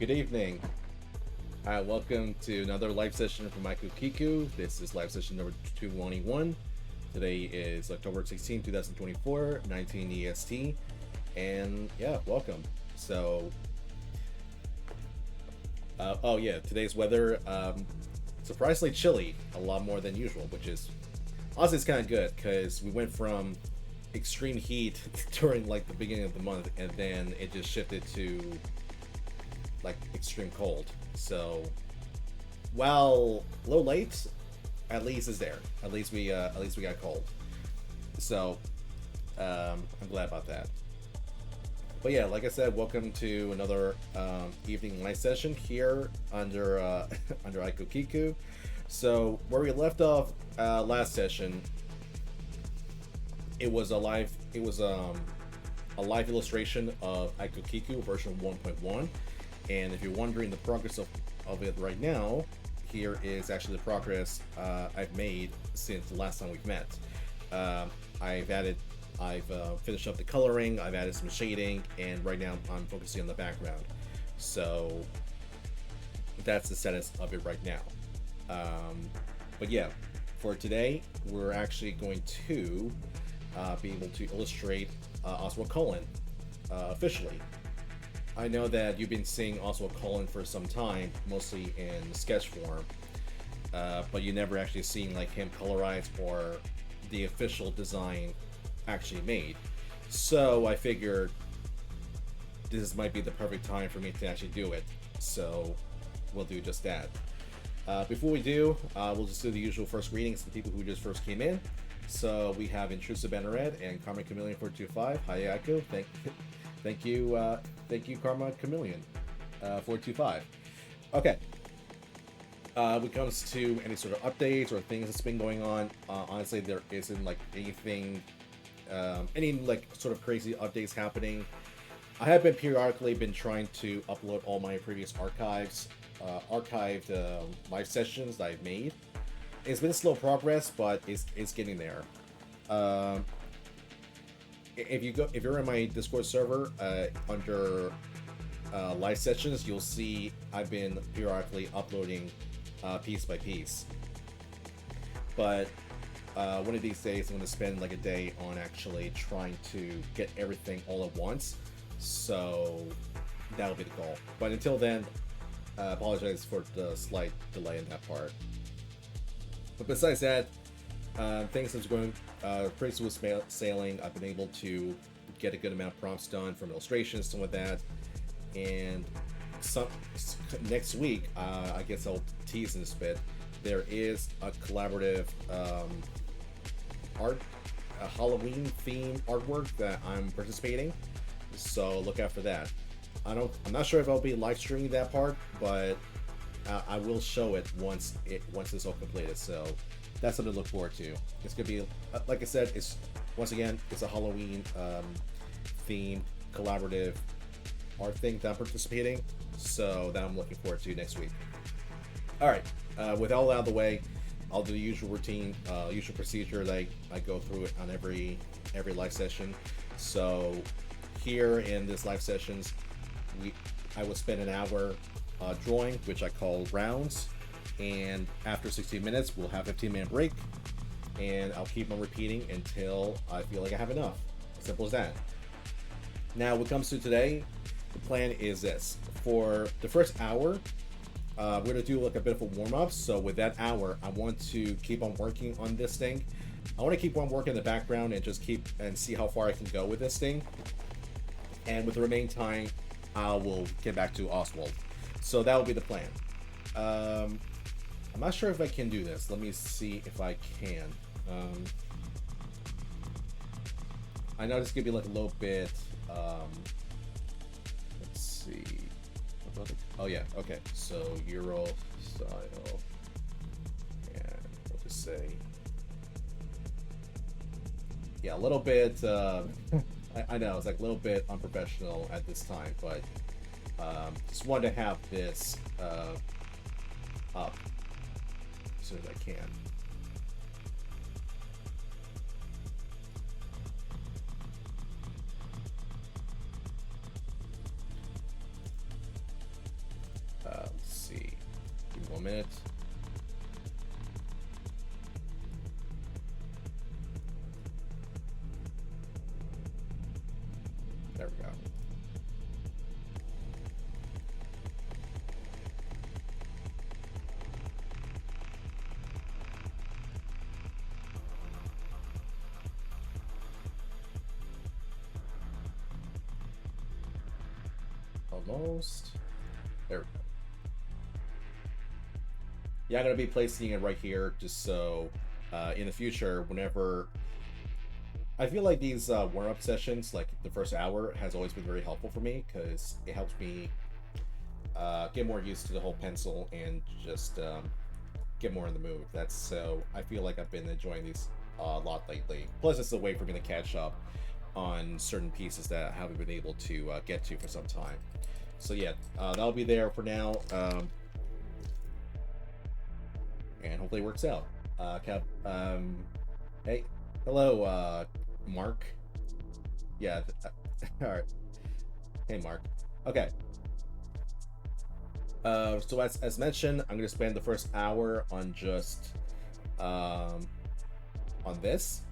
Good evening. Welcome to another live session from Michael Kiku. This is live session number 221. Today is October 16, 2024, 19 EST. And yeah, welcome. So, oh yeah, today's weather, surprisingly chilly, a lot more than usual, which is, honestly, it's kind of good because we went from extreme heat during like the beginning of the month and then it just shifted to like extreme cold. So while a little late, at least it's there. At least we got cold. So I'm glad about that. But yeah, like I said, welcome to another evening live session here under under Aiko Kiku. So where we left off last session, it was a live illustration of Aiko Kiku version 1.1. And if you're wondering the progress of it right now, here is actually the progress I've made since the last time we've met. I've finished up the coloring, I've added some shading, and right now I'm focusing on the background. So that's the status of it right now. But yeah, for today, we're actually going to be able to illustrate Oswald Cullen officially. I know that you've been seeing Oswald Cullen for some time, mostly in sketch form, but you never actually seen like him colorized or the official design actually made. So I figured this might be the perfect time for me to actually do it. So we'll do just that. Before we do, we'll just do the usual first greetings to people who just first came in. So we have Intrusive Bannered and Karma Chameleon 425. Hi, Yako. Thank you, Karma Chameleon, 425. Okay. When it comes to any sort of updates or things that's been going on, honestly, there isn't like anything, any like sort of crazy updates happening. I have been periodically trying to upload all my previous archived live sessions that I've made. It's been slow progress, but it's getting there. If you're in my Discord server under live sessions, you'll see I've been periodically uploading piece by piece. But one of these days, I'm going to spend like a day on actually trying to get everything all at once. So that'll be the goal. But until then, I apologize for the slight delay in that part. But besides that, things have been going pretty smooth sailing. I've been able to get a good amount of prompts done from illustrations, some of that. And next week, I guess I'll tease in this bit, there is a collaborative a Halloween themed artwork that I'm participating. So look out for that. I'm not sure if I'll be live streaming that part, but I will show it once it's all completed. So that's something to look forward to. It's gonna be, like I said, it's a Halloween themed collaborative art thing that I'm participating. So that I'm looking forward to next week. All right, with all out of the way, I'll do the usual routine, usual procedure that I go through it on every live session. So here in this live sessions, I will spend an hour drawing, which I call rounds, and after 16 minutes we'll have a 15-minute break, and I'll keep on repeating until I feel like I have enough. Simple as that. Now, when it comes to today, the plan is this: for the first hour, we're gonna do like a bit of a warm-up. So with that hour, I want to keep on working on this thing. I want to keep on working in the background and just see how far I can go with this thing. And with the remaining time, I will get back to Oswald. So that will be the plan. I'm not sure if I can do this. Let me see if I can. I know this could be like a little bit. Let's see. Oh yeah. Okay. So Euro style, and we'll just say, yeah, a little bit. I know it's like a little bit unprofessional at this time, but just wanted to have this up as soon as I can. 1 minute. There we go. Almost. There we go. Yeah, I'm going to be placing it right here just so in the future, whenever... I feel like these warm-up sessions, like the first hour, has always been very helpful for me because it helps me get more used to the whole pencil and just get more in the mood. That's so I feel like I've been enjoying these a lot lately. Plus, it's a way for me to catch up on certain pieces that I haven't been able to get to for some time. So yeah, that'll be there for now, and hopefully it works out. Hey, hello, Mark. Yeah, all right. Hey, Mark. Okay. So as mentioned, I'm gonna spend the first hour on just on this,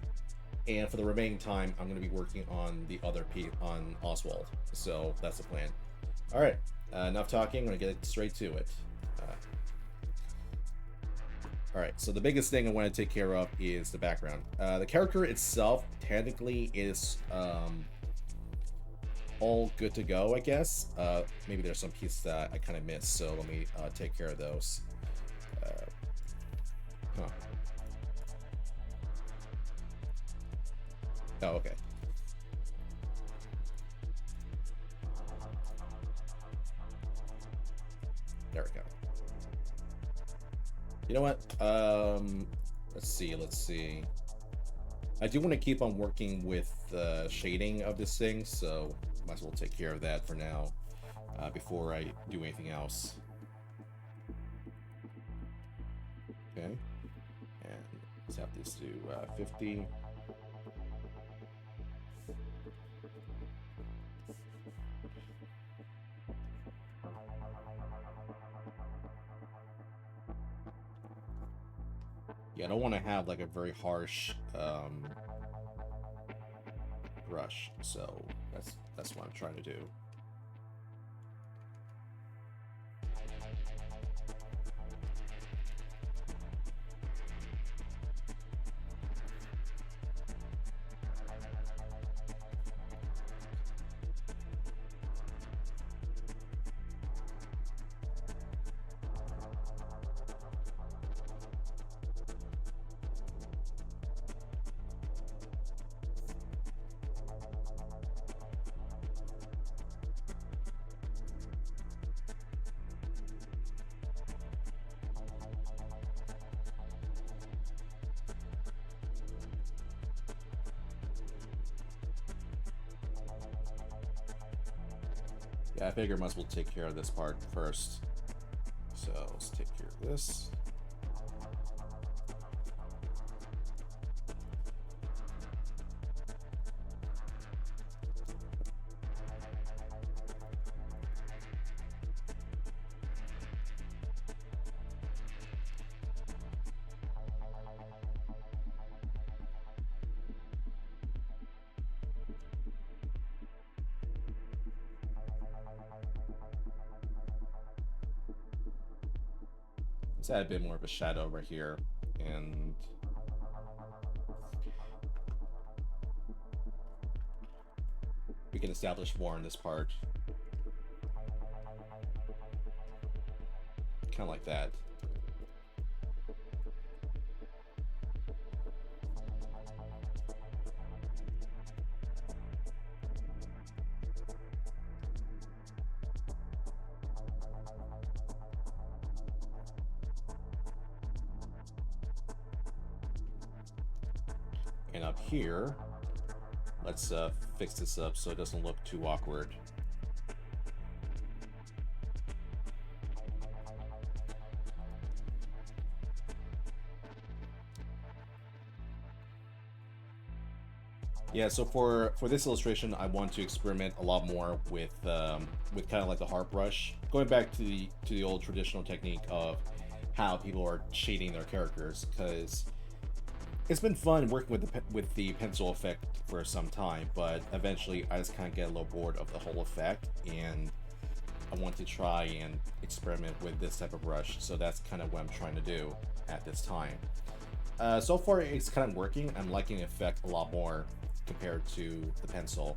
and for the remaining time, I'm gonna be working on the other piece on Oswald. So that's the plan. All right. Enough talking. I'm gonna get straight to it. All right. So the biggest thing I want to take care of is the background. The character itself technically is all good to go, I guess. Maybe there's some pieces that I kind of missed, so let me take care of those. Huh. Oh, okay. There we go. You know what? Let's see. I do want to keep on working with the shading of this thing, so might as well take care of that for now before I do anything else. Okay, and let's have this to 50. Yeah, I don't want to have like a very harsh brush, so that's what I'm trying to do. Yeah, I figure I might as well take care of this part first. So let's take care of this. Let's add a bit more of a shadow right here, and we can establish more in this part. Kind of like that. And up here, let's fix this up so it doesn't look too awkward. Yeah, so for this illustration, I want to experiment a lot more with kind of like the heart brush, going back to the old traditional technique of how people are shading their characters, because it's been fun working with the pencil effect for some time, but eventually I just kind of get a little bored of the whole effect, and I want to try and experiment with this type of brush. So that's kind of what I'm trying to do at this time. So far, it's kind of working. I'm liking the effect a lot more compared to the pencil.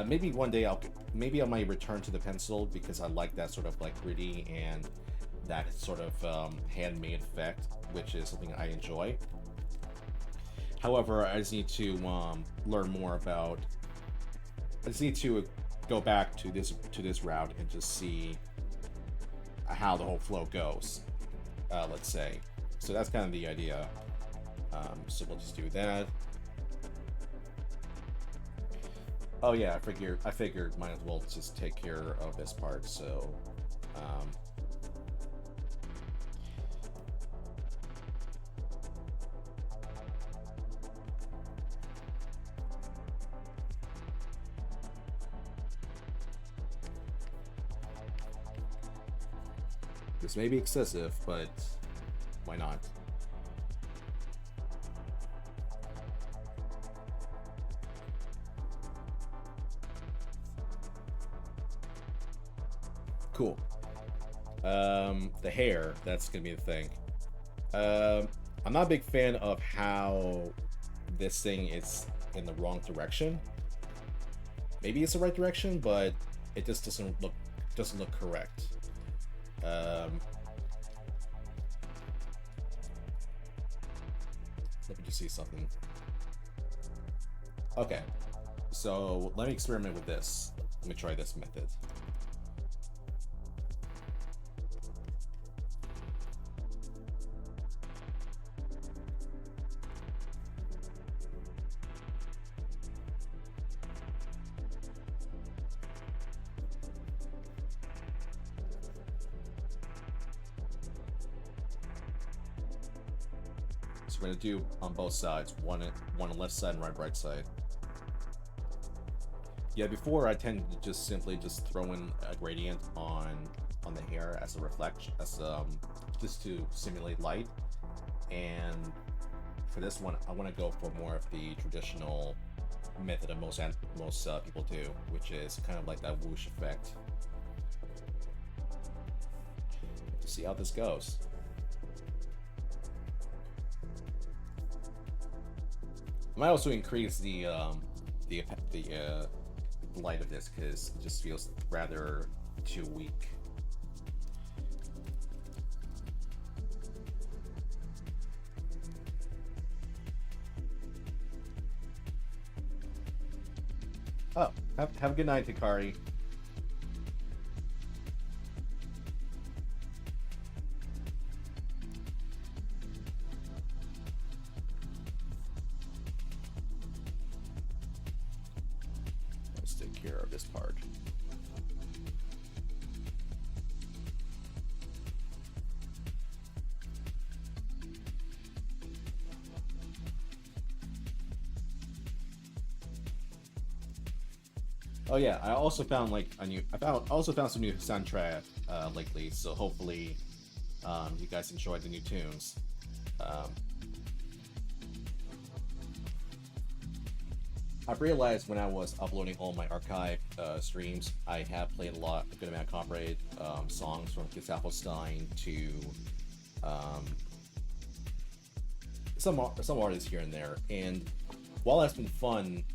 Maybe one day maybe I might return to the pencil because I like that sort of like gritty and that sort of handmade effect, which is something I enjoy. However, I just need to learn more about. I just need to go back to this route and just see how the whole flow goes. Let's say. So that's kind of the idea. So we'll just do that. Oh yeah, I figured might as well just take care of this part. So. This may be excessive, but why not? Cool. The hair, that's gonna be the thing. I'm not a big fan of how this thing is in the wrong direction. Maybe it's the right direction, but it just doesn't look correct. Let me just see something. Okay, so let me experiment with this. Let me try this method. So we're gonna do on both sides, one on the left side and right side. Yeah, before I tended to just simply throw in a gradient on the hair as a reflection, as just to simulate light. And for this one, I want to go for more of the traditional method that most people do, which is kind of like that whoosh effect. See how this goes. I might also increase the light of this because it just feels rather too weak. Oh, have a good night, Hikari. Let's take care of this part. Oh yeah, I also found some new soundtrack lately, so hopefully you guys enjoyed the new tunes. I've realized when I was uploading all my archive streams, I have played a good amount of copyrighted songs from Kisalfstein to some artists here and there. And while that's been fun,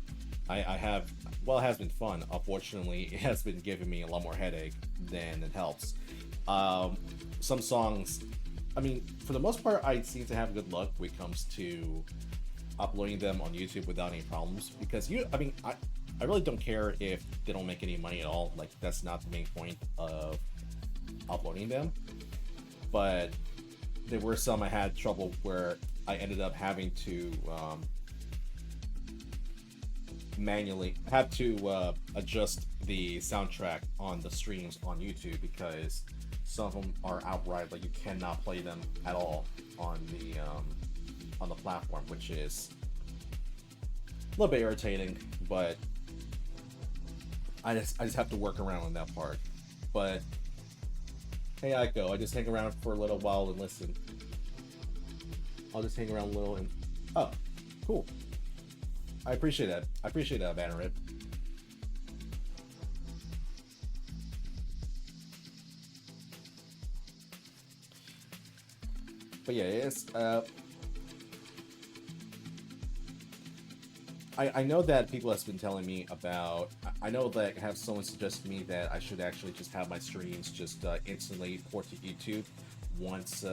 while it has been fun, unfortunately, it has been giving me a lot more headache than it helps. Some songs, I mean, for the most part, I seem to have good luck when it comes to uploading them on YouTube without any problems. Because I really don't care if they don't make any money at all. Like, that's not the main point of uploading them. But there were some I had trouble where I ended up having to manually adjust the soundtrack on the streams on YouTube because some of them are outright like you cannot play them at all on the platform, which is a little bit irritating, but I just have to work around on that part. But Hey, Aiko, I just hang around for a little while and listen. I'll just hang around a little and... Oh, cool. I appreciate that. I appreciate that, Banner. But yeah, it's... I know that people have been telling me about... I know that I have someone suggest to me that I should actually just have my streams just instantly port to YouTube once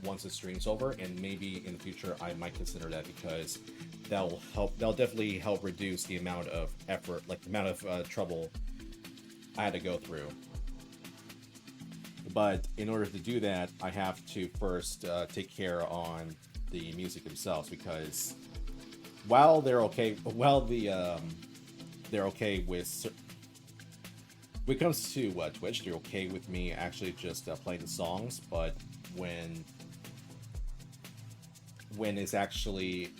once the stream's over, and maybe in the future I might consider that, because that'll help. That'll definitely help reduce the amount of effort, like the amount of trouble I had to go through. But in order to do that, I have to first take care on the music themselves, because while they're okay, they're okay with. When it comes to Twitch, they're okay with me actually just playing the songs, but when it's actually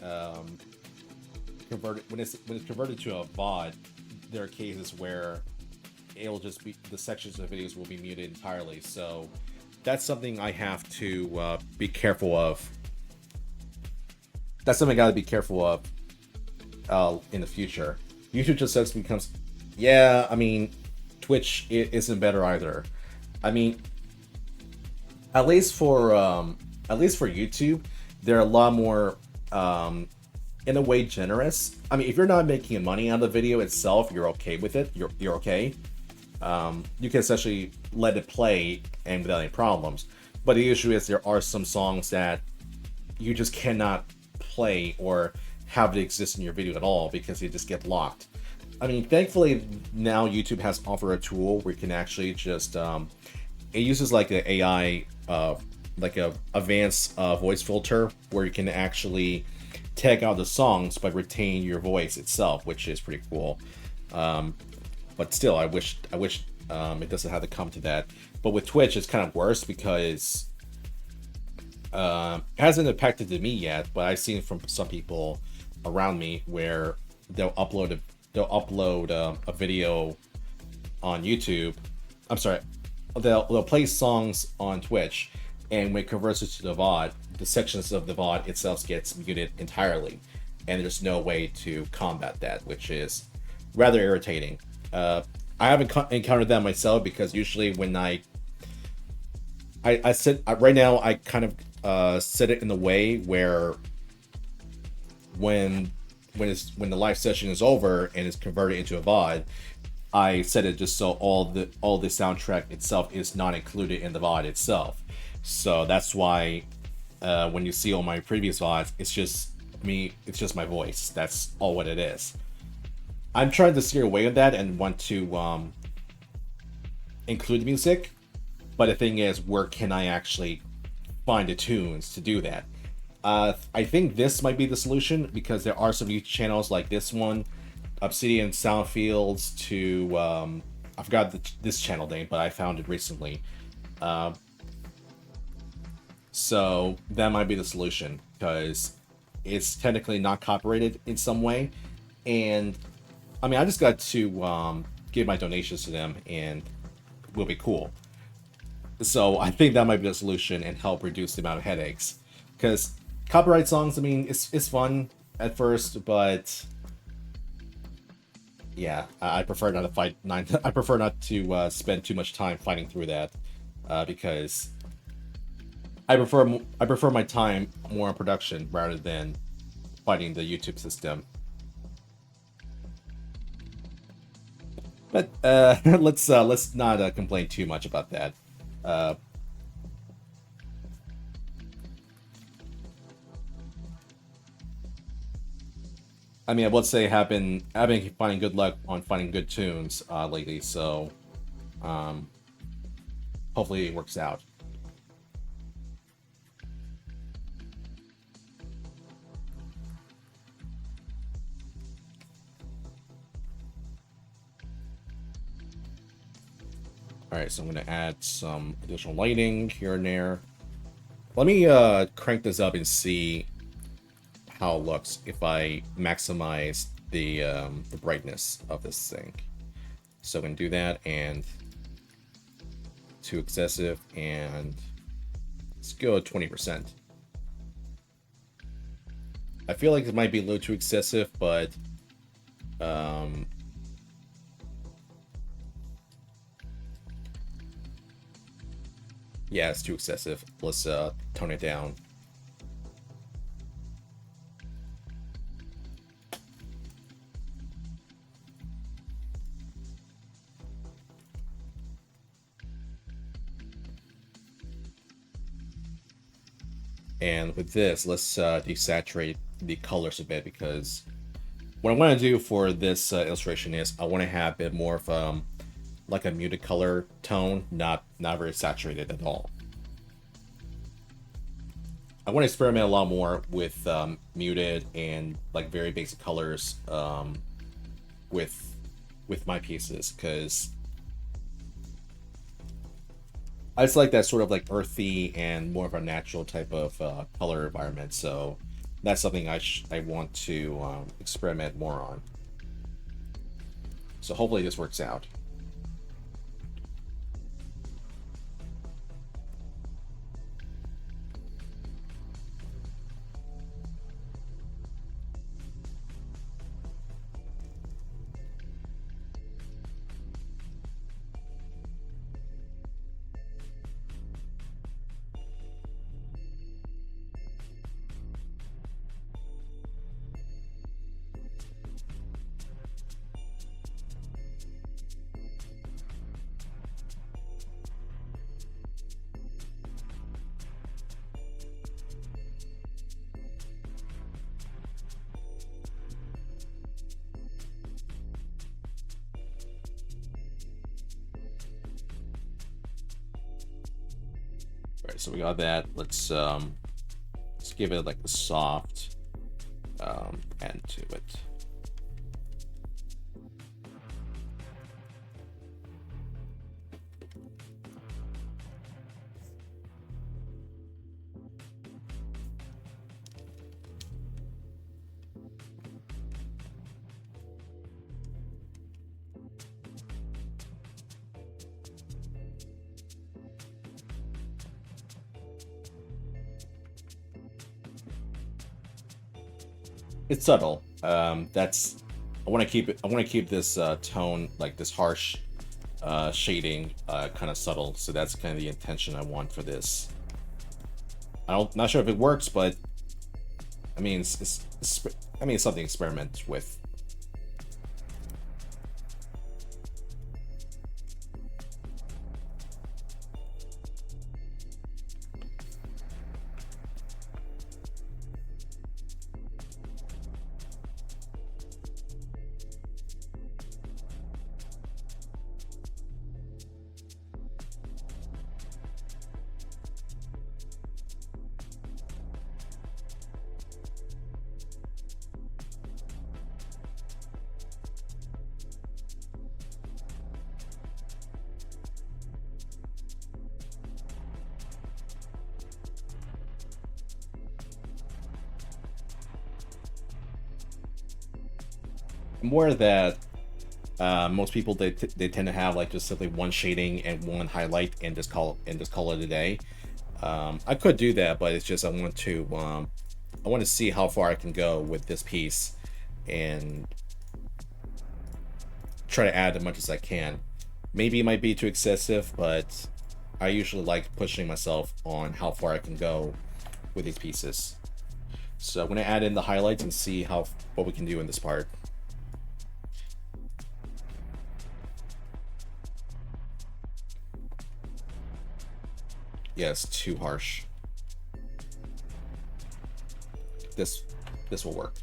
converted, when it's converted to a VOD, there are cases where it'll just be, the sections of videos will be muted entirely. So that's something I have to be careful of. That's something I gotta be careful of in the future. YouTube just suddenly becomes, yeah, I mean, Twitch isn't better either. I mean, at least for YouTube, they're a lot more in a way generous. I mean, if you're not making money out of the video itself, you're okay with it. You're okay. You can essentially let it play and without any problems. But the issue is there are some songs that you just cannot play or have it exist in your video at all because they just get locked. I mean, thankfully now YouTube has offered a tool where you can actually just it uses like an AI like a advanced voice filter where you can actually tag out the songs but retain your voice itself, which is pretty cool. But still, I wish it doesn't have to come to that. But with Twitch, it's kind of worse because it hasn't impacted me yet, but I've seen from some people around me where they'll upload a video on YouTube. I'm sorry, they'll play songs on Twitch, and when it converts it to the VOD, the sections of the VOD itself gets muted entirely, and there's no way to combat that, which is rather irritating. I haven't encountered that myself because usually when I sit right now, I kind of set it in the way where when the live session is over and it's converted into a VOD, I set it just so all the soundtrack itself is not included in the VOD itself. So that's why when you see all my previous VODs, it's just me, it's just my voice. That's all what it is. I'm trying to steer away with that and want to include music, but the thing is, where can I actually find the tunes to do that? I think this might be the solution, because there are some YouTube channels like this one, Obsidian Soundfields, to I forgot this channel name, but I found it recently. So that might be the solution, because it's technically not copyrighted in some way, and I mean, I just got to give my donations to them, and we'll be cool. So I think that might be the solution and help reduce the amount of headaches, because copyright songs, I mean, it's fun at first, but yeah, I prefer not to fight. I prefer not to spend too much time fighting through that, because I prefer my time more on production rather than fighting the YouTube system. But let's not complain too much about that. I mean, I would say I've been finding good luck on finding good tunes lately, so hopefully it works out. Alright, so I'm going to add some additional lighting here and there. Let me crank this up and see how it looks if I maximize the brightness of this thing. So I'm going to do that and too excessive, and let's go 20%. I feel like it might be a little too excessive, but yeah, it's too excessive. Let's tone it down. And with this, let's desaturate the colors a bit, because what I want to do for this illustration is I want to have a bit more of like a muted color tone, not very saturated at all. I want to experiment a lot more with muted and like very basic colors with my pieces, because I just like that sort of like earthy and more of a natural type of color environment. So that's something I want to experiment more on. So hopefully this works out. Alright, so we got that. Let's give it like a soft end to it. It's subtle. That's I want to keep it. I want to keep this tone, like this harsh shading, kind of subtle. So that's kind of the intention I want for this. Not sure if it works, but I mean, it's something to experiment with. More that most people they tend to have like just simply one shading and one highlight and just call it a day. I could do that, but it's just I want to see how far I can go with this piece and try to add as much as I can. Maybe it might be too excessive, but I usually like pushing myself on how far I can go with these pieces. So I'm going to add in the highlights and see what we can do in this part. Yeah, it's too harsh. This will work.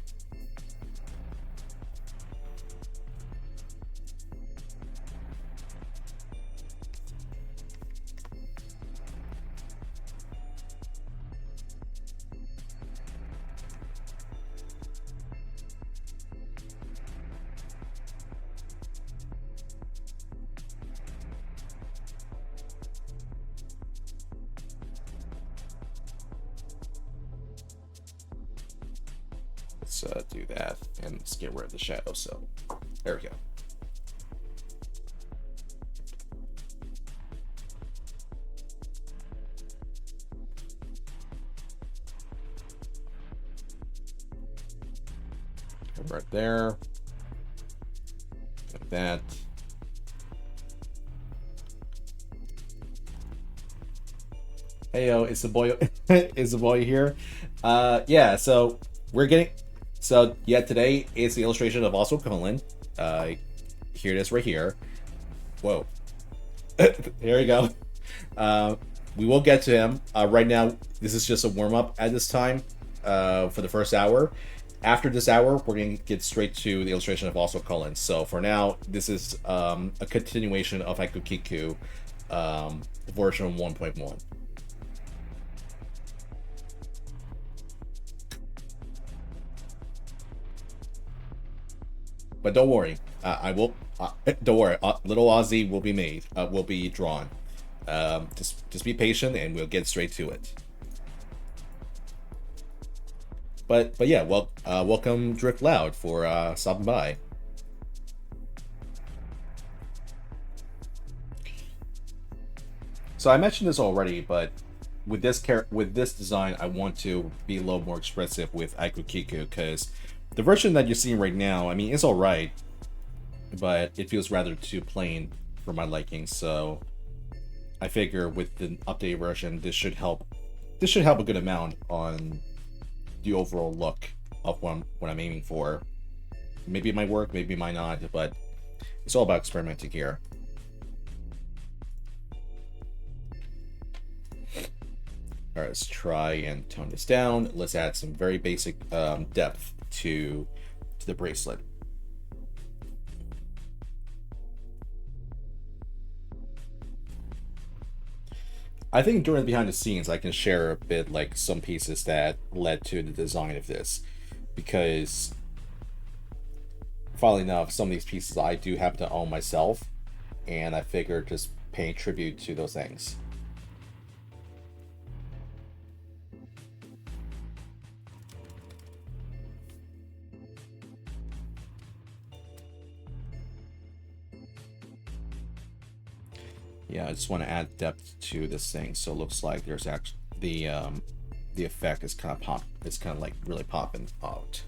Let's do that, and let's get rid of the shadow. So there we go. right there. Like that. Heyo, it's the boy. It's the boy here. Yeah. So we're getting. So yeah, today is the illustration of Oswald Cullen. Here it is right here. Whoa. Here we go. We will get to him. Right now, this is just a warm up at this time for the first hour. After this hour, we're going to get straight to the illustration of Oswald Cullen. So for now, this is a continuation of Haiku Kiku version 1.1. But don't worry, I will. Don't worry, little Ozzy will be made. Will be drawn. Just be patient, and we'll get straight to it. But yeah, well, welcome Drift Loud for stopping by. So I mentioned this already, but with this design, I want to be a little more expressive with Haiku Kiku, because the version that you're seeing right now, I mean, it's all right, but it feels rather too plain for my liking. So I figure with the updated version, this should help. This should help a good amount on the overall look of what I'm aiming for. Maybe it might work, maybe it might not, but it's all about experimenting here. All right, let's try and tone this down. Let's add some very basic depth to the bracelet. I think during the behind the scenes, I can share a bit like some pieces that led to the design of this, because funnily enough, some of these pieces I do happen to own myself, and I figured just paying tribute to those things. Yeah, I just want to add depth to this thing, so it looks like there's actually the effect is kind of pop. It's kind of like really popping out.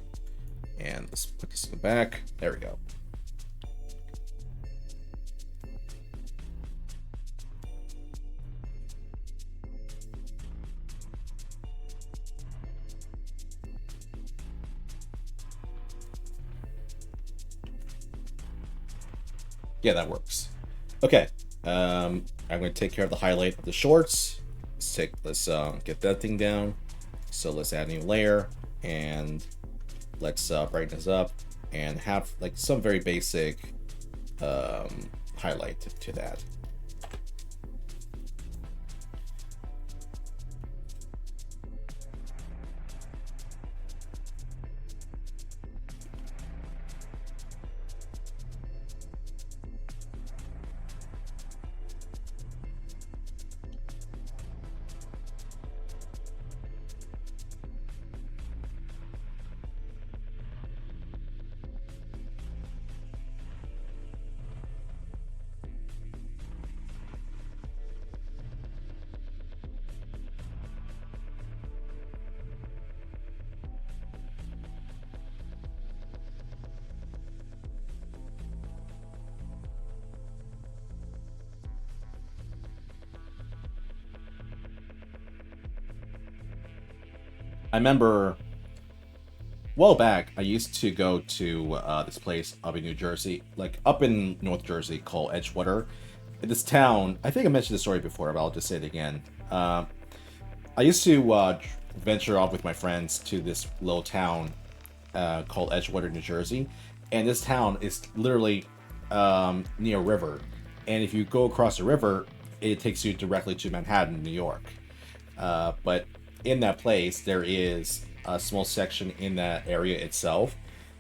And let's put this in the back. There we go. Yeah, that works. Okay. I'm going to take care of the highlight of the shorts. Let's get that thing down. So let's add a new layer, and let's brighten this up and have like some very basic highlight to that. I remember a while back, I used to go to this place up in New Jersey, like up in North Jersey, called Edgewater. In this town, I think I mentioned the story before, but I'll just say it again. I used to venture off with my friends to this little town called Edgewater, New Jersey. And this town is literally near a river. And if you go across the river, it takes you directly to Manhattan, New York. But in that place, there is a small section in that area itself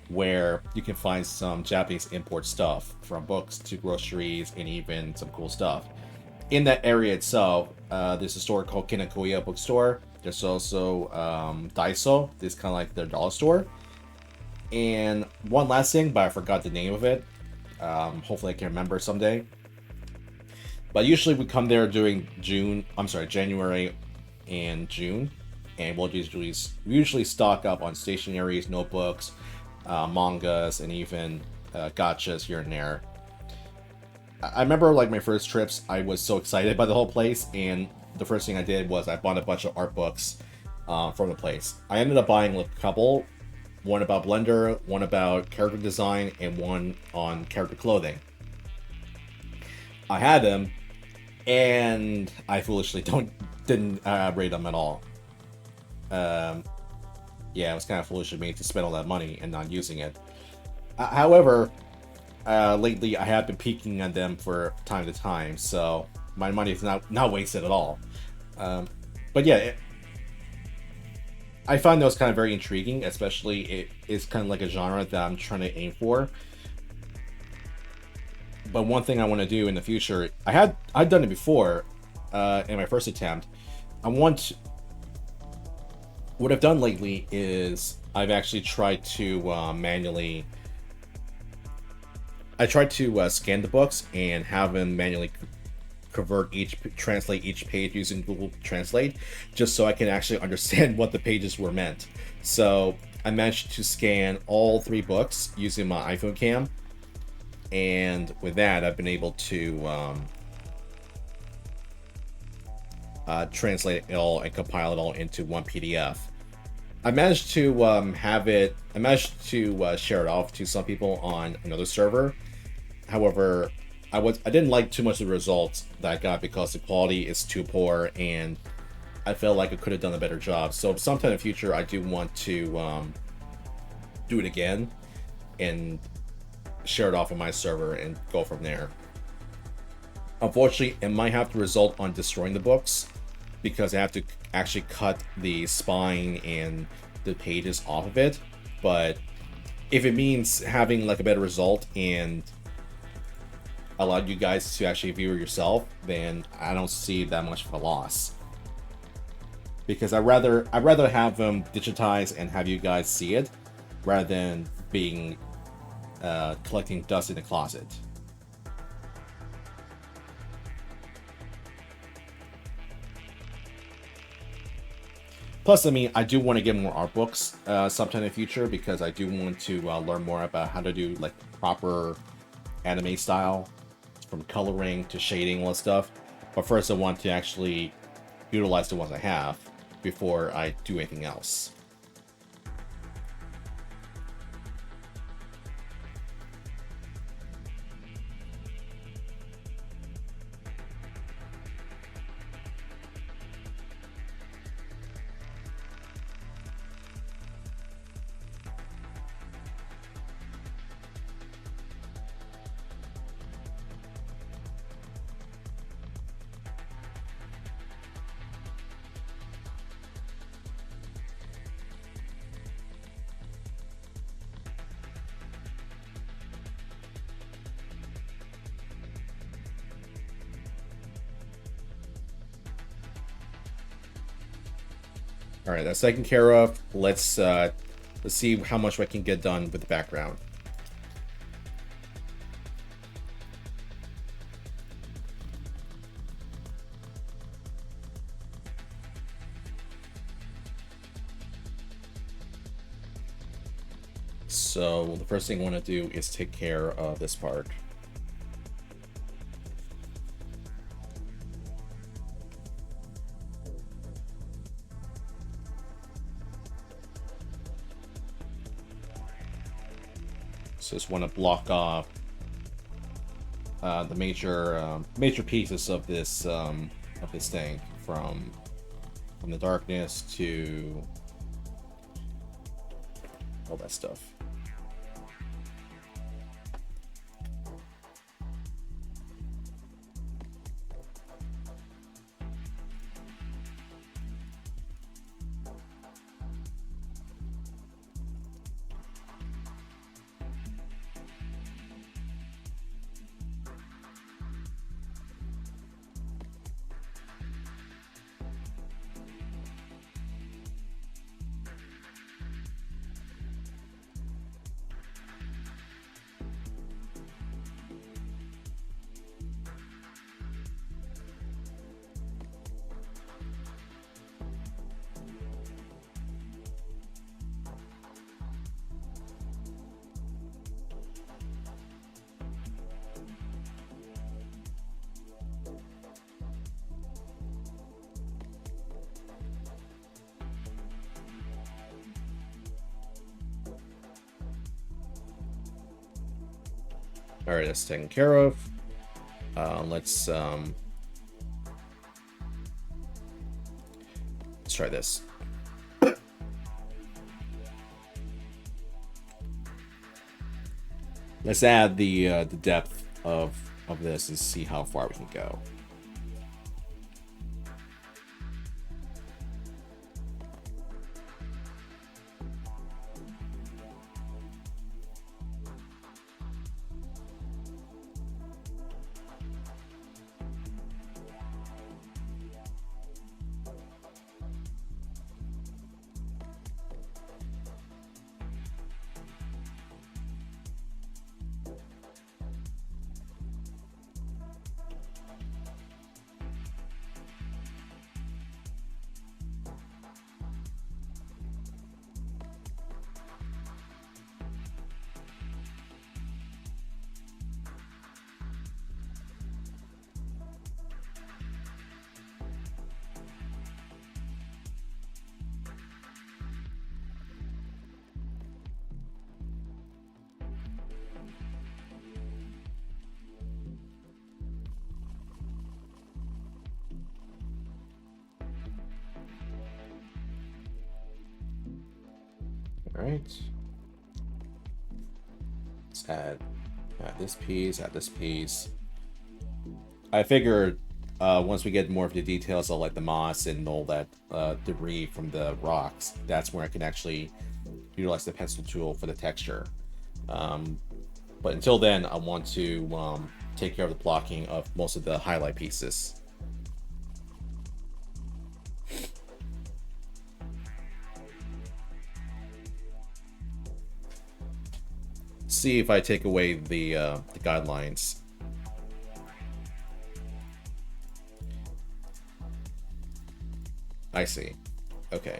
where you can find some Japanese import stuff, from books to groceries and even some cool stuff. In that area itself, there's a store called Kinakuya Bookstore. There's also Daiso. This is kind of like their dollar store. And one last thing, but I forgot the name of it. Hopefully I can remember someday. But usually we come there during January and June, and we'll usually stock up on stationaries, notebooks, mangas, and even gotchas here and there. I remember like my first trips, I was so excited by the whole place, and the first thing I did was I bought a bunch of art books from the place. I ended up buying like a couple, one about Blender, one about character design, and one on character clothing. I had them, and I foolishly didn't rate them at all. Um, yeah, it was kind of foolish of me to spend all that money and not using it. However, lately I have been peeking on them for time to time, so my money is not wasted at all. Um, but yeah, I find those kind of very intriguing, especially it is kind of like a genre that I'm trying to aim for. But one thing I want to do in the future, I've done it before, in my first attempt. I want What I've done lately is I've actually tried to manually. I tried to scan the books and have them manually translate each page using Google Translate, just so I can actually understand what the pages were meant. So I managed to scan all 3 books using my iPhone cam, and with that, I've been able to translate it all and compile it all into one PDF. I managed to share it off to some people on another server. However, I didn't like too much of the results that I got because the quality is too poor, and I felt like I could have done a better job. So sometime in the future, I do want to do it again and share it off on my server and go from there. Unfortunately, it might have to result on destroying the books because I have to actually cut the spine and the pages off of it. But if it means having like a better result and allow you guys to actually view it yourself, then I don't see that much of a loss. Because I'd rather have them digitized and have you guys see it rather than being collecting dust in the closet. Plus, I mean, I do want to get more art books sometime in the future because I do want to learn more about how to do like proper anime style, from coloring to shading, all that stuff. But first, I want to actually utilize the ones I have before I do anything else. All right, that's taken care of. Let's see how much I can get done with the background. So the first thing I want to do is take care of this part. So just want to block off the major pieces of this thing from the darkness to all that stuff. All right, that's taken care of. Let's try this. Let's add the depth of this and see how far we can go. All right. Let's add this piece, add this piece. I figured once we get more of the details of like the moss and all that debris from the rocks, that's where I can actually utilize the pencil tool for the texture. But until then, I want to take care of the blocking of most of the highlight pieces. See if I take away the guidelines. I see. Okay.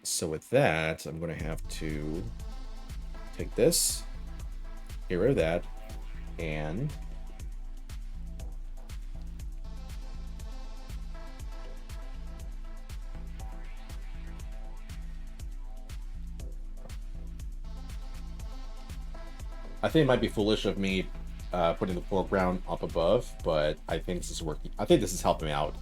So with that, I'm going to have to take this, get rid of that, and I think it might be foolish of me putting the foreground up above, but I think this is working. I think this is helping me out.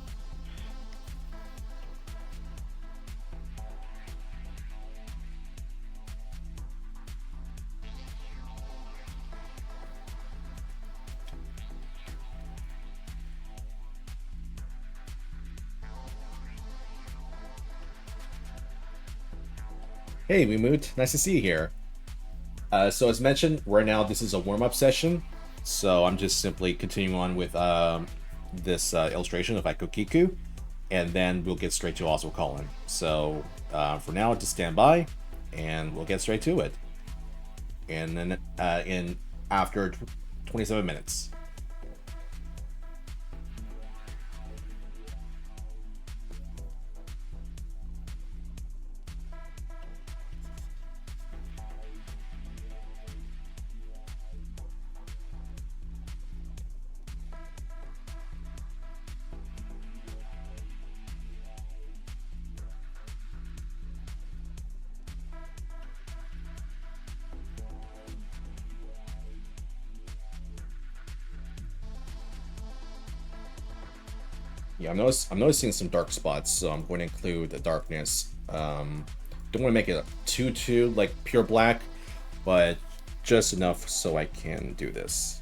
Hey, Weemoot, nice to see you here. So as mentioned, right now this is a warm-up session, so I'm just simply continuing on with this illustration of Ikokiku, and then we'll get straight to Oswald Cullen. So for now, just stand by, and we'll get straight to it. And then in after 27 minutes. Yeah, I'm noticing some dark spots, so I'm going to include the darkness. Don't want to make it too like pure black, but just enough so I can do this.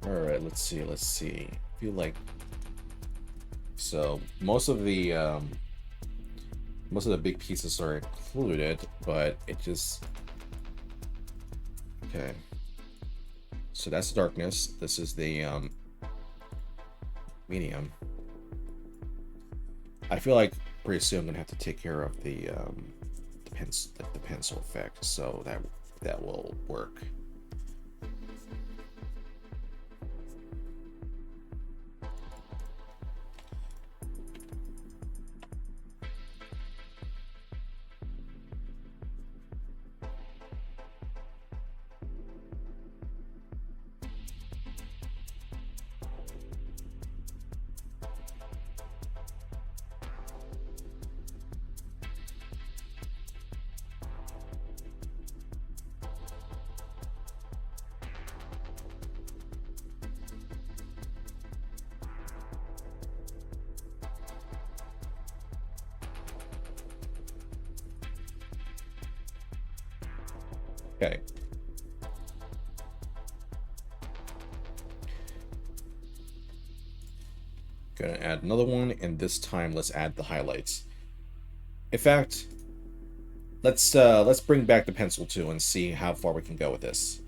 All right, let's see. Let's see. I feel like so most of the big pieces are included, but it just okay. So that's darkness. This is the medium. I feel like pretty soon I'm gonna have to take care of the pencil effect, so that will work. Okay. Gonna add another one, and this time let's add the highlights. In fact, let's bring back the pencil too and see how far we can go with this.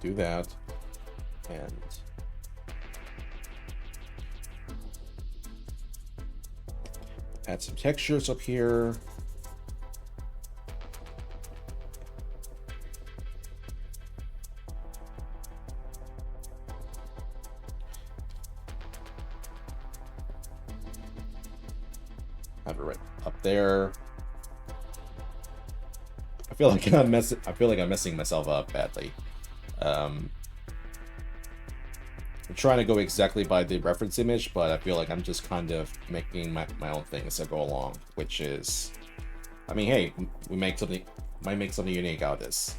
Do that, and add some textures up here. Have it right up there. I feel like I'm messing myself up badly. I'm trying to go exactly by the reference image, but I feel like I'm just kind of making my own thing as I go along, which is, I mean, hey, we might make something unique out of this.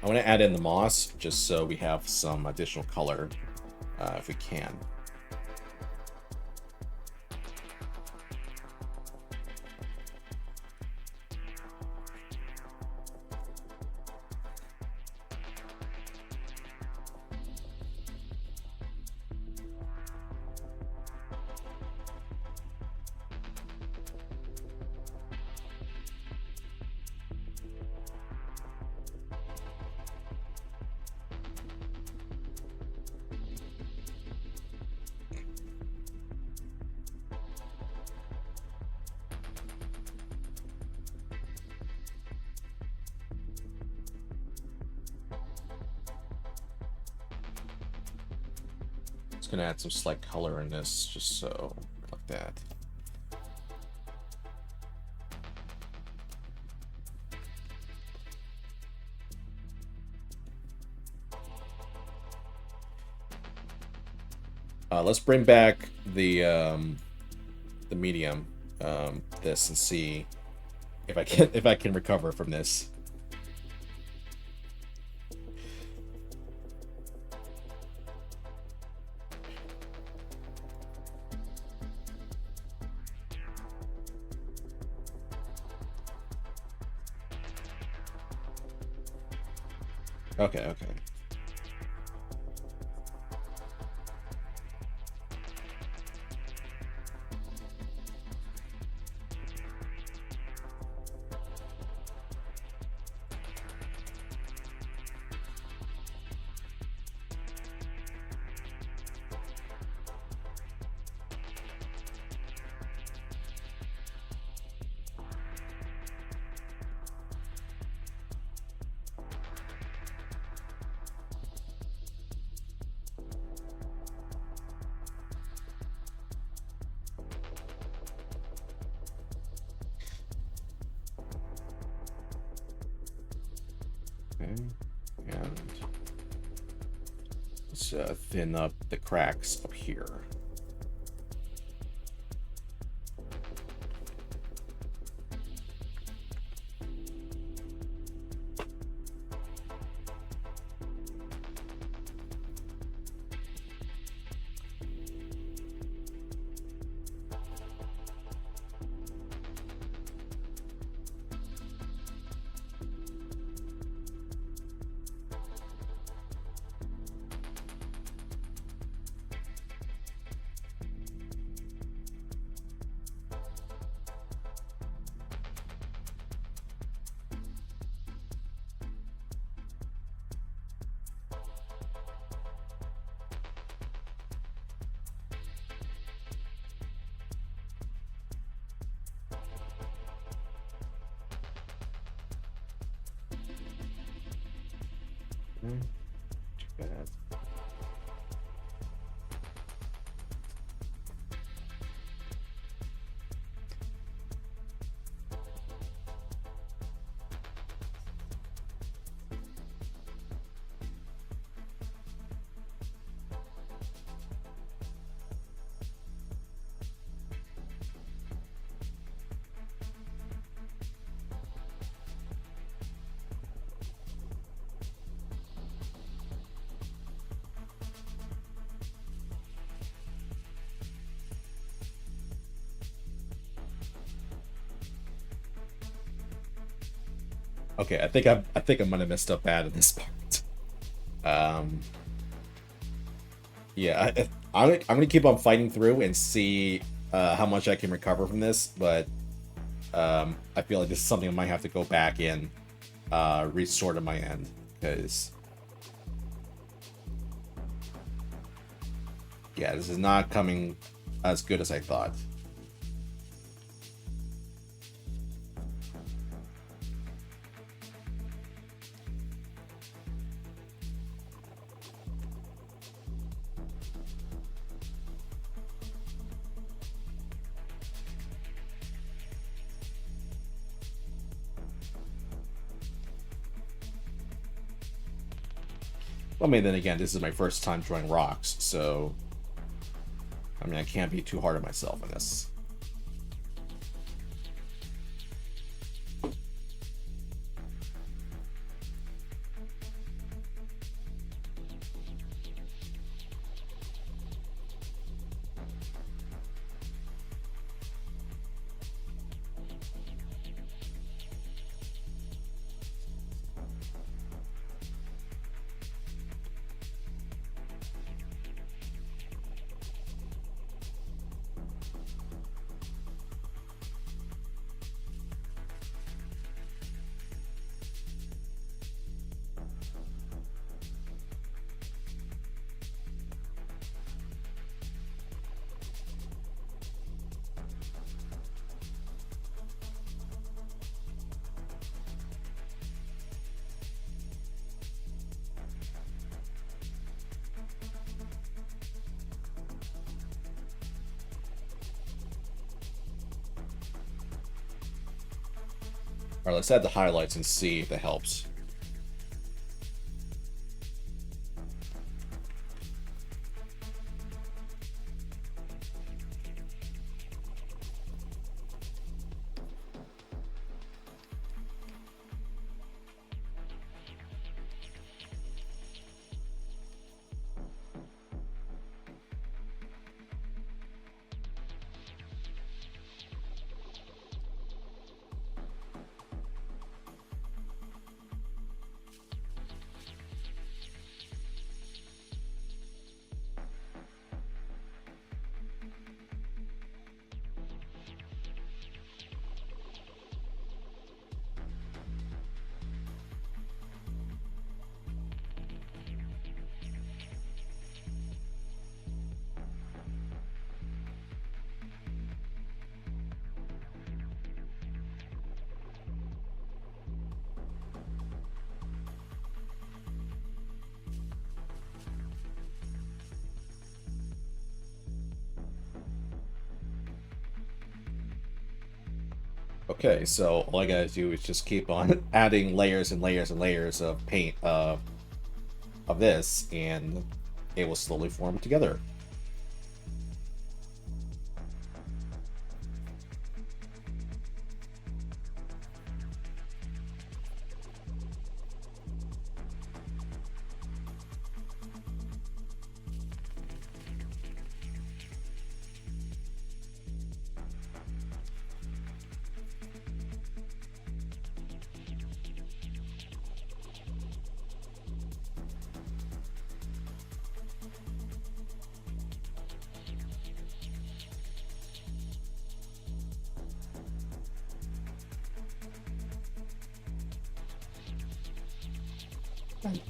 I want to add in the moss just so we have some additional color, if we can. Gonna add some slight color in this, just so like that. Let's bring back the medium, this, and see if I can recover from this. Okay. Okay, and let's thin up the cracks up here. Too bad. Okay, I think I might have messed up bad in this part. Yeah, I'm gonna keep on fighting through and see how much I can recover from this, but I feel like this is something I might have to go back and resort on my end, because yeah, this is not coming as good as I thought. I mean, then again, this is my first time drawing rocks, so I mean, I can't be too hard on myself in this. Alright, let's add the highlights and see if that helps. Okay, so all I gotta do is just keep on adding layers and layers and layers of paint of this, and it will slowly form together.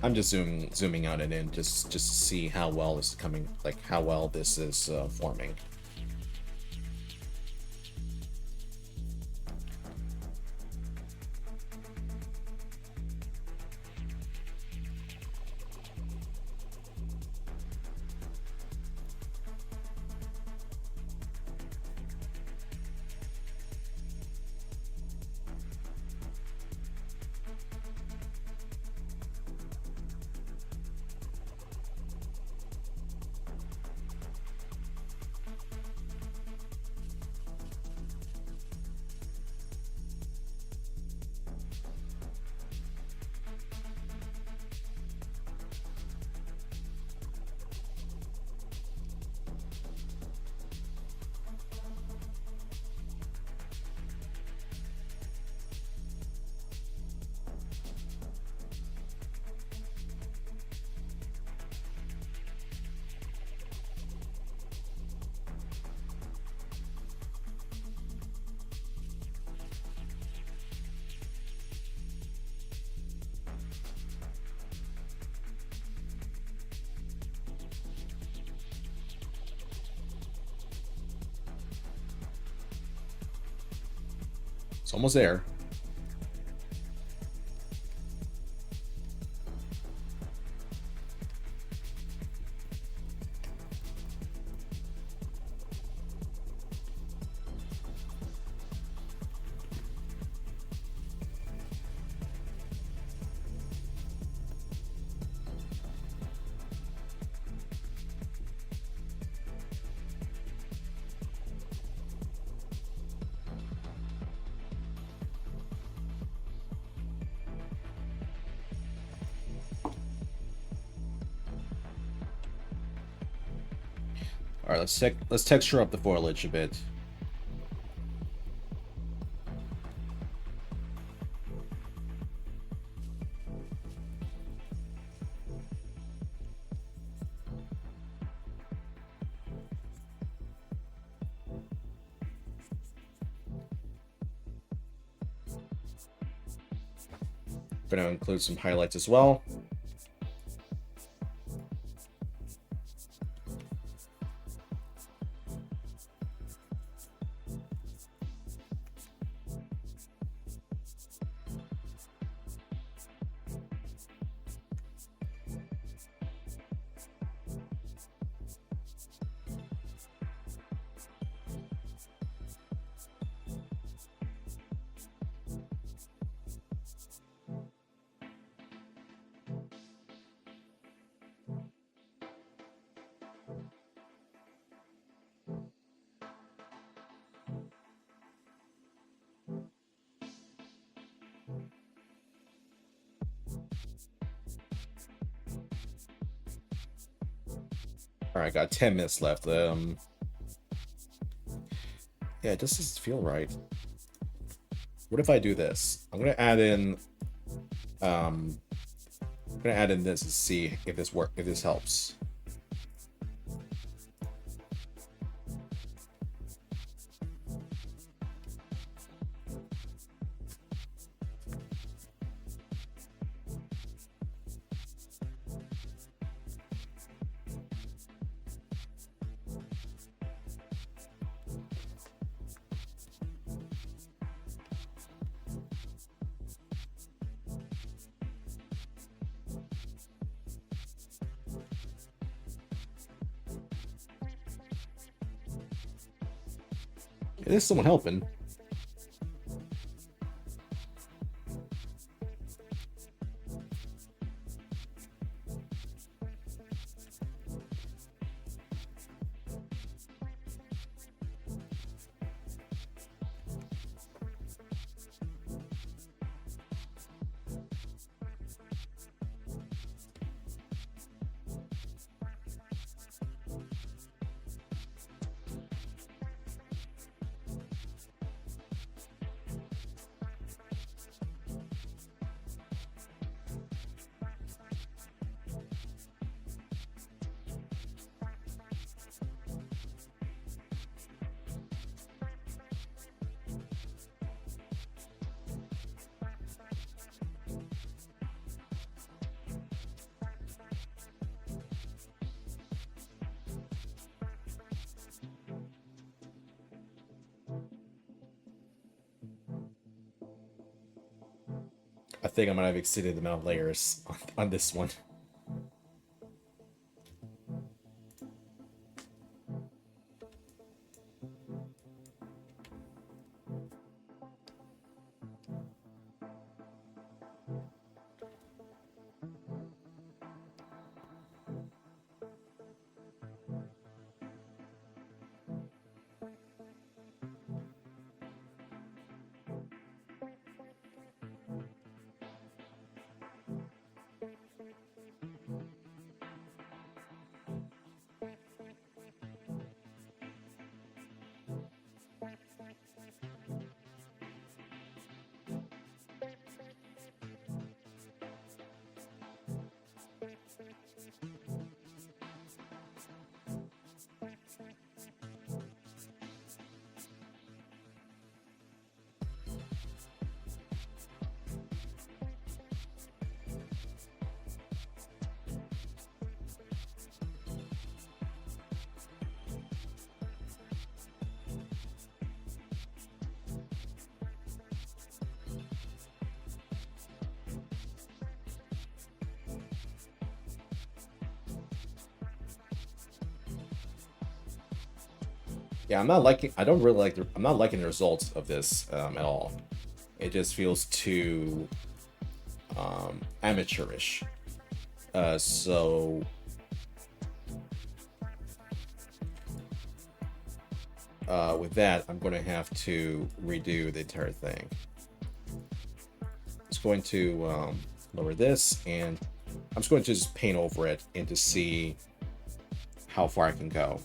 I'm just zooming out and in just to see how well this is coming, like how well this is forming. It's almost there. All right, let's texture up the foliage a bit. Gonna include some highlights as well. All right, got 10 minutes left. Yeah, it just doesn't feel right. What if I do this? I'm gonna add in this to see if this helps. There's someone helping. think I might have exceeded the amount of layers on this one. Yeah, I'm not liking. I don't really like. I'm not liking the results of this at all. It just feels too amateurish. So with that, I'm going to have to redo the entire thing. It's going to lower this, and I'm just going to just paint over it and to see how far I can go.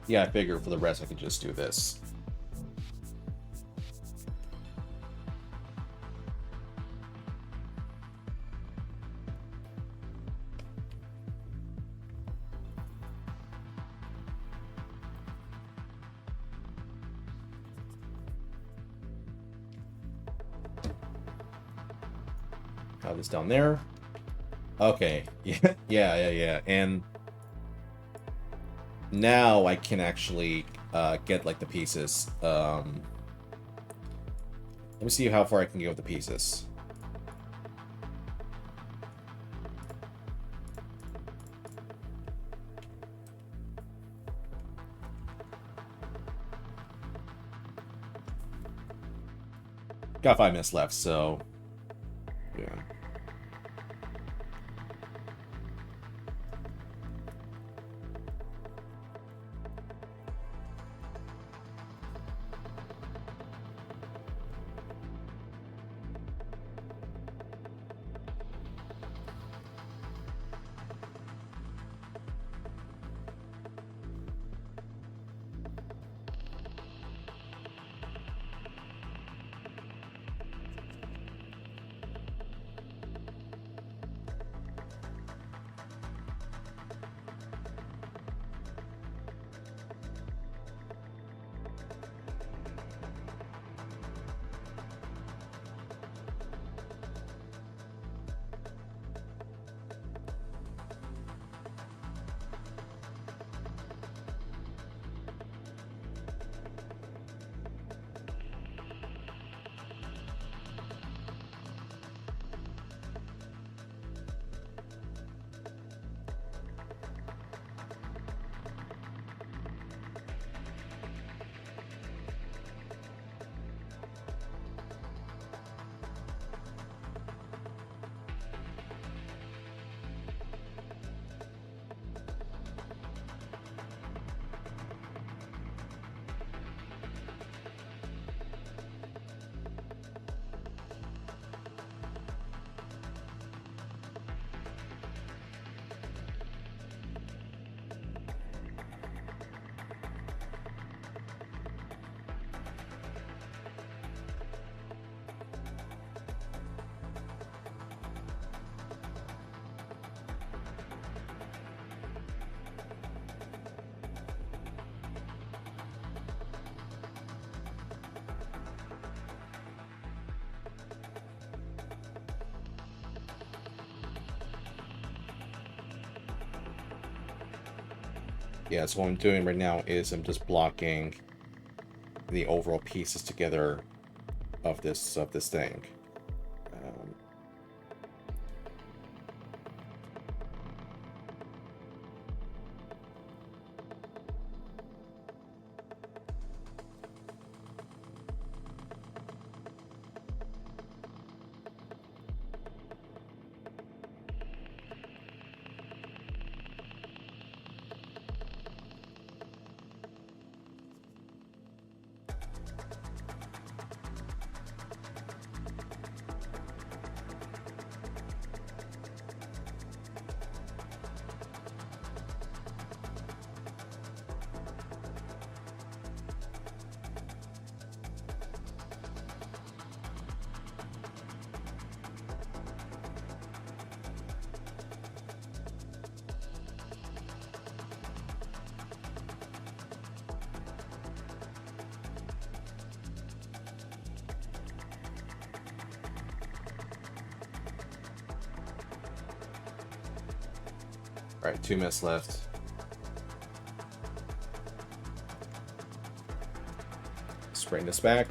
Yeah, I figure for the rest I could just do this. Got this down there. Okay, yeah. And now I can actually get like the pieces. Let me see how far I can go with the pieces. Got 5 minutes left, so yeah. Yeah, so what I'm doing right now is I'm just blocking the overall pieces together of this thing. Um, all right, 2 minutes left. Let's bring this back.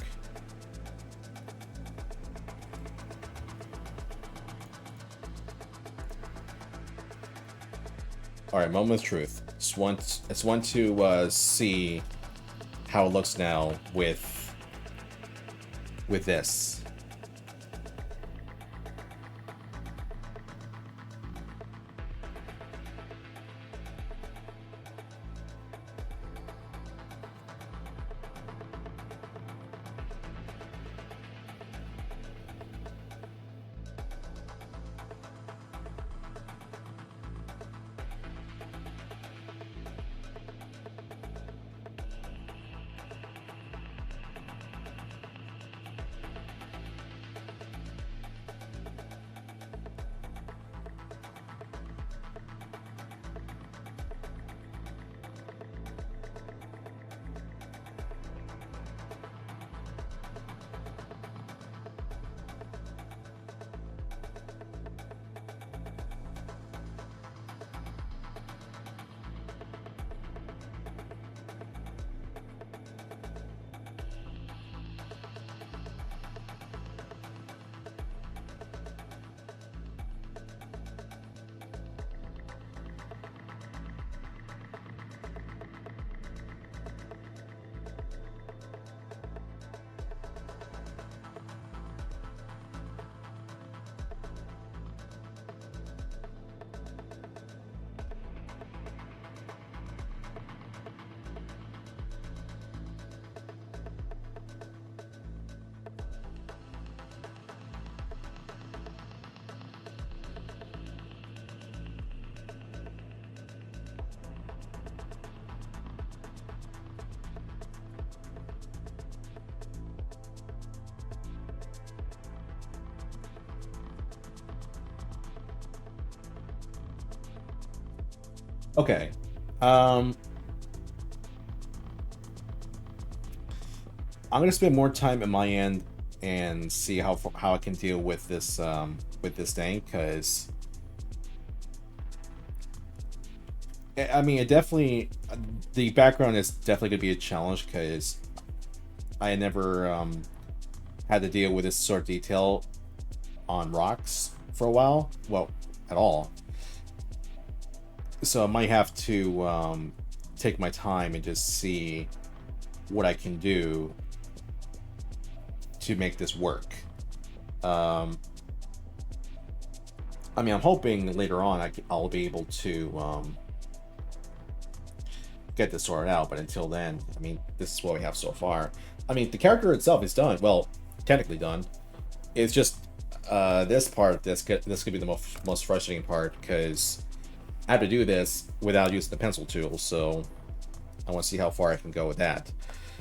All right, moment of truth. It's one to see how it looks now with this. Okay. I'm gonna spend more time at my end and see how I can deal with this thing, because I mean, it definitely, the background is definitely gonna be a challenge, because I never had to deal with this sort of detail on rocks for a while. Well, at all. So I might have to take my time and just see what I can do to make this work. I mean, I'm hoping later on I'll be able to get this sorted out, but until then, I mean, this is what we have so far. I mean, the character itself is done. Well, technically done. It's just this part this could be the most frustrating part, because I have to do this without using the pencil tool, so I want to see how far I can go with that.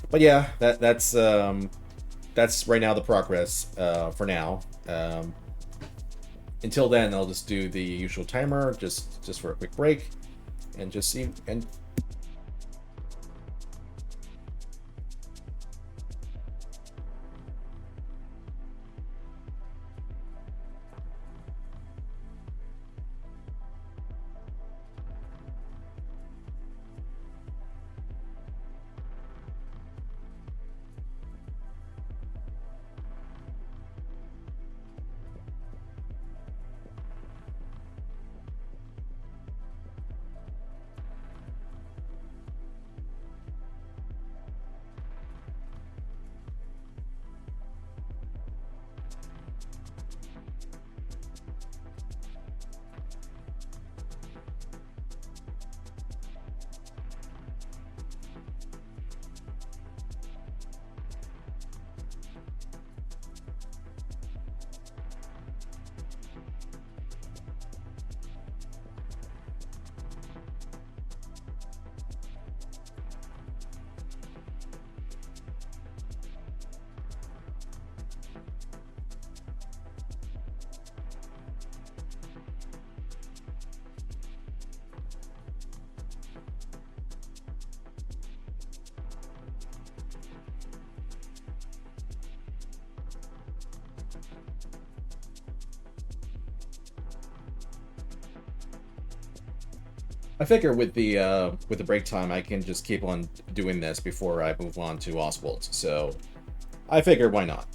But yeah, that's right now the progress for now. Until then, I'll just do the usual timer, just for a quick break, and just see. And I figure with the break time, I can just keep on doing this before I move on to Oswald. So I figure why not?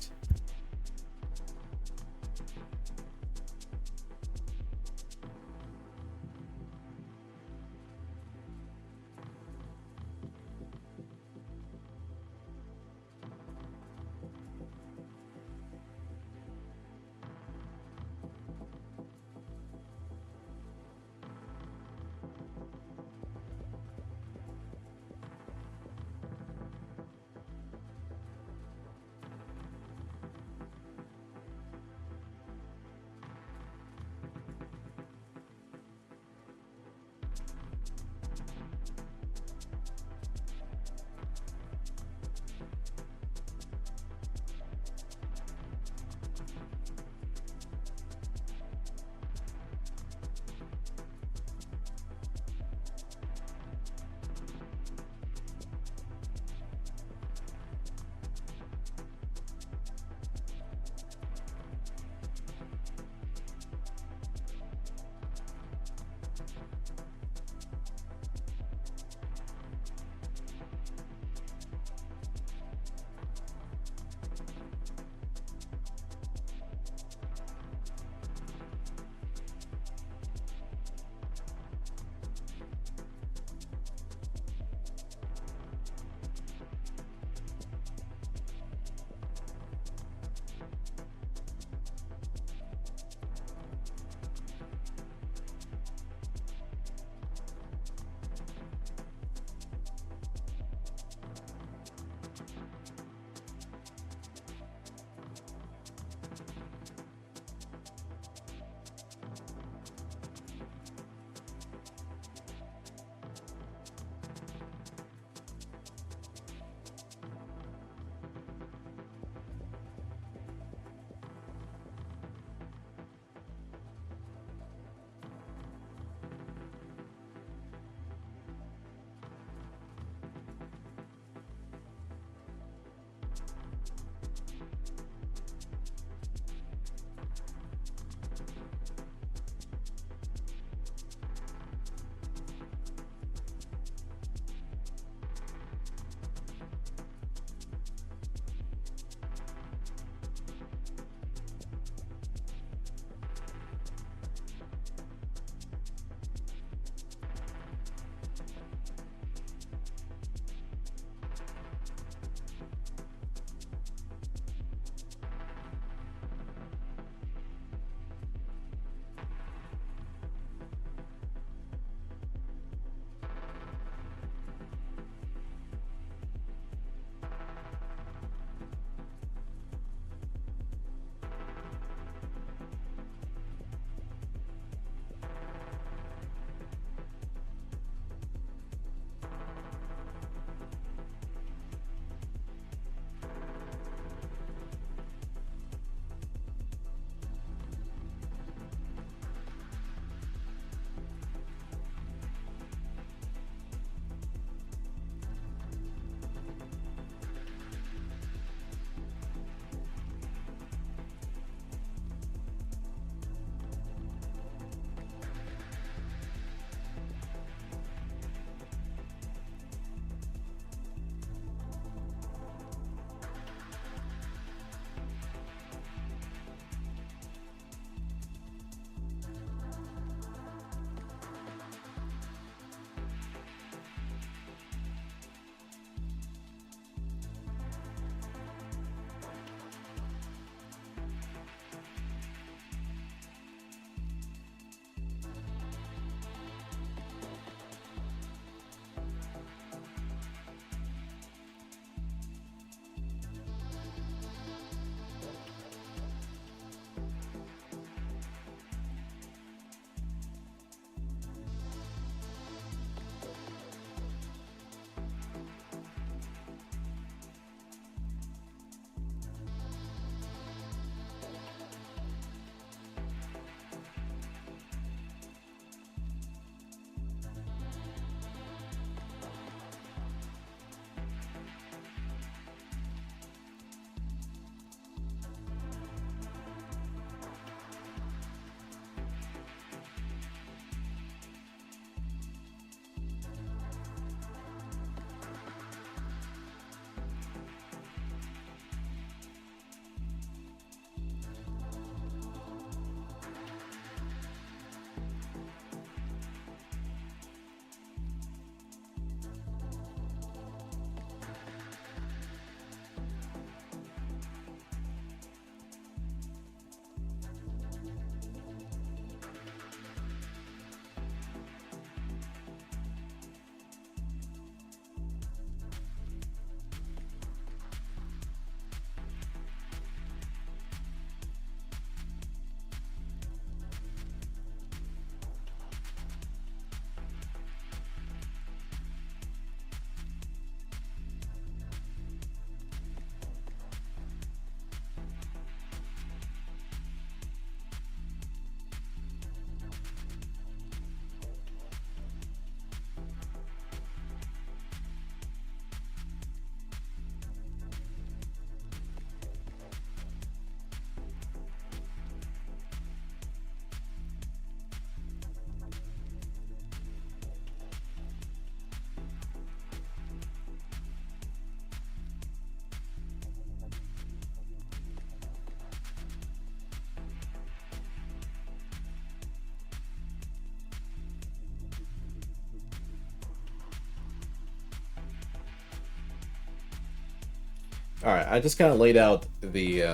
All right, I just kind of laid out the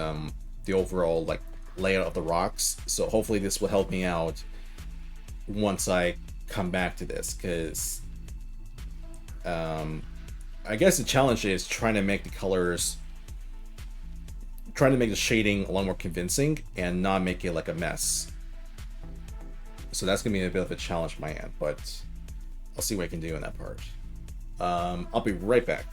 overall like layout of the rocks, so hopefully this will help me out once I come back to this, because I guess the challenge is trying to make the colors, trying to make the shading a lot more convincing and not make it like a mess. So that's gonna be a bit of a challenge on my end, but I'll see what I can do in that part. I'll be right back.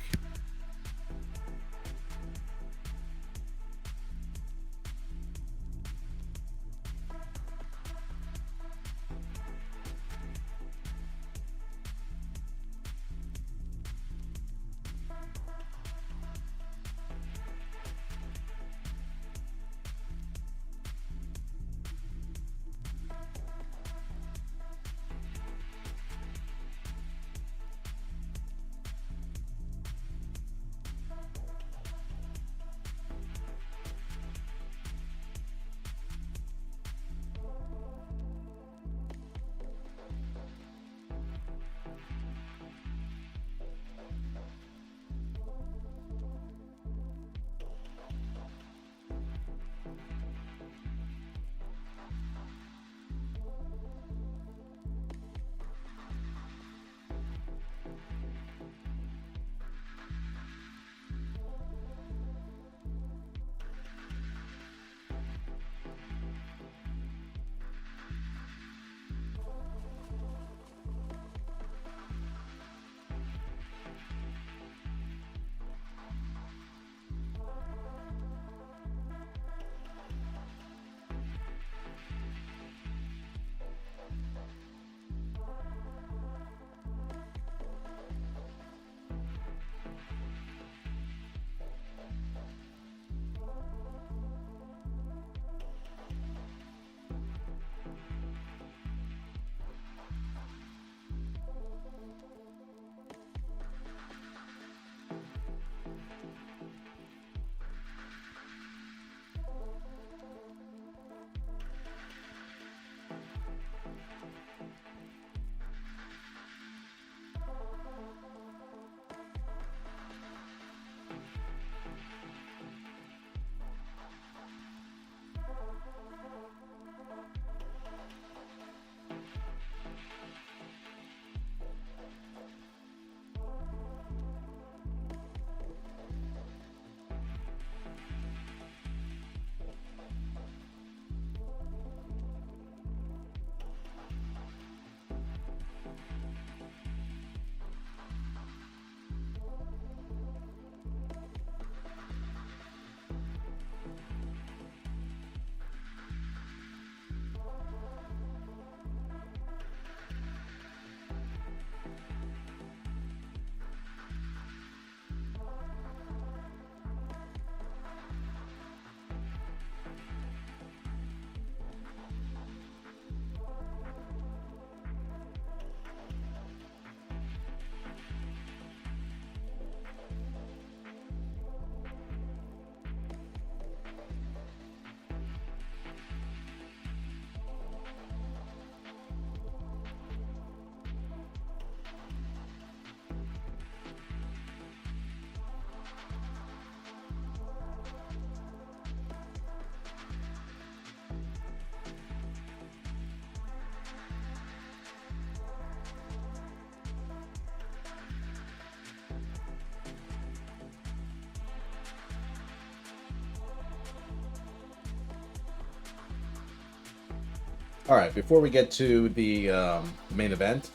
All right, before we get to the main event,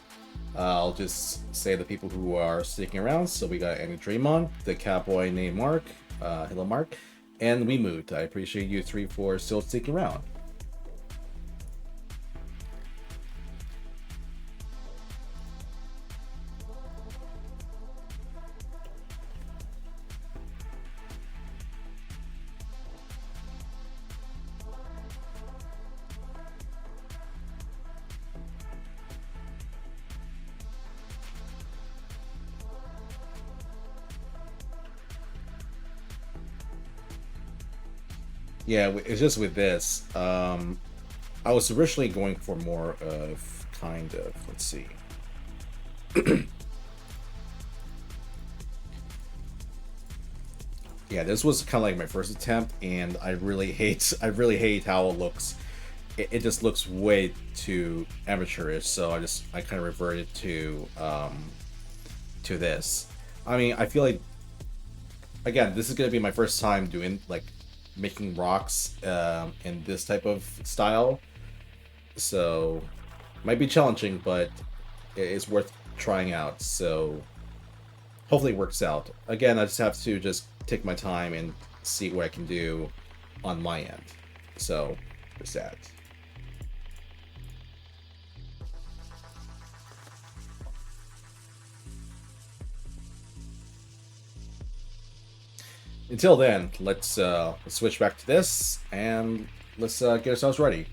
I'll just say the people who are sticking around. So we got Andy Draymond, the cowboy named Mark, hello Mark, and Weemoot. I appreciate you three for still sticking around. Yeah, it's just with this. I was originally going for more of kind of, let's see. Yeah, this was kind of like my first attempt, and I really hate how it looks. It just looks way too amateurish, so I kind of reverted to this. I mean, I feel like, again, this is gonna be my first time doing like making rocks in this type of style, so might be challenging, but it's worth trying out. So hopefully it works out. Again, I just have to just take my time and see what I can do on my end. So there's that. Until then, let's switch back to this and let's get ourselves ready.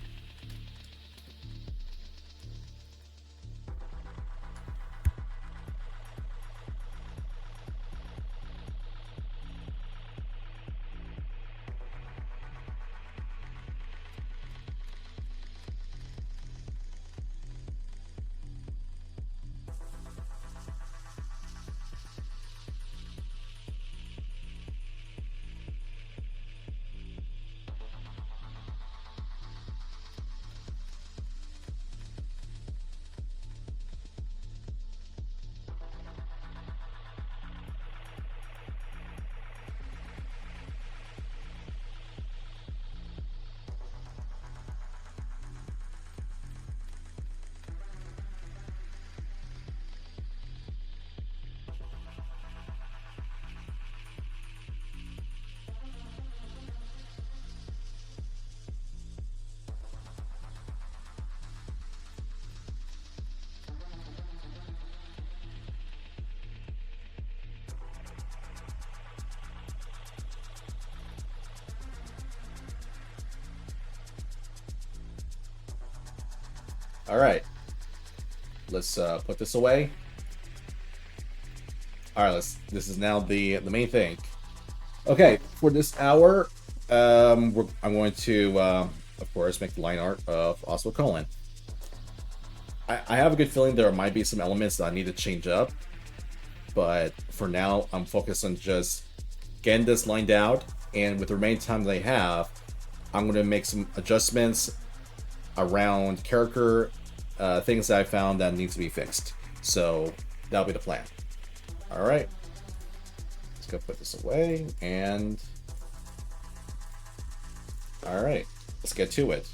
All right, let's put this away. All right, this is now the main thing. Okay, for this hour, I'm going to, of course, make the line art of Oswald Cullen. I have a good feeling there might be some elements that I need to change up, but for now, I'm focused on just getting this lined out, and with the remaining time that I have, I'm going to make some adjustments around character things that I found that needs to be fixed. So that'll be the plan. All right, let's go put this away, and all right, let's get to it.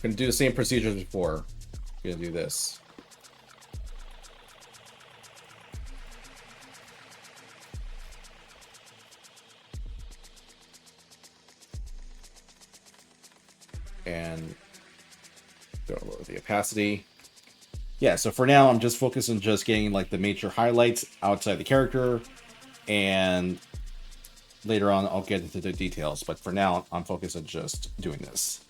Gonna do the same procedures before. Gonna do this. And go lower the opacity. Yeah, so for now, I'm just focused on just getting like the major highlights outside the character, and later on, I'll get into the details. But for now, I'm focused on just doing this.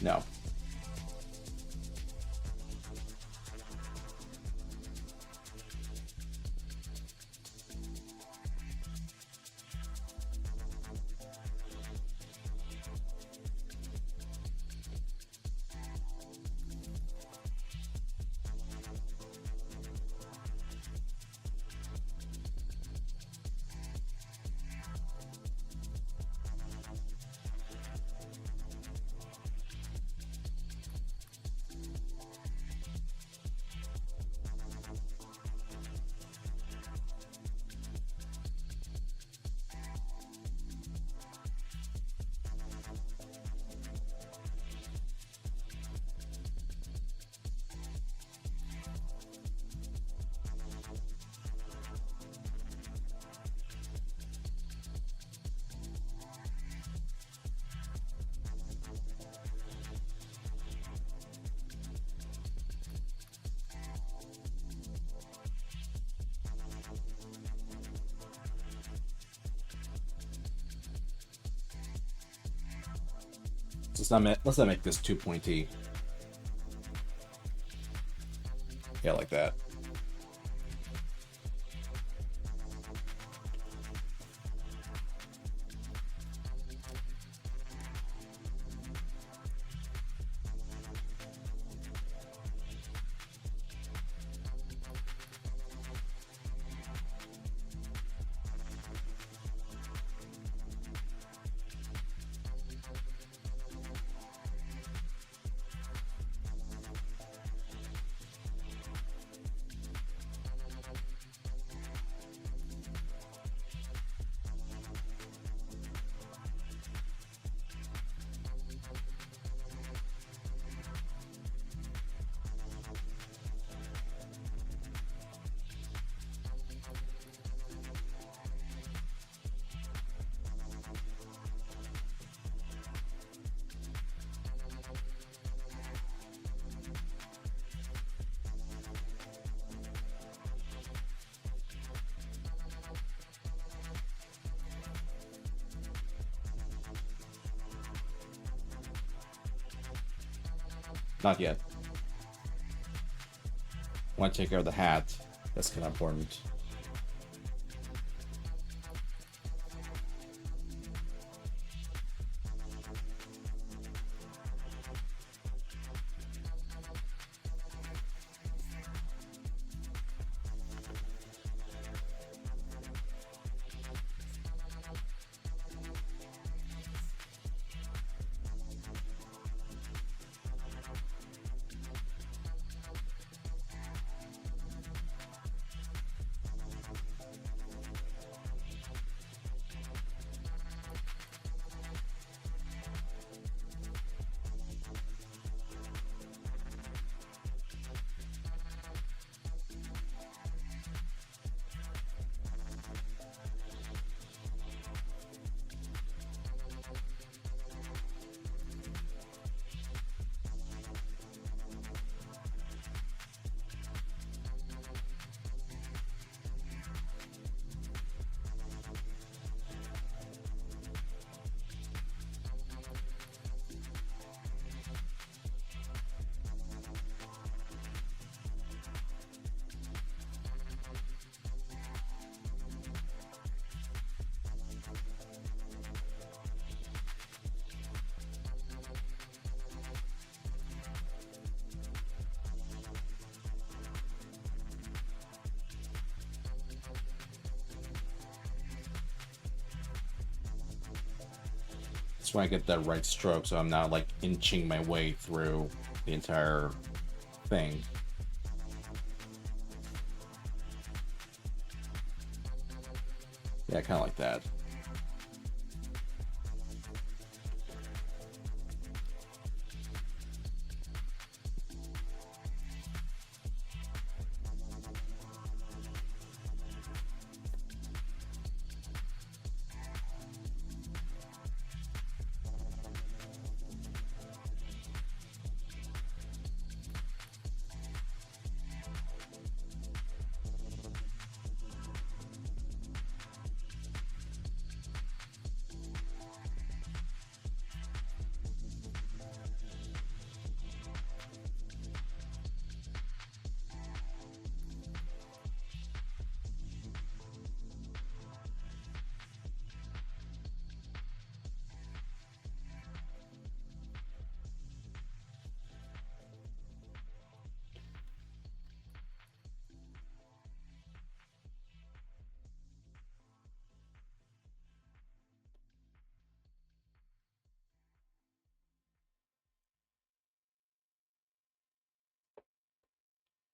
No. Let's not make this too pointy. Yeah, like that. Not yet. Want to take care of the hat. That's kind of important. Just want to get that right stroke so I'm not like inching my way through the entire thing. Yeah, kind of like that.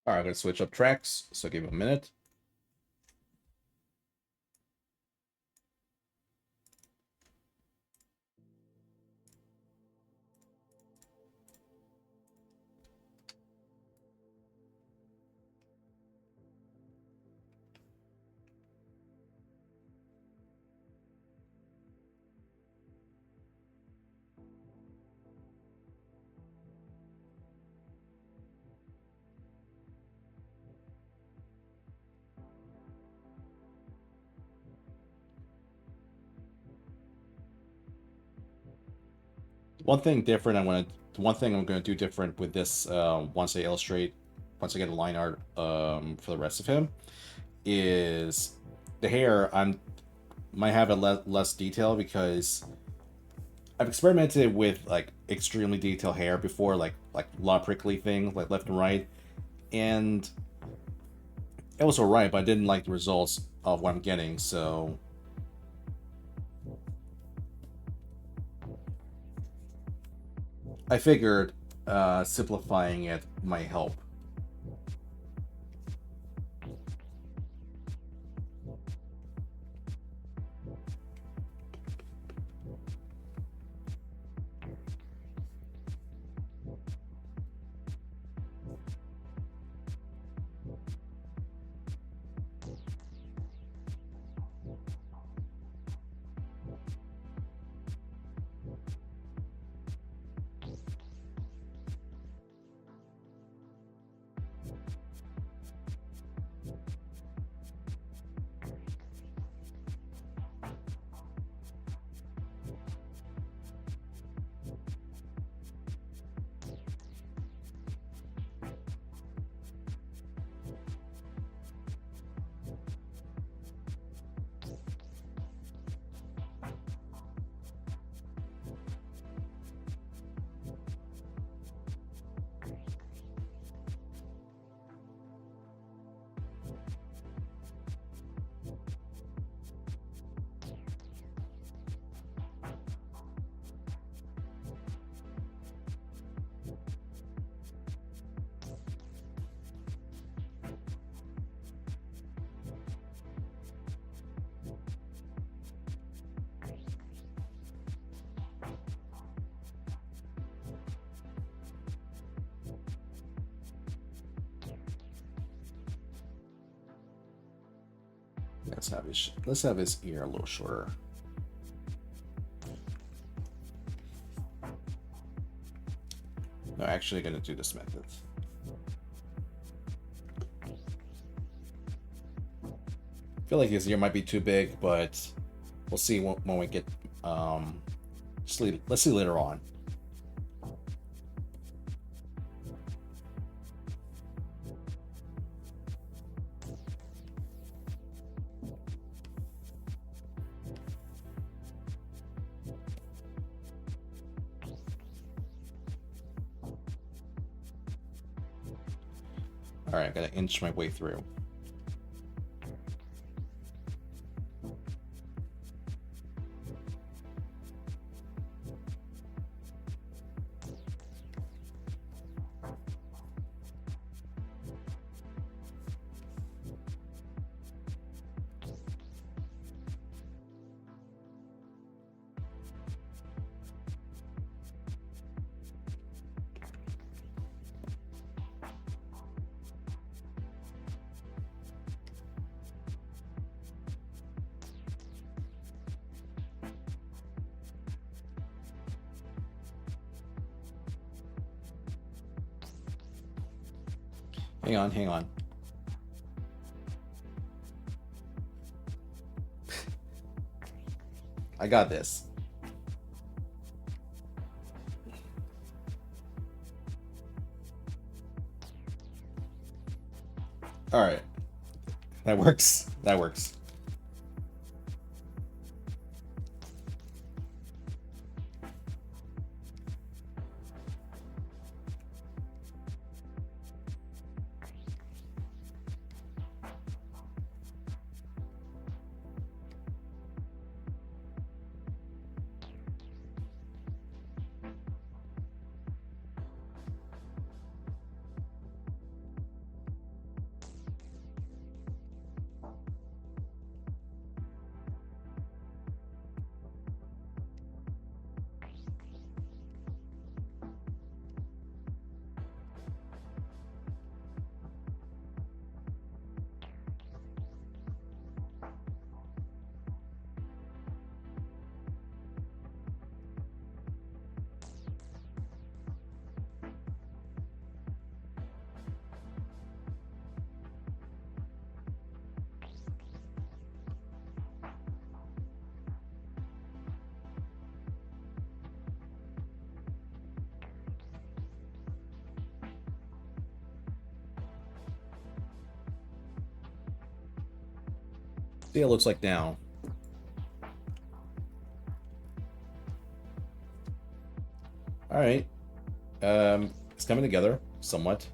All right, I'm gonna switch up tracks, so give me a minute. One thing I'm gonna do different with this once I get a line art for the rest of him is the hair. Might have a less detail because I've experimented with like extremely detailed hair before, like a lot of prickly things like left and right, and it was alright, but I didn't like the results of what I'm getting, so I figured simplifying it might help. Let's have his ear a little shorter. No, actually gonna do this method. I feel like his ear might be too big, but we'll see when we get let's see later on. All right, I gotta inch my way through. Hang on. I got this. All right. That works. That works. see what it looks like now. All right. It's coming together somewhat.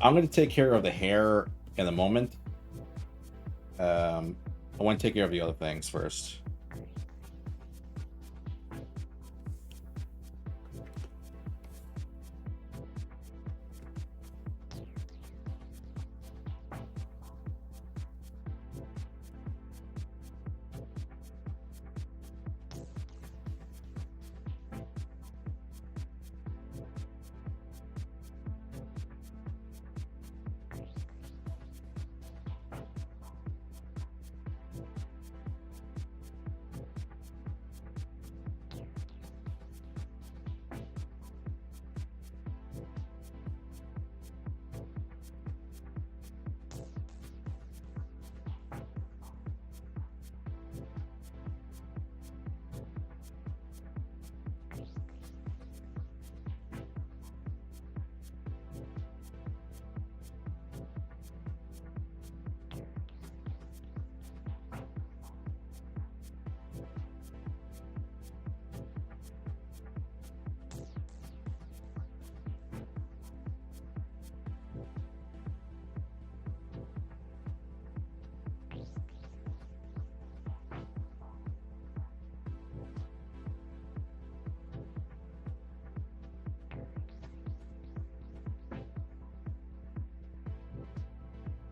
I'm going to take care of the hair in a moment. I want to take care of the other things first.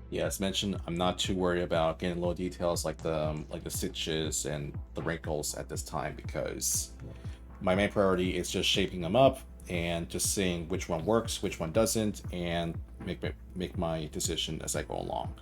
Yeah, as mentioned, I'm not too worried about getting little details like the stitches and the wrinkles at this time, because my main priority is just shaping them up and just seeing which one works, which one doesn't, and make my decision as I go along.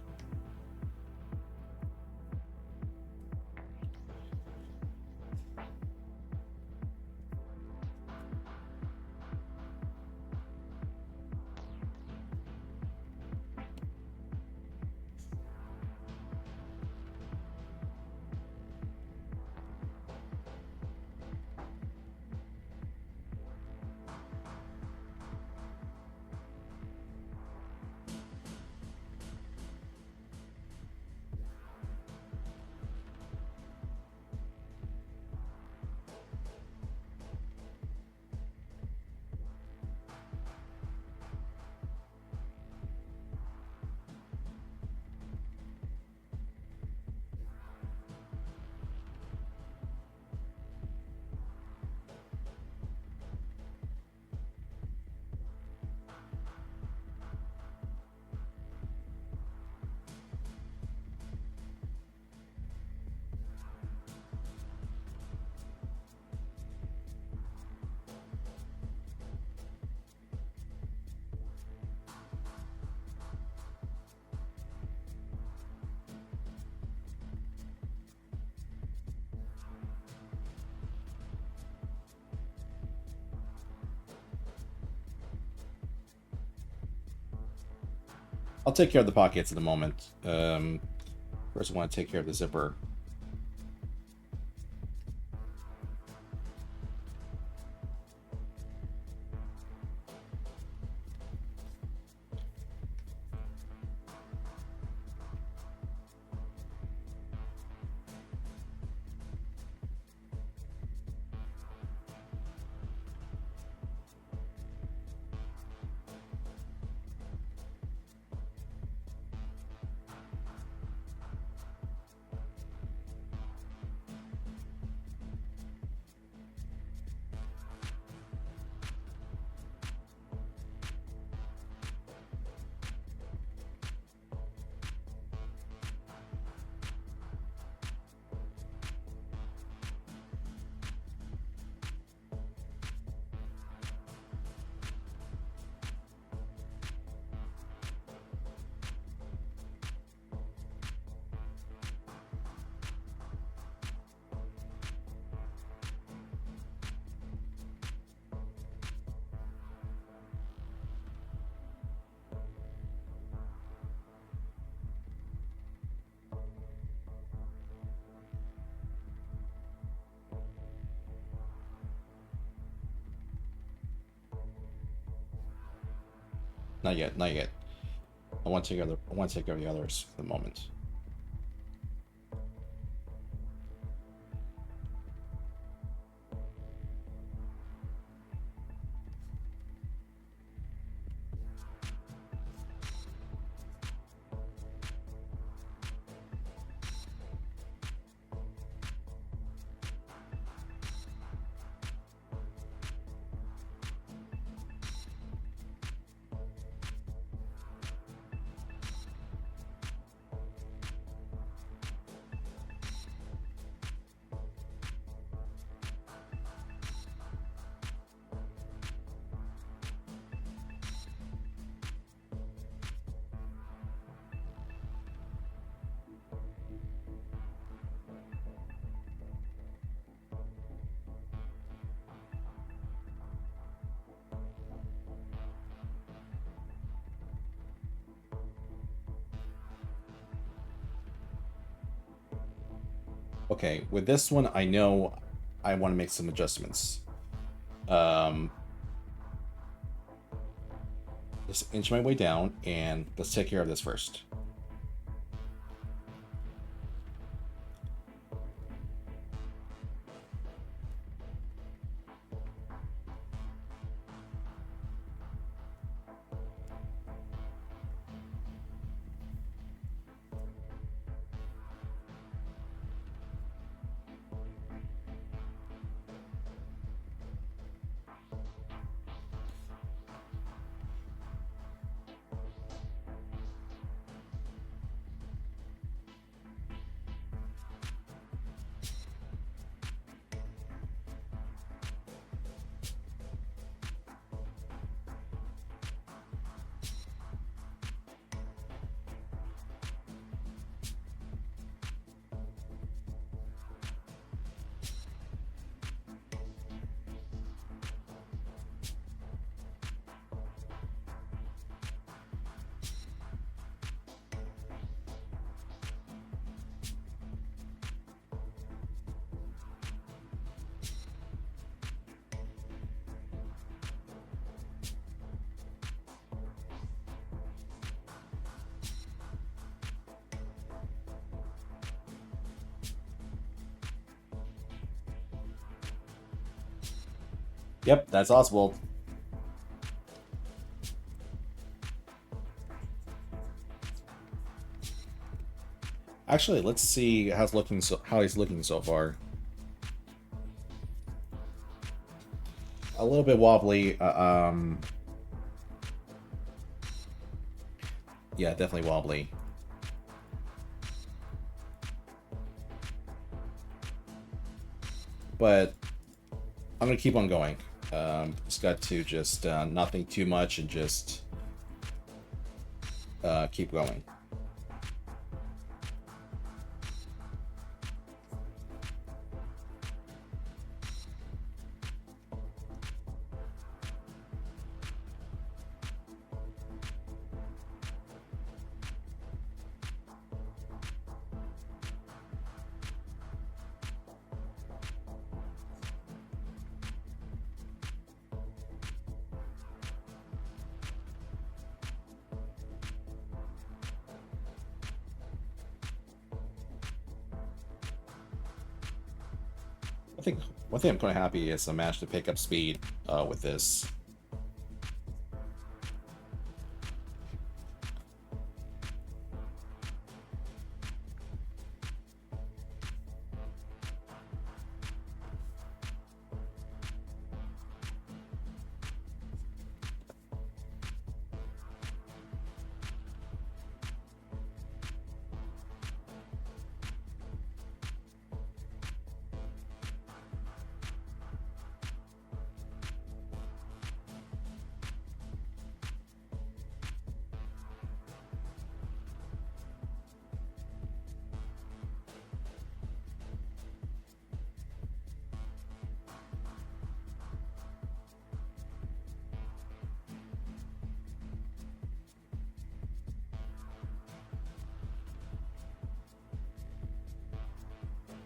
I'll take care of the pockets at the moment. First, I want to take care of the zipper. Not yet, not yet. I want to take care of the others for the moment. Okay, with this one, I know I want to make some adjustments. Just inch my way down, and let's take care of this first. Yep, that's Oswald. Actually, let's see how he's looking so far. A little bit wobbly. Yeah, definitely wobbly. But I'm gonna keep on going. Just got to just not think too much and just keep going. I think one thing I'm quite happy is I managed to pick up speed with this.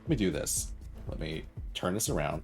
Let me do this. Let me turn this around.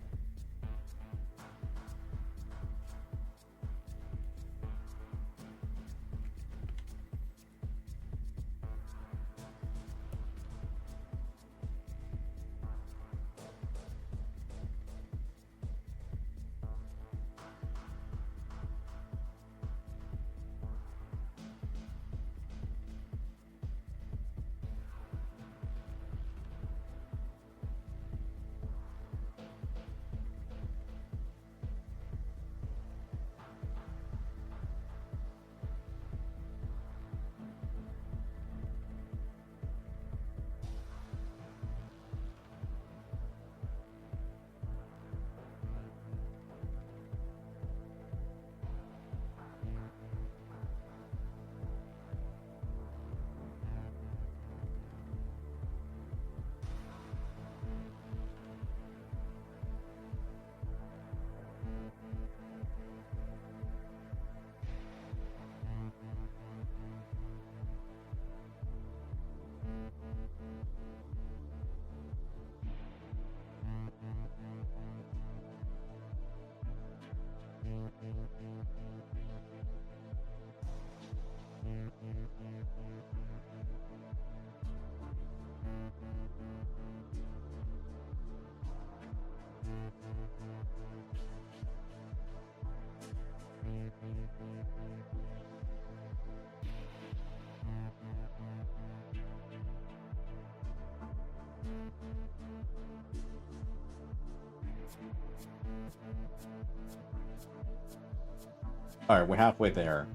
All right, we're halfway there.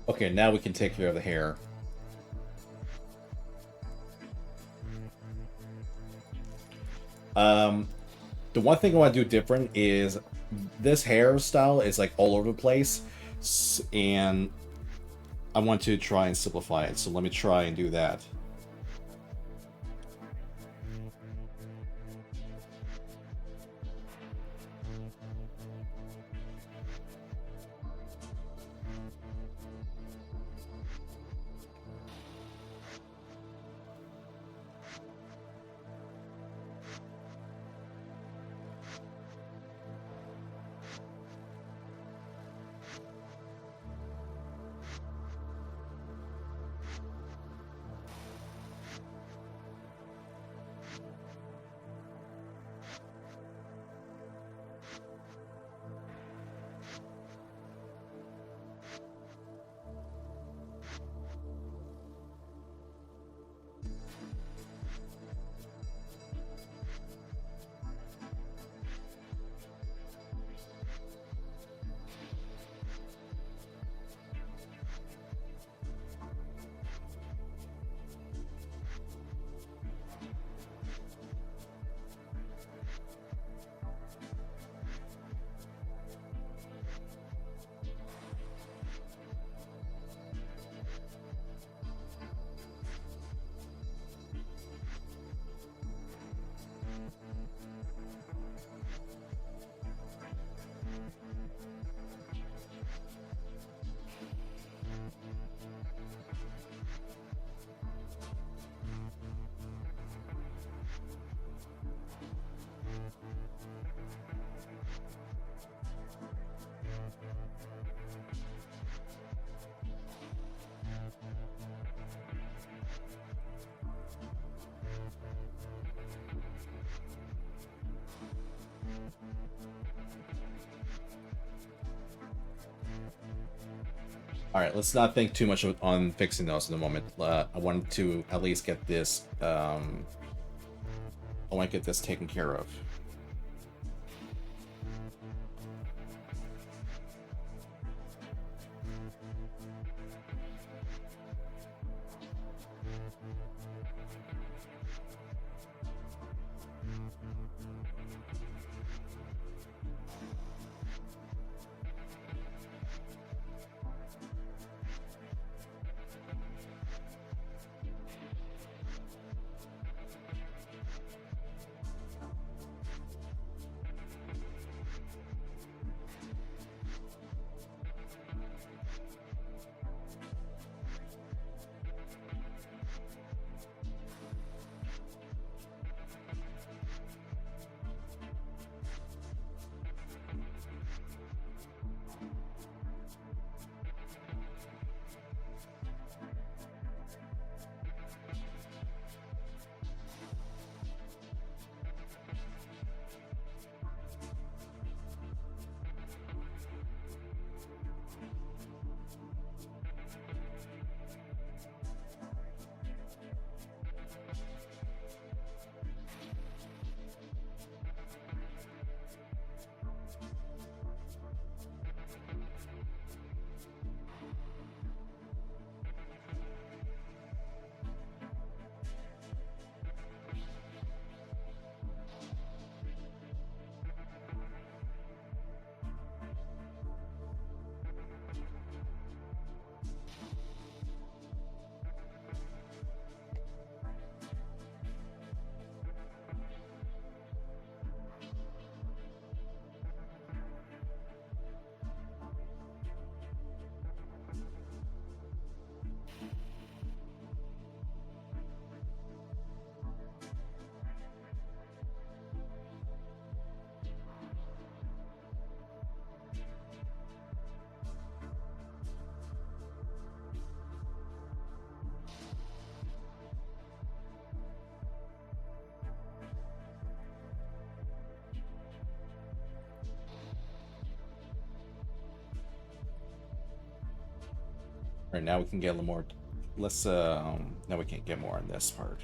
Okay, now we can take care of the hair. The one thing I want to do different is this hairstyle is like all over the place, and I want to try and simplify it. So let me try and do that. All right, let's not think too much on fixing those in the moment. I want to at least get this. I want to get this taken care of. All right, now we can get a little more. Let's now we can get more on this part.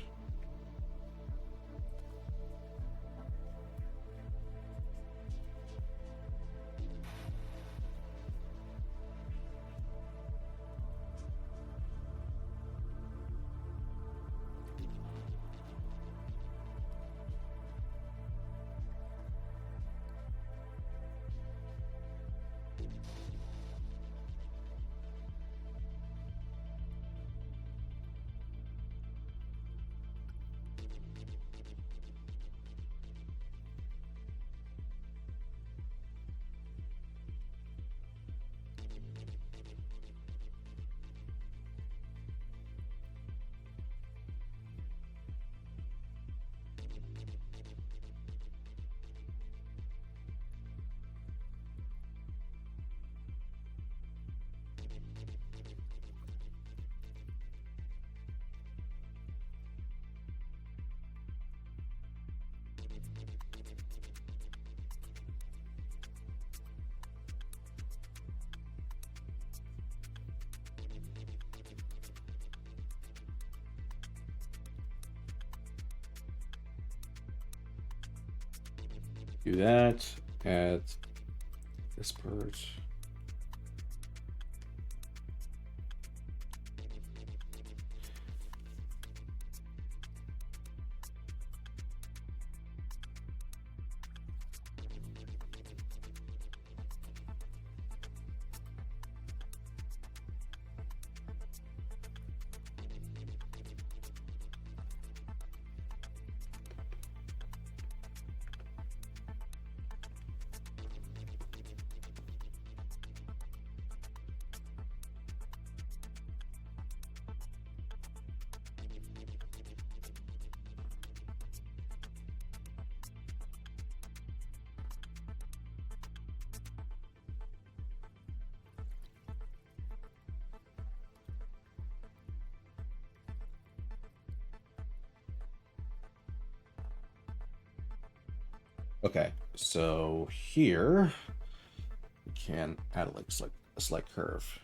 Do that. Add this part. Okay, so here we can add a slight curve.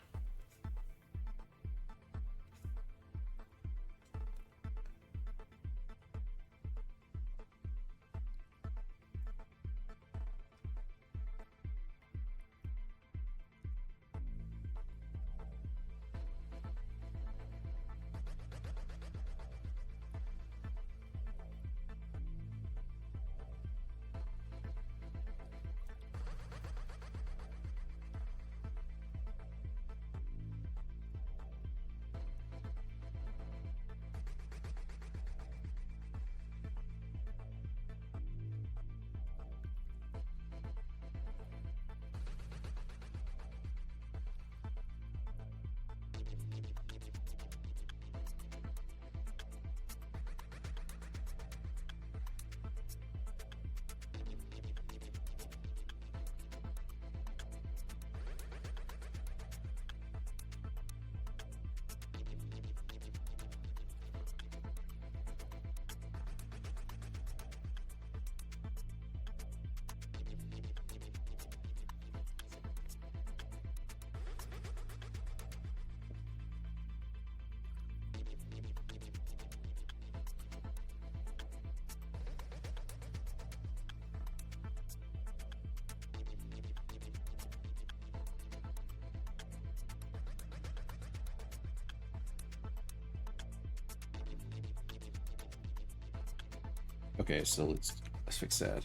Okay, so let's fix that.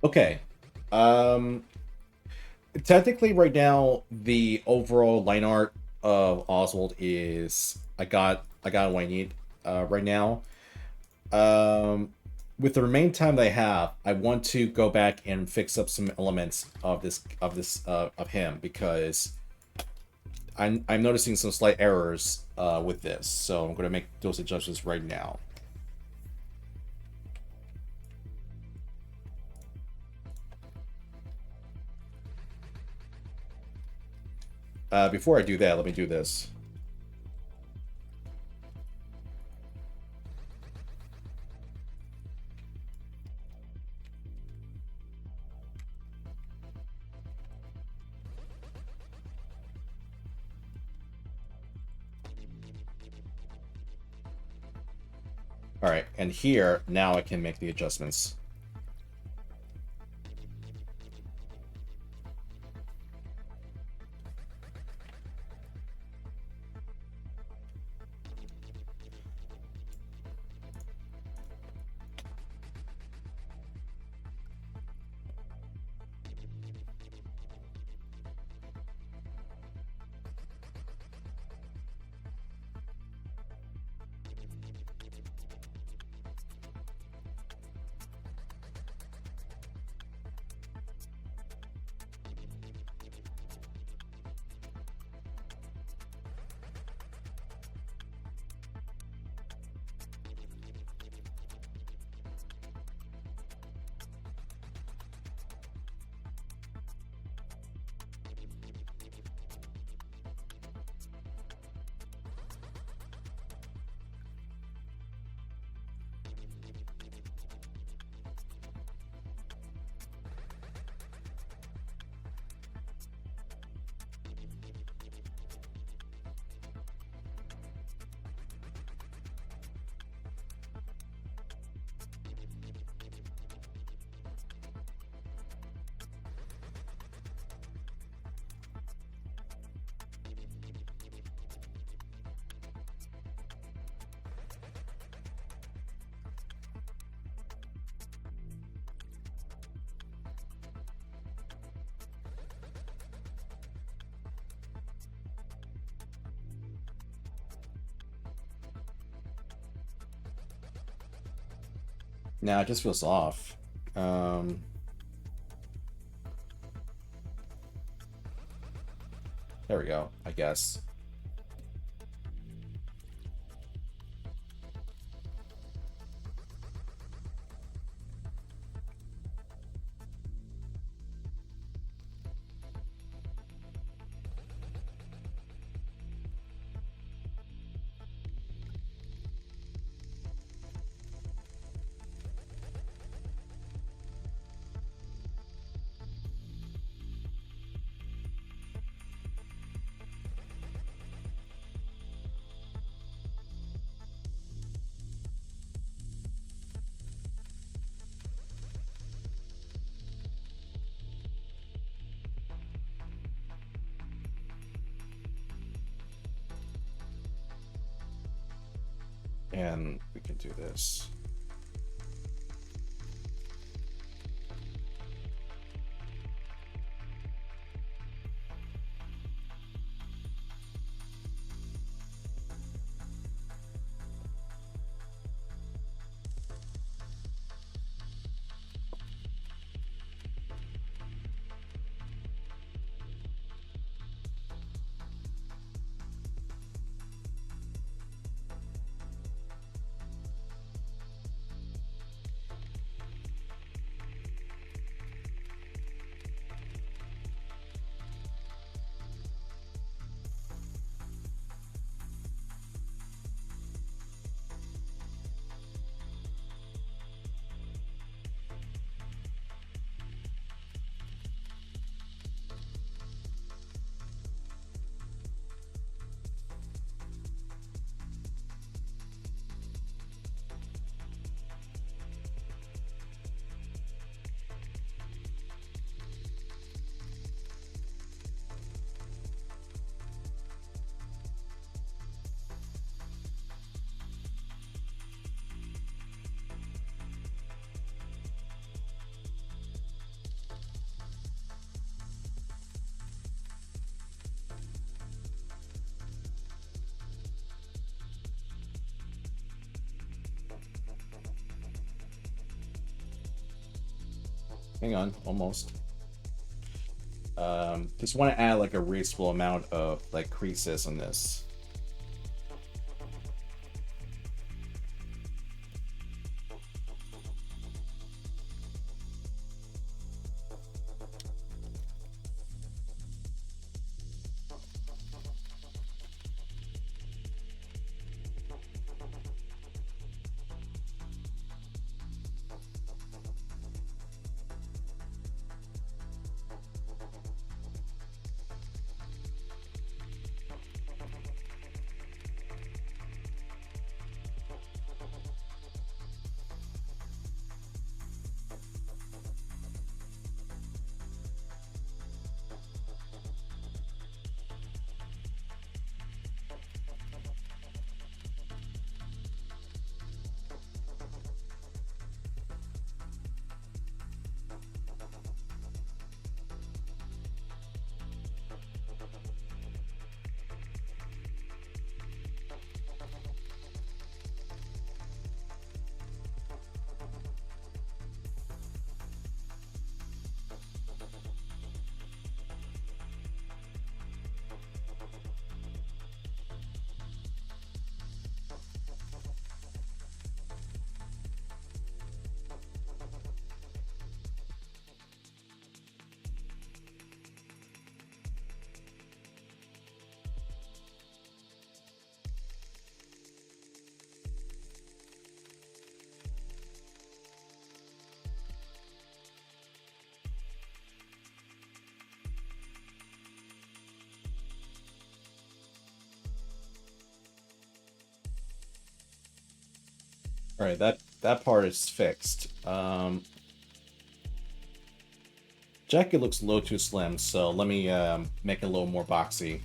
Okay. Um, Technically, right now, the overall line art of Oswald is I got what I need right now. Um, with the remaining time that I have, I want to go back and fix up some elements of him because I'm noticing some slight errors with this. So I'm going to make those adjustments right now. Before I do that, let me do this. All right, and here now I can make the adjustments. Now it just feels off. Um, there we go, I guess. And we can do this. Hang on, almost. Just want to add like a reasonable amount of like creases on this. All right, that part is fixed. Jacket looks a little too slim, so let me make it a little more boxy.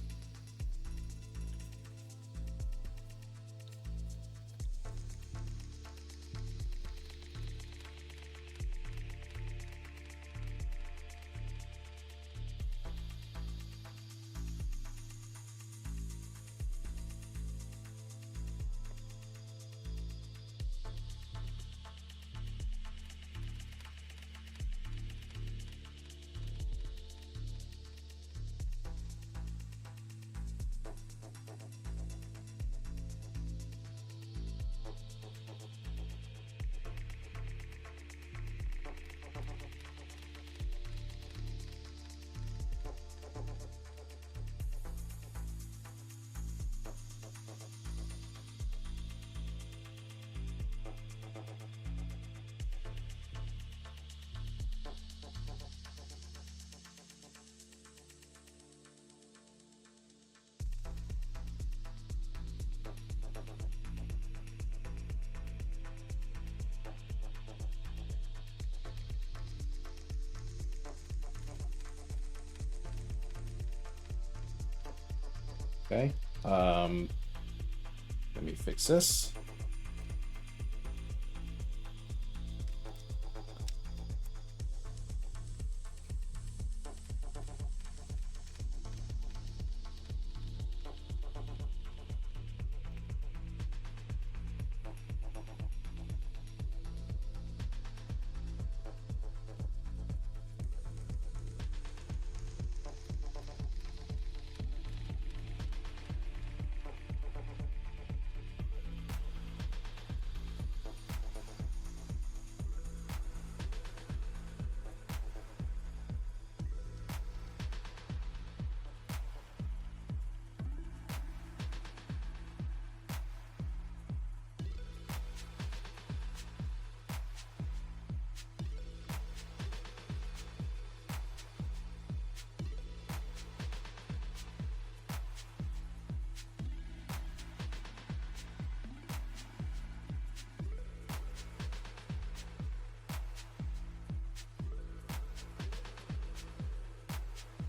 Okay. Let me fix this.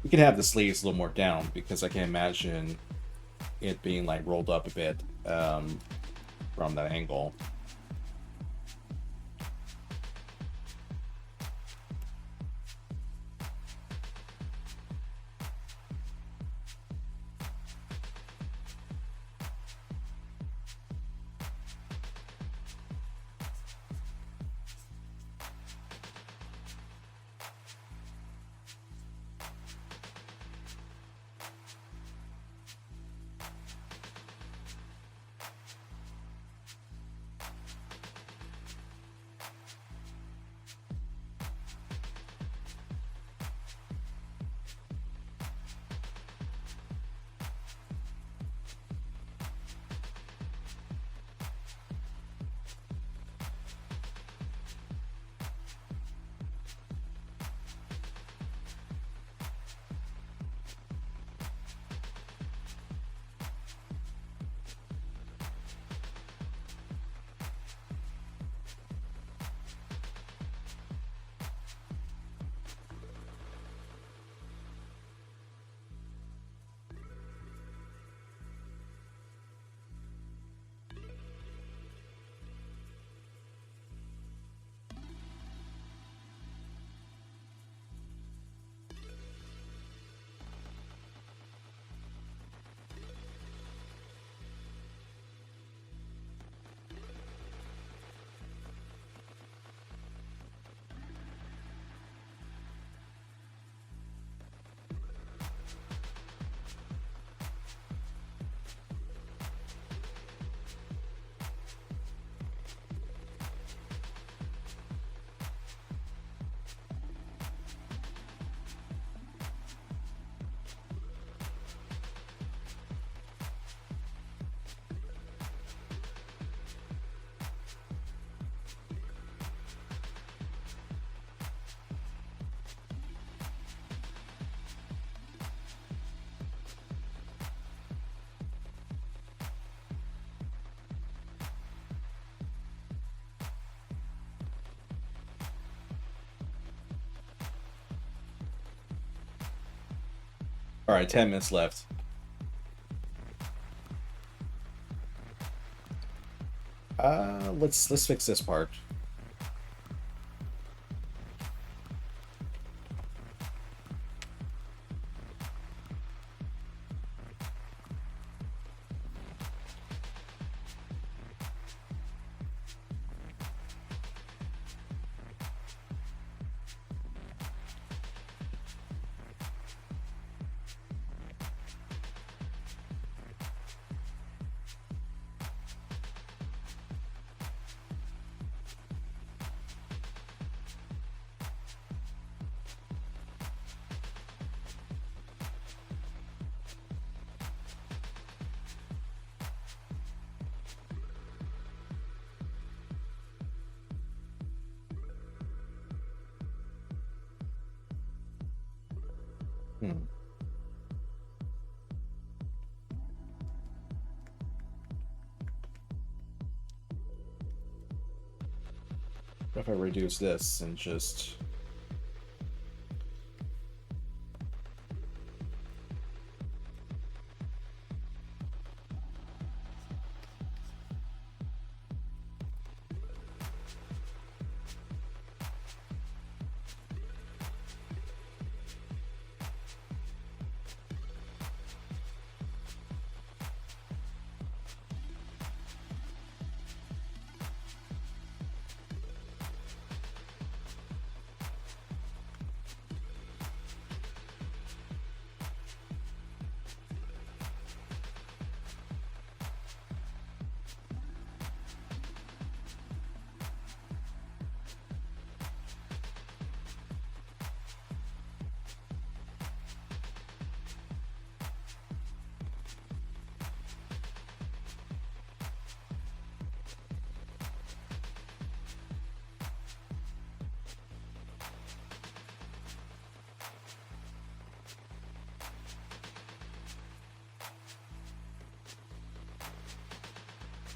We can have the sleeves a little more down because I can imagine it being like rolled up a bit from that angle. All right, 10 minutes left. Let's fix this part. Hmm. What if I reduce this and just...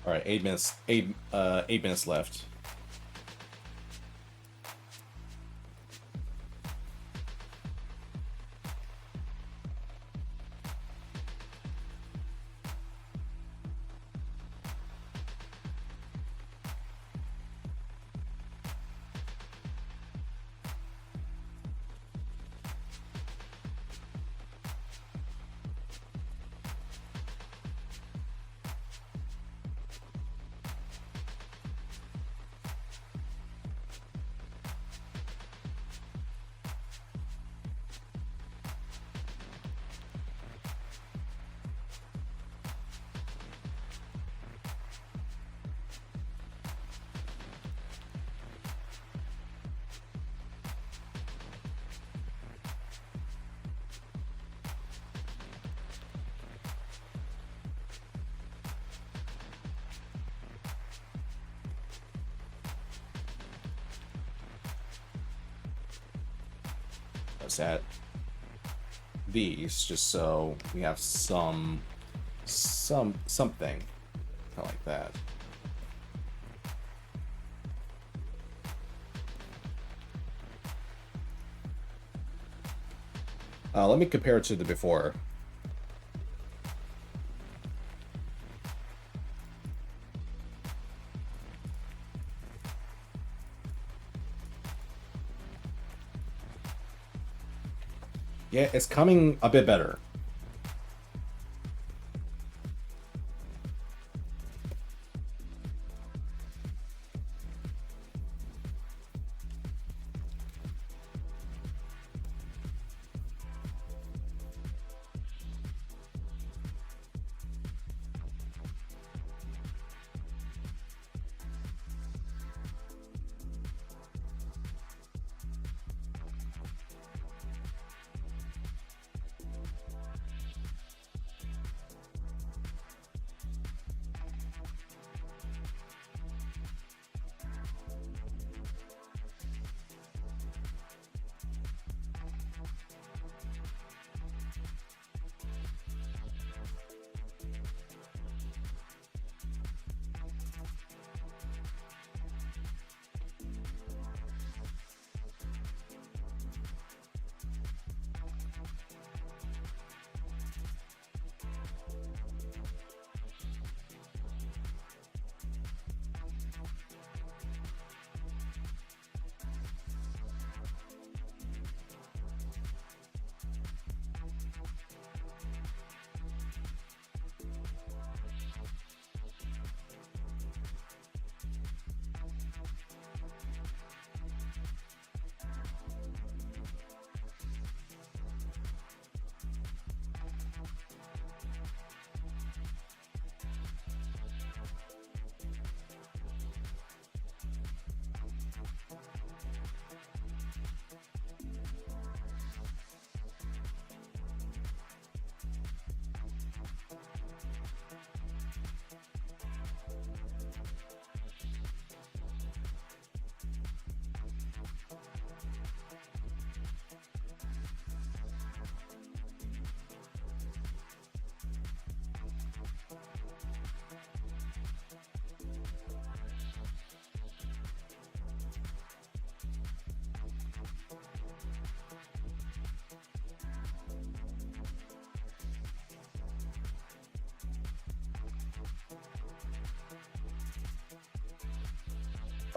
All right, 8 minutes. 8 minutes left. Let's add these just so we have something kind of like that. Let me compare it to the before. Yeah, it's coming a bit better.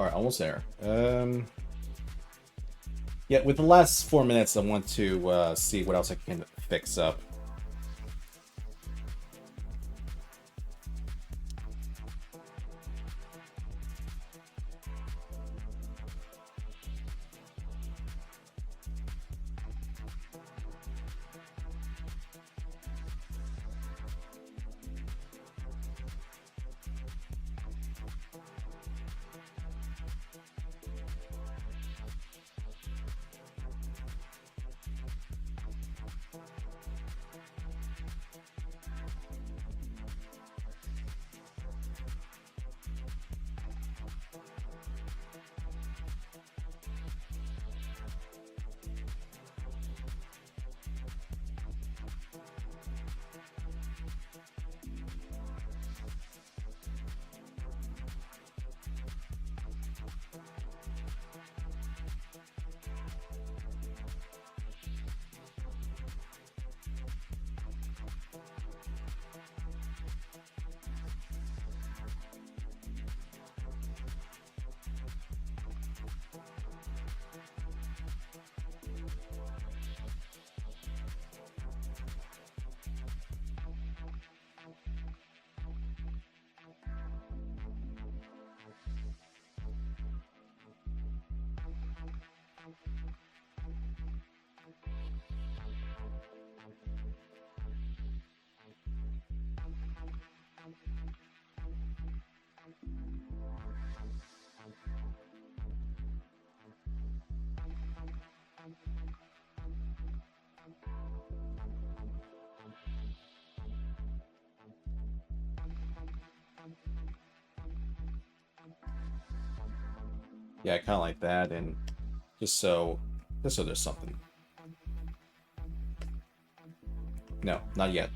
All right, almost there. Yeah, with the last 4 minutes, I want to see what else I can fix up. Yeah, I kind of like that, and just so there's something. No, not yet.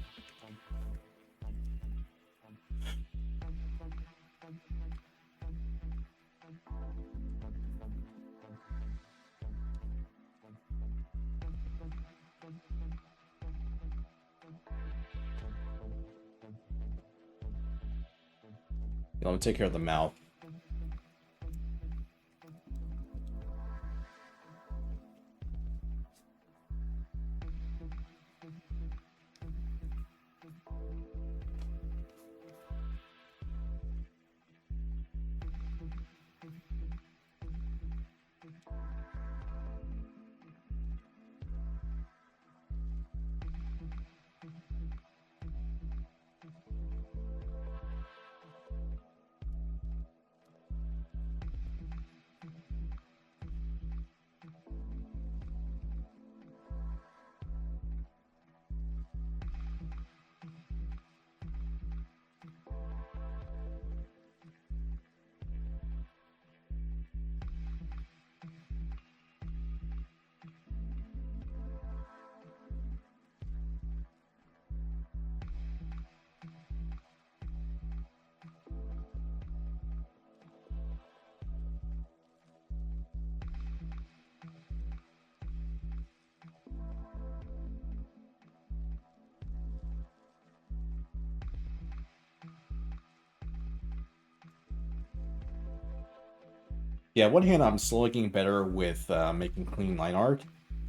Let me take care of the mouth. Yeah, one hand I'm slowly getting better with making clean line art,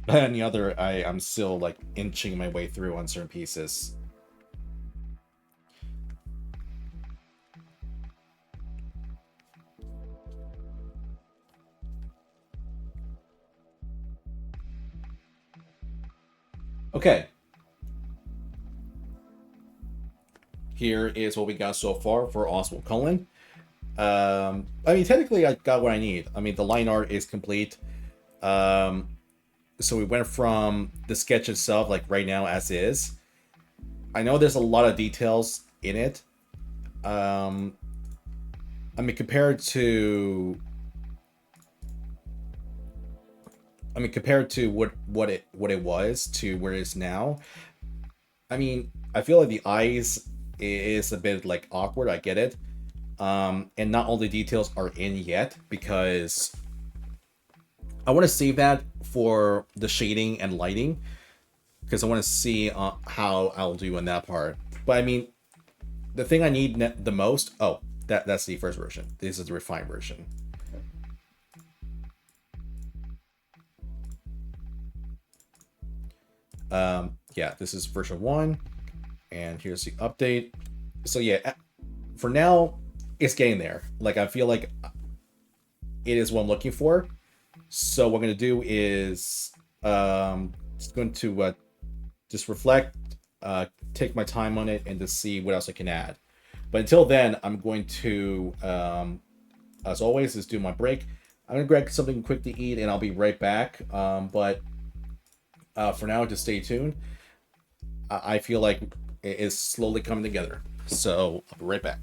but on the other, I'm still like inching my way through on certain pieces. Okay. Here is what we got so far for Oswald Cullen. I mean, technically, I got what I need. I mean, the line art is complete. So we went from the sketch itself, like right now as is. I know there's a lot of details in it. I mean, compared to what it was to where it is now. I mean, I feel like the eyes is a bit like awkward. I get it. And not all the details are in yet because I want to save that for the shading and lighting because I want to see how I'll do on that part. But I mean, the thing I need the most. Oh, that's the first version. This is the refined version. Yeah, this is version 1, and here's the update. So yeah, for now, it's getting there. Like, I feel like it is what I'm looking for. So what I'm going to do is just going to just reflect, take my time on it, and to see what else I can add. But until then, I'm going to, as always, is do my break. I'm going to grab something quick to eat, and I'll be right back. But for now, just stay tuned. I feel like it is slowly coming together. So I'll be right back.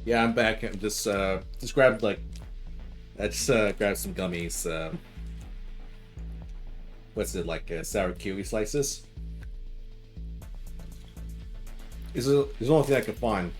Yeah, I'm back. I'm just grabbed like I just grabbed some gummies. What's it like? Sour kiwi slices. Is the only thing I could find.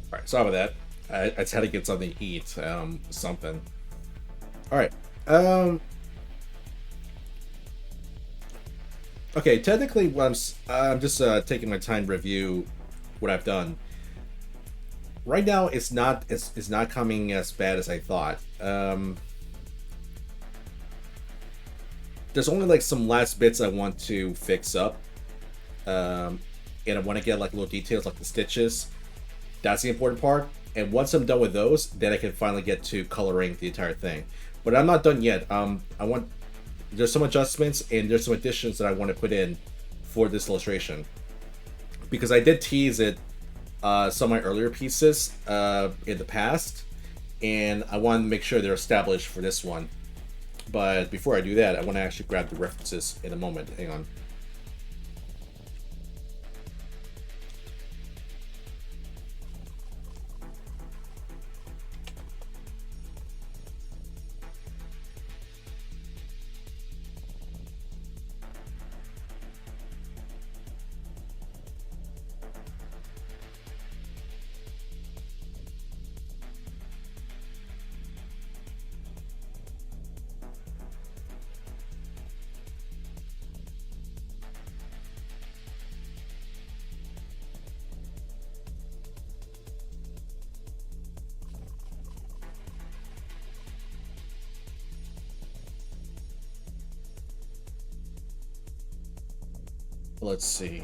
All right, sorry about that. I just had to get something to eat. Something. All right. Um. Okay. Technically, I'm just taking my time to review what I've done. Right now, it's not coming as bad as I thought. There's only like some last bits I want to fix up. Um, and I want to get like little details like the stitches. That's the important part. And once I'm done with those, then I can finally get to coloring the entire thing. But I'm not done yet. I want there's some adjustments and there's some additions that I want to put in for this illustration because I did tease it some of my earlier pieces in the past, and I want to make sure they're established for this one. But before I do that, I want to actually grab the references in a moment. Hang on. Let's see.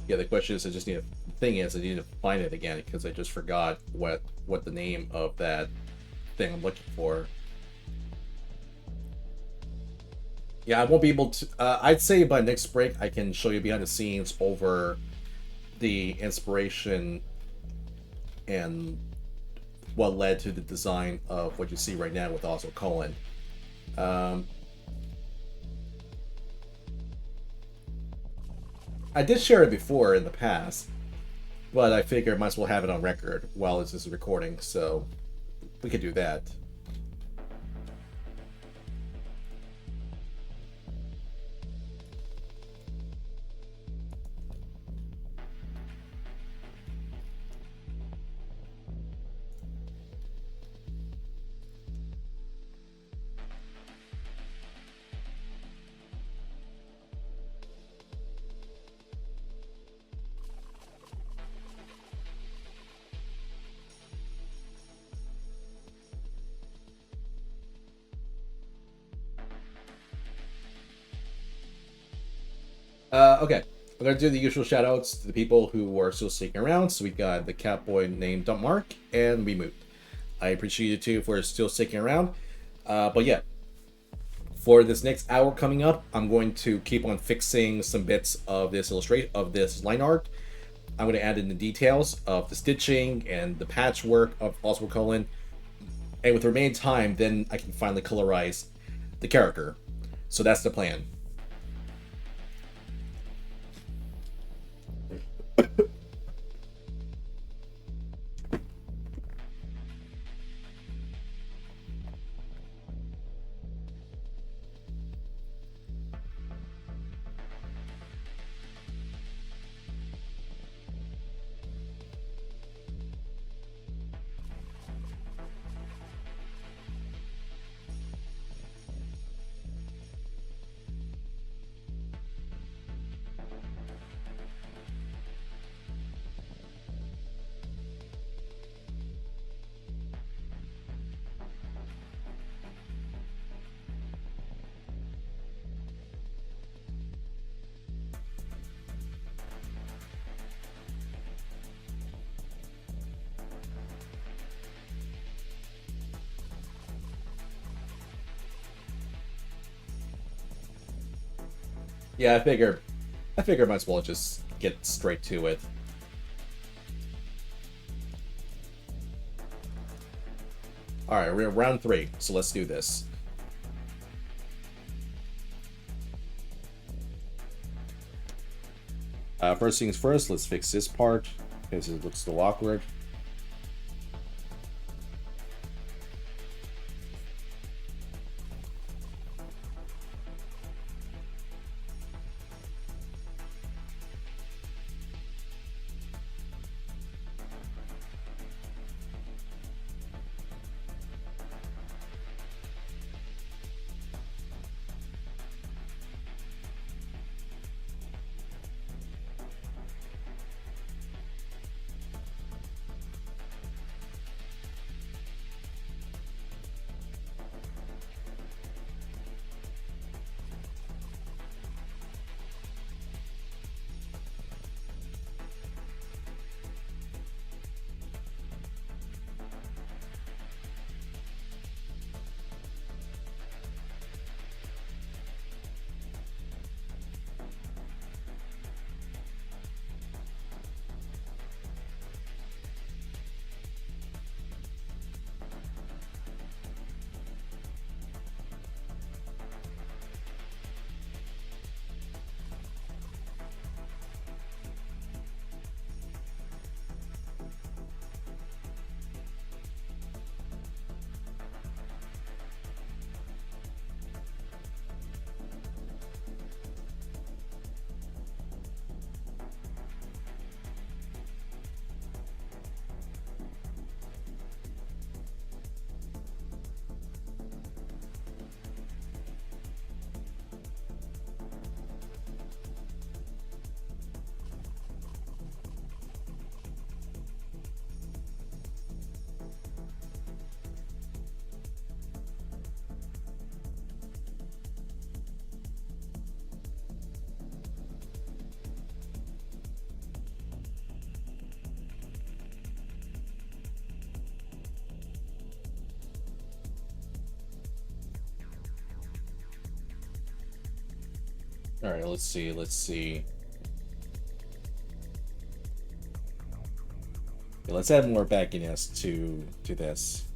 Yeah, the question is, I just need to. The thing is, I need to find it again because I just forgot what the name of that thing I'm looking for. Yeah, I won't be able to. I'd say by next break, I can show you behind the scenes over the inspiration and what led to the design of what you see right now with Oswald Cullen. Um, I did share it before in the past, but I figure I might as well have it on record while this is recording, so we could do that. Okay. I'm gonna do the usual shoutouts to the people who are still sticking around. So we got the catboy named Mark and We Moved. I appreciate you too for still sticking around. But yeah, For this next hour coming up, I'm going to keep on fixing some bits of this line art. I'm going to add in the details of the stitching and the patchwork of Oswald Cullen. And with the remaining time, then I can finally colorize the character. So that's the plan. Yeah, I figure I might as well just get straight to it. Alright, we're in round 3, so let's do this. First things first, let's fix this part, because it looks a little awkward. Alright, let's see. Yeah, let's add more bagginess to this.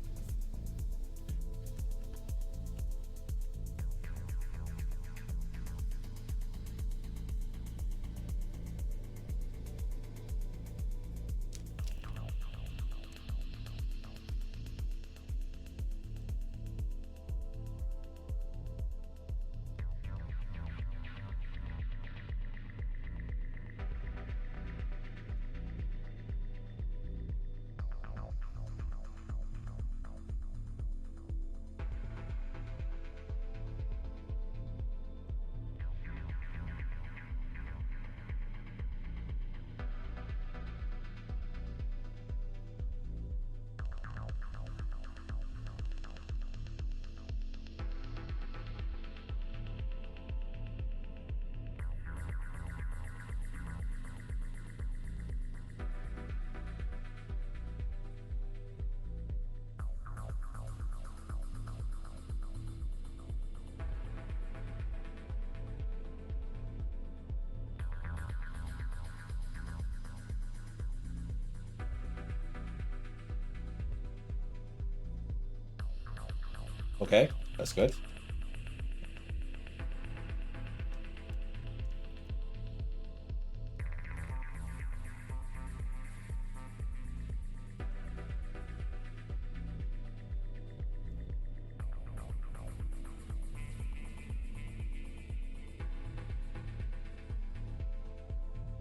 Okay, that's good.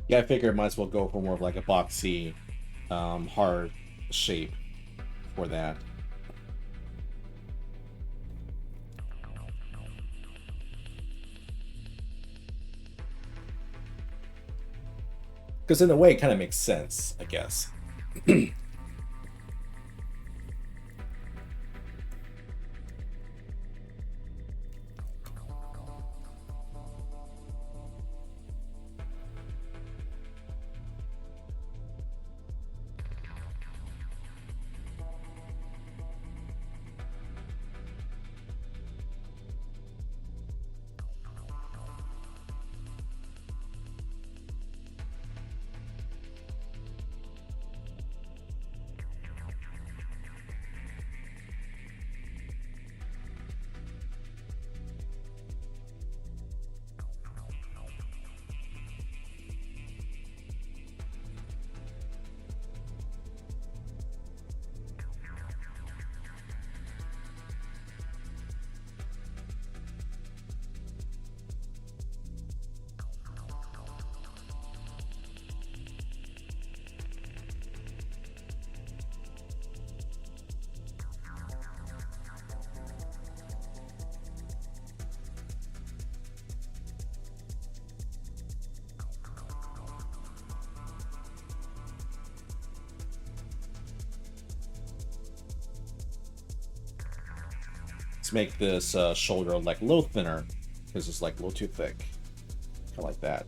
Yeah, I figured I might as well go for more of like a boxy, hard shape for that. Because in a way, it kind of makes sense, I guess. Let's make this shoulder like a little thinner, because it's like a little too thick. Kind of like that.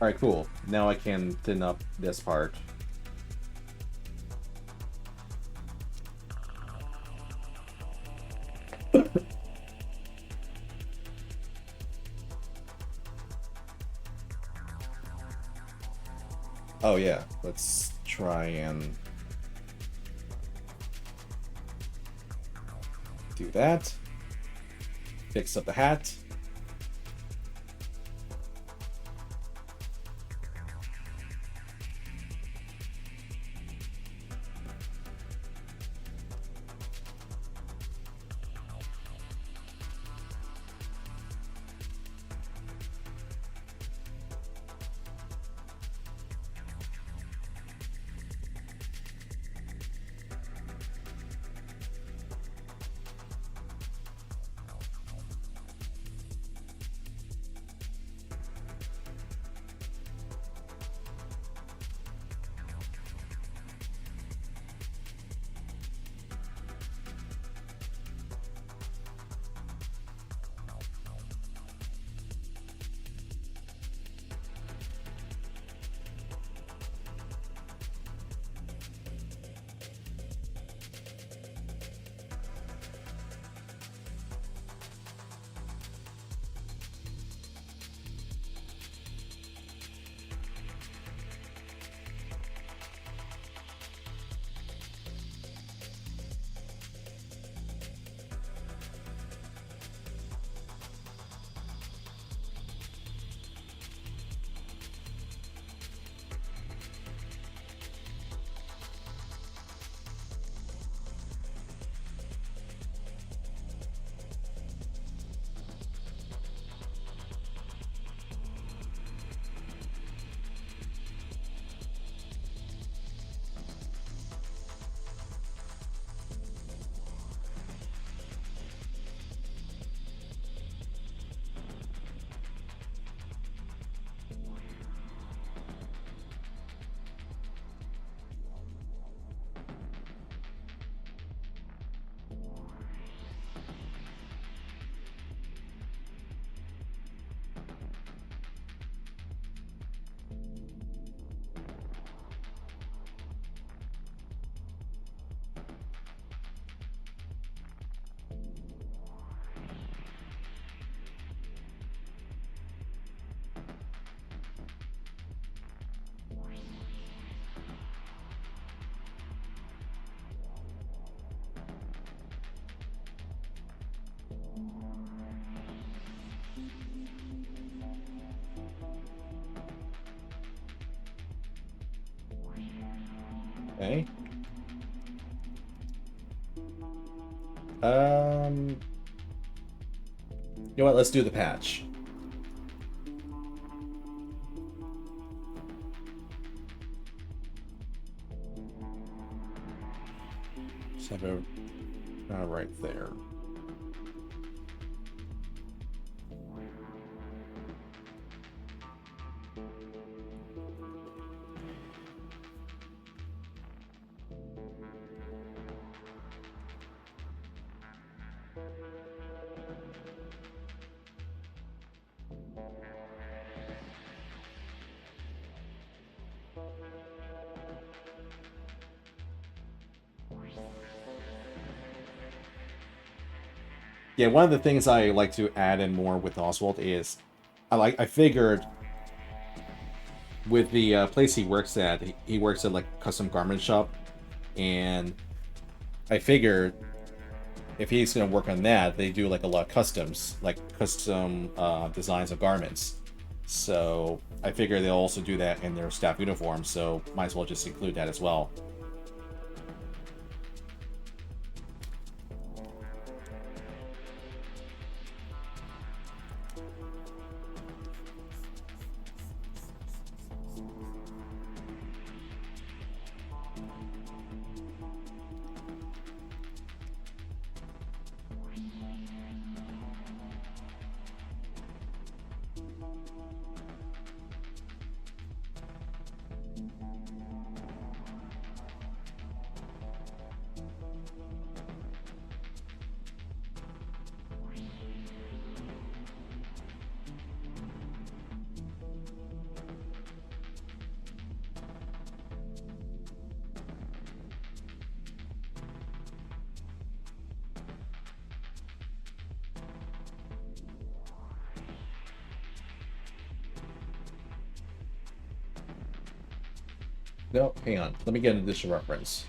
Alright, cool. Now I can thin up this part. Oh yeah, let's try and do that. Fix up the hat. Okay. You know what? Let's do the patch. Just have it right there. Yeah, one of the things I like to add in more with Oswald is I figured with the place he works at, he works at like custom garment shop, and I figured if he's gonna work on that, they do like a lot of customs, like custom designs of garments. So I figure they'll also do that in their staff uniform. So might as well just include that as well. No, hang on. Let me get an additional reference.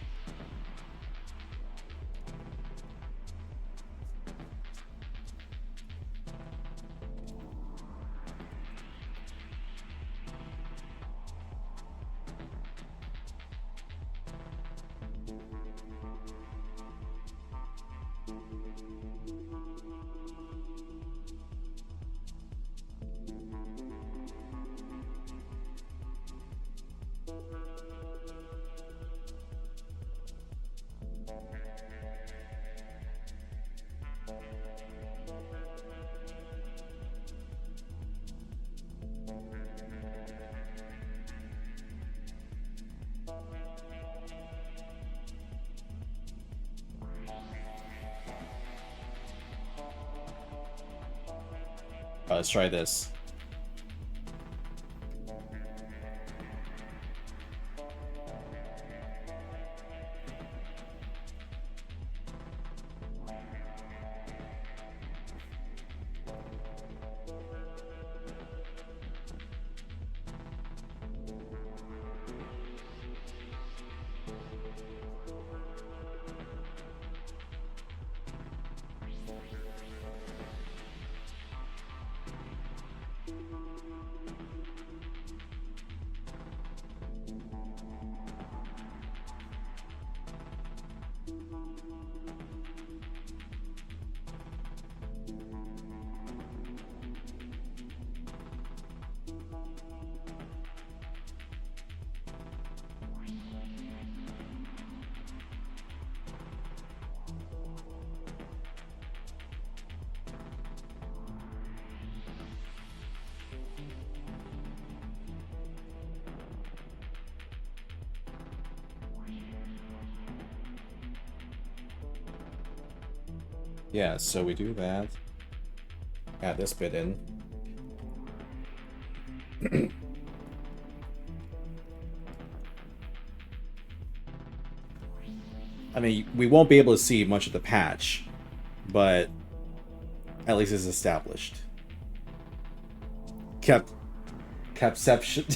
Let's try this. Yeah, so we do that. Add this bit in. I mean, we won't be able to see much of the patch, but at least it's established. Capception.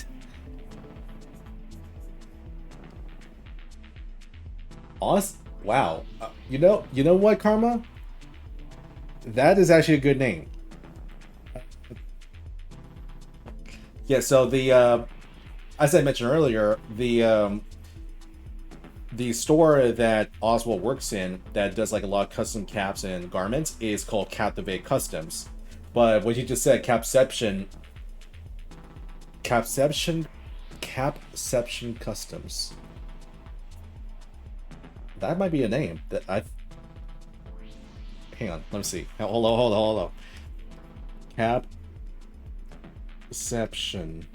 Wow. You know what, Karma? That is actually a good name. Yeah. So as I mentioned earlier, the store that Oswald works in that does like a lot of custom caps and garments is called Captivate Customs. But what you just said, Capception, Capception Customs. That might be a name that I. Hang on, let me see. Hold on. Capception.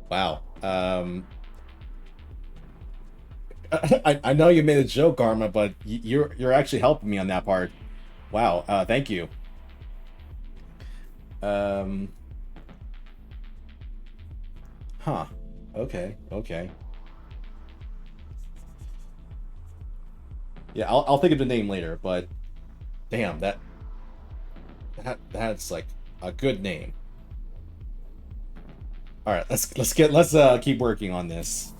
Wow. I know you made a joke, Karma, but you're actually helping me on that part. Wow. Thank you. Um. Huh. Okay. Okay. Yeah, I'll think of the name later. But damn, that's like a good name. All right, let's keep working on this.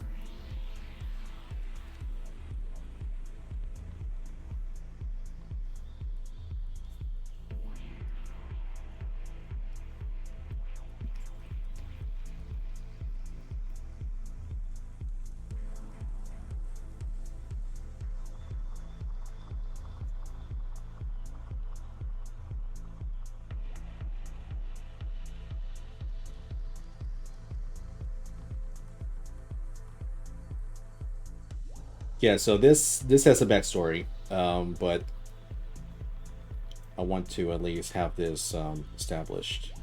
Yeah, so this has a backstory, but I want to at least have this established.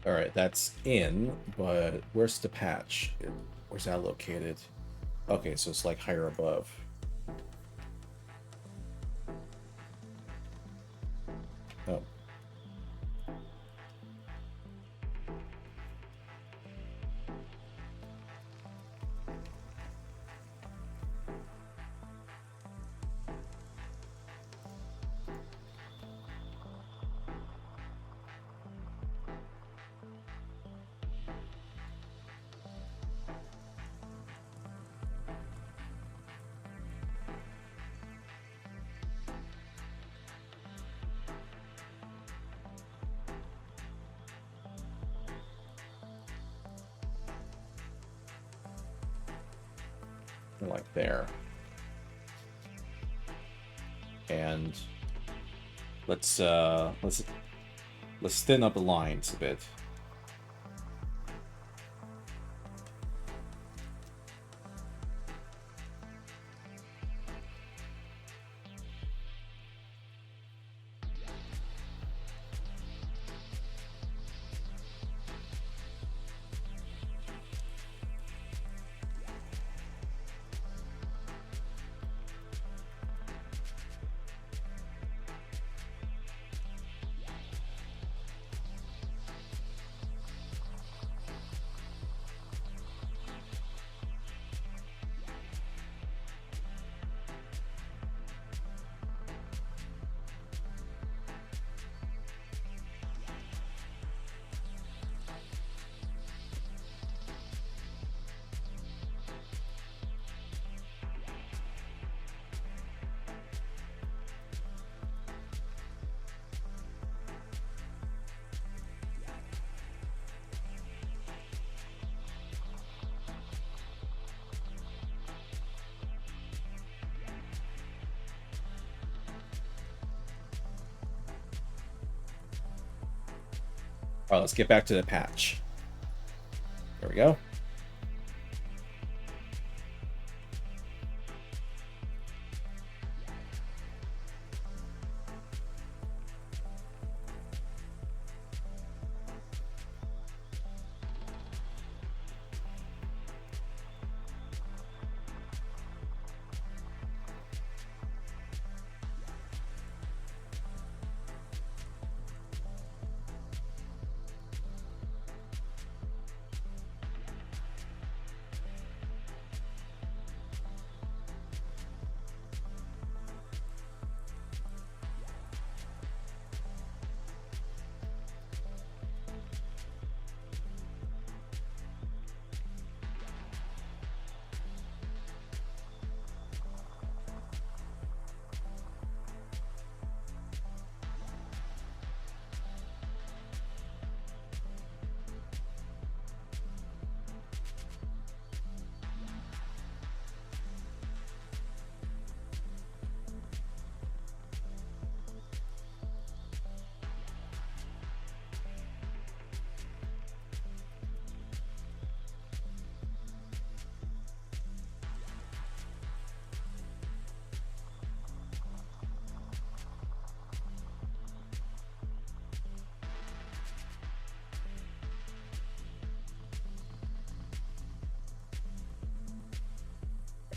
All right, that's in, but where's the patch? Where's that located? Okay, so it's like higher above. Oh. Like there. And let's thin up the lines a bit. All right, let's get back to the patch. There we go.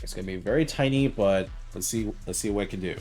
It's gonna be very tiny, but let's see what it can do.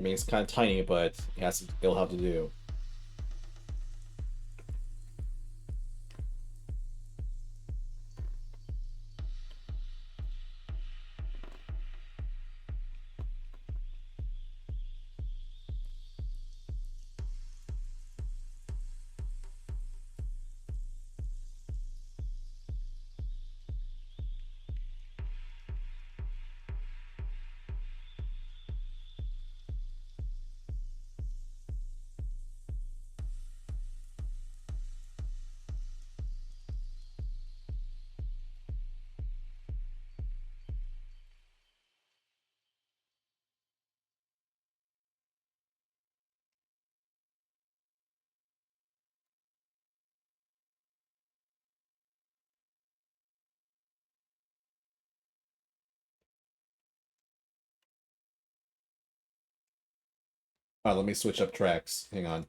mean, it's kind of tiny, but it'll have to do. Let me switch up tracks. Hang on.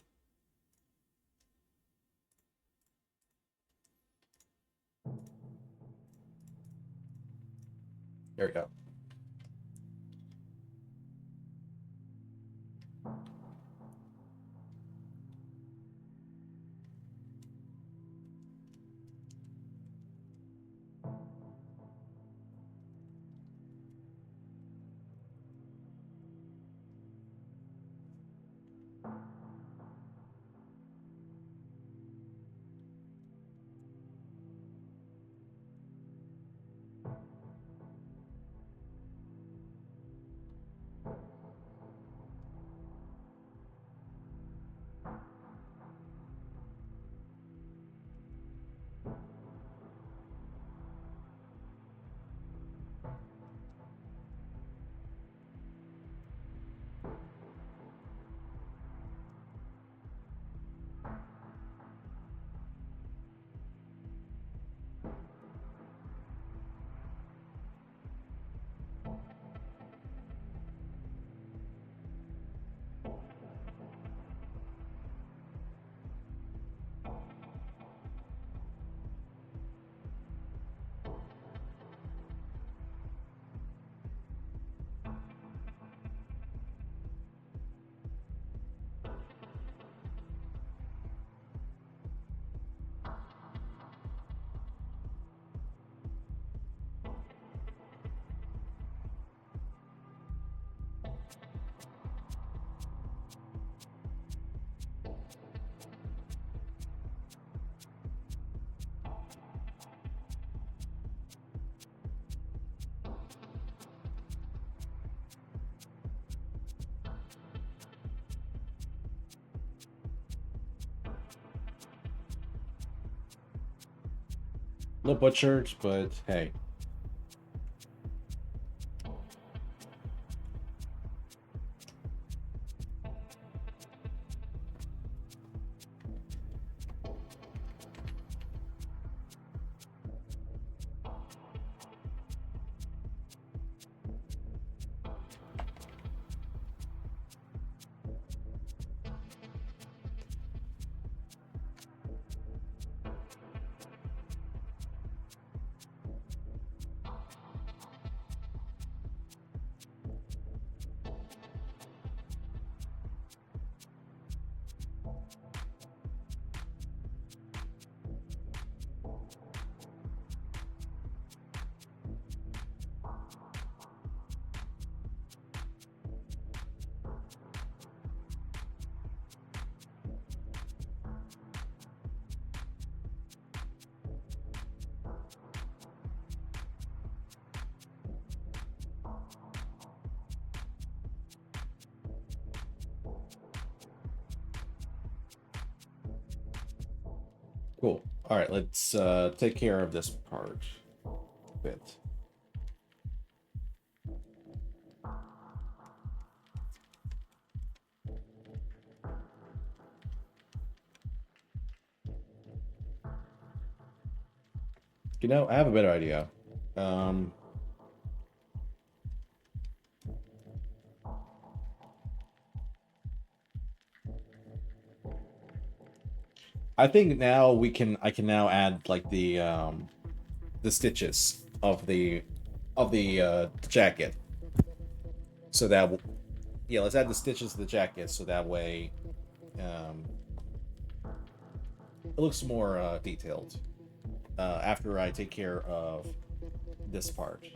There we go. A little butchered, but hey. Cool. All right, let's take care of this part a bit. You know, I have a better idea. I think now I can now add like the stitches of the jacket. So that Yeah, let's add the stitches to the jacket so that way um, it looks more detailed after I take care of this part.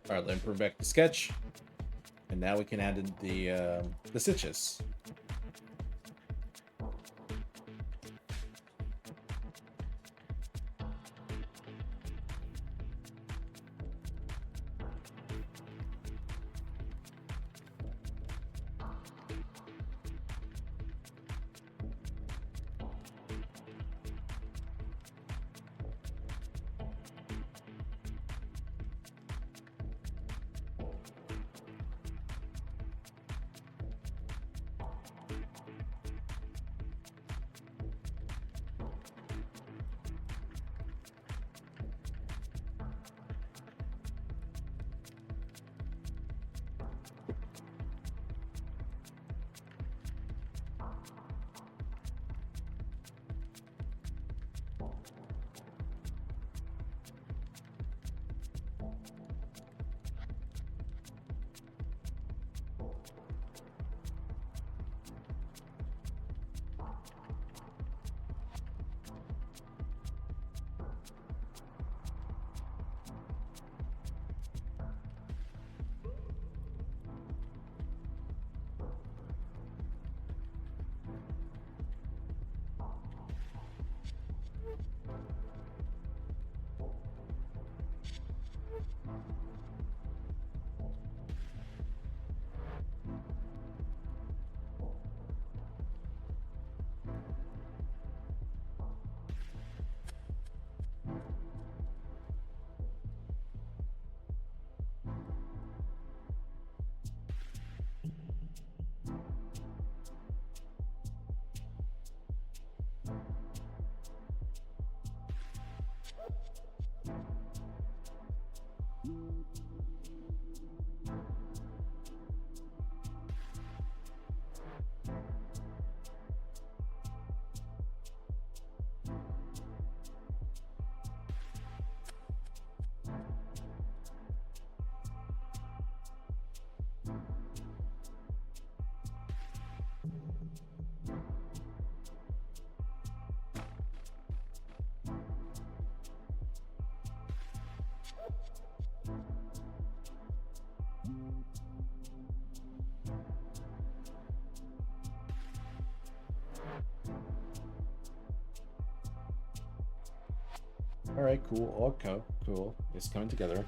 All right, let me bring back the sketch, and now we can add in the stitches. All right, cool. Okay, cool. It's coming together.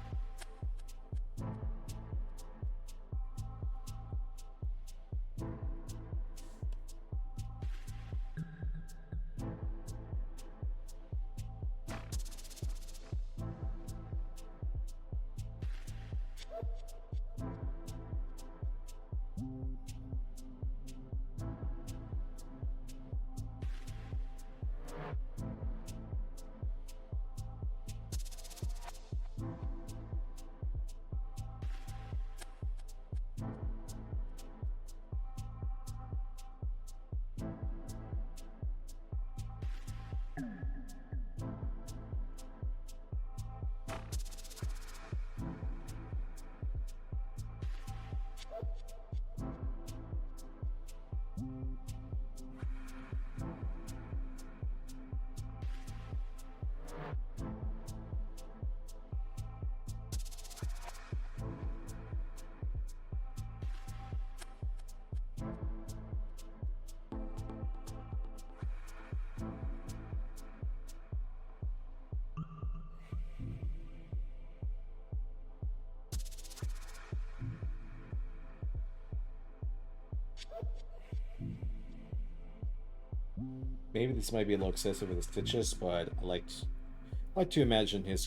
Maybe this might be a little excessive with the stitches, but I like to imagine his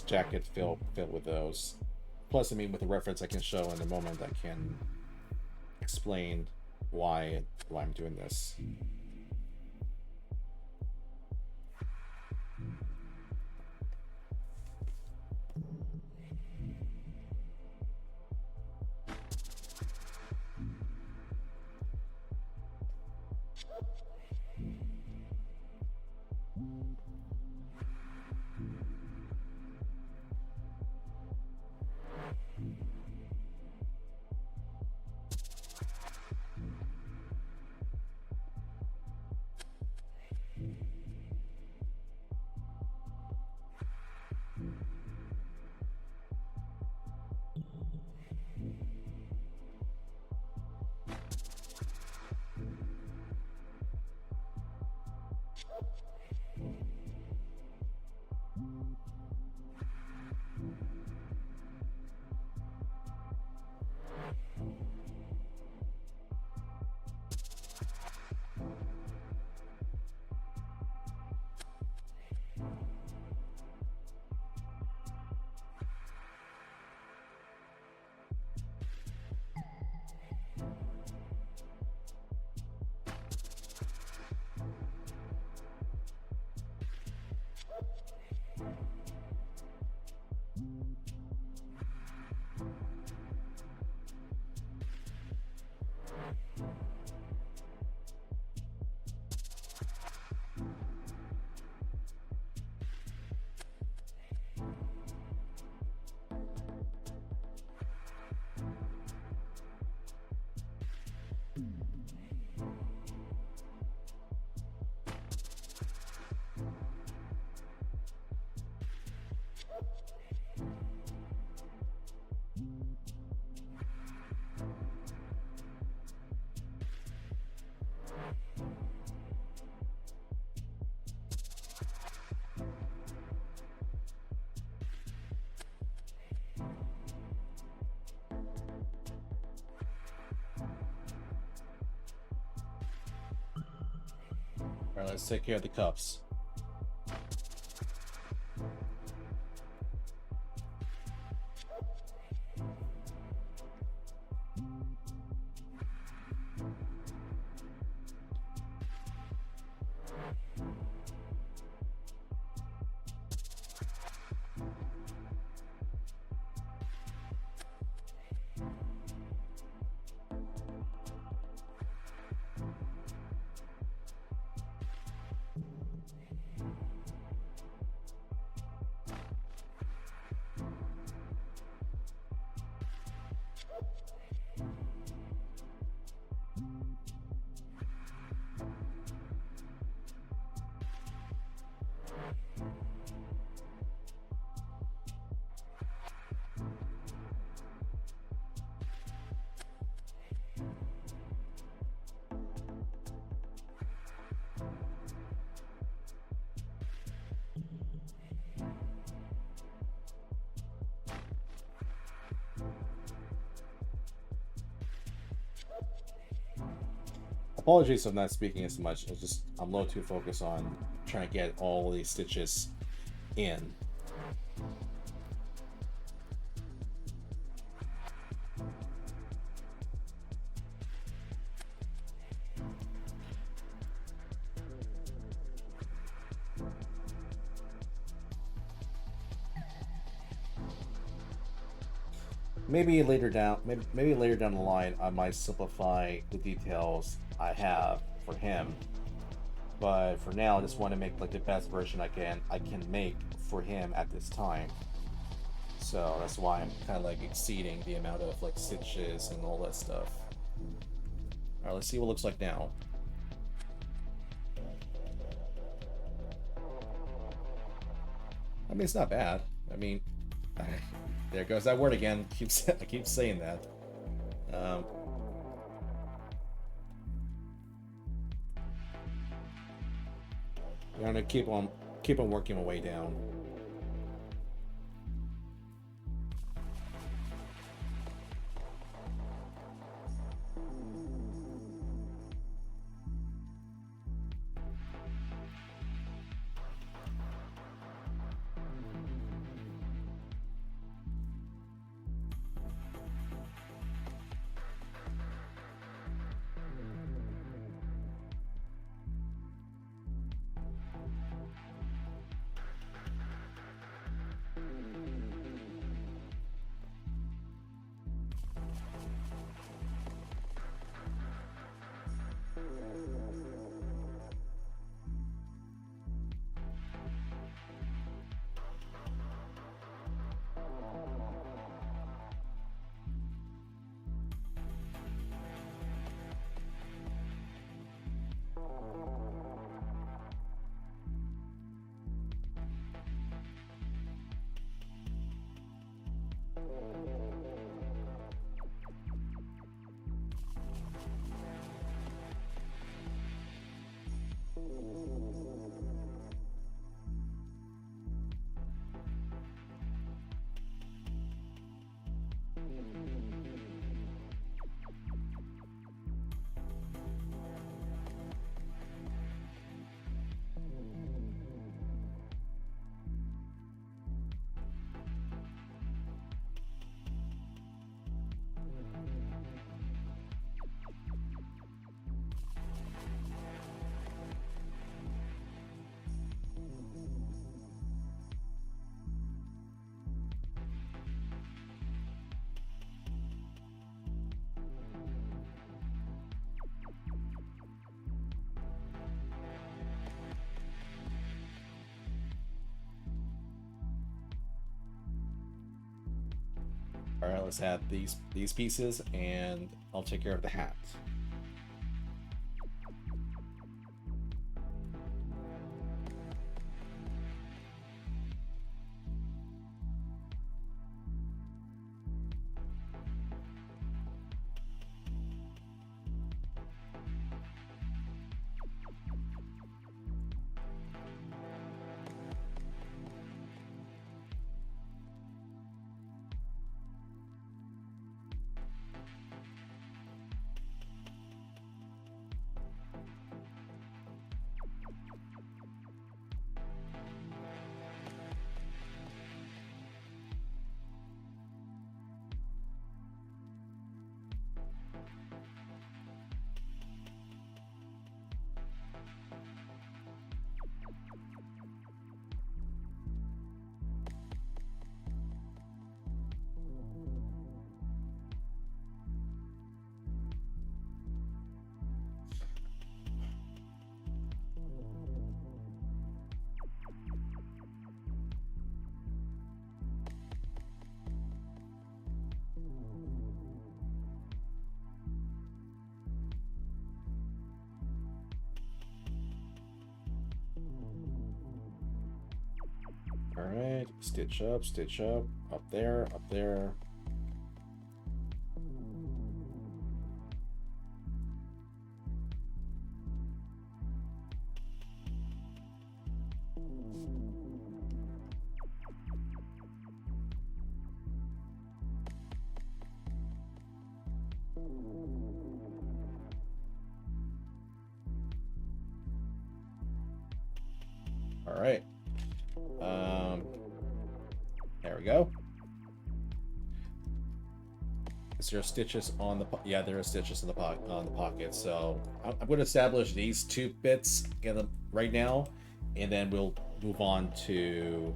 jacket filled with those. Plus, I mean, with the reference I can show in a moment, I can explain why I'm doing this. All right, let's take care of the cuffs. Apologies if I'm not speaking as much. It's just I'm a little too focused on trying to get all these stitches in. Maybe later down the line, I might simplify the details I have for him. But for now, I just want to make like the best version I can make for him at this time. So that's why I'm kind of like exceeding the amount of like stitches and all that stuff. All right, let's see what it looks like now. I mean, it's not bad. I mean, there goes that word again. I keep saying that. Um, I'm gonna keep on working my way down. All right, let's add these pieces, and I'll take care of the hat. All right, stitch up there, up there. All right. Um, there we go. Is there stitches on the? Yeah, there are stitches in the pocket. So I'm going to establish these 2 bits, get them right now, and then we'll move on to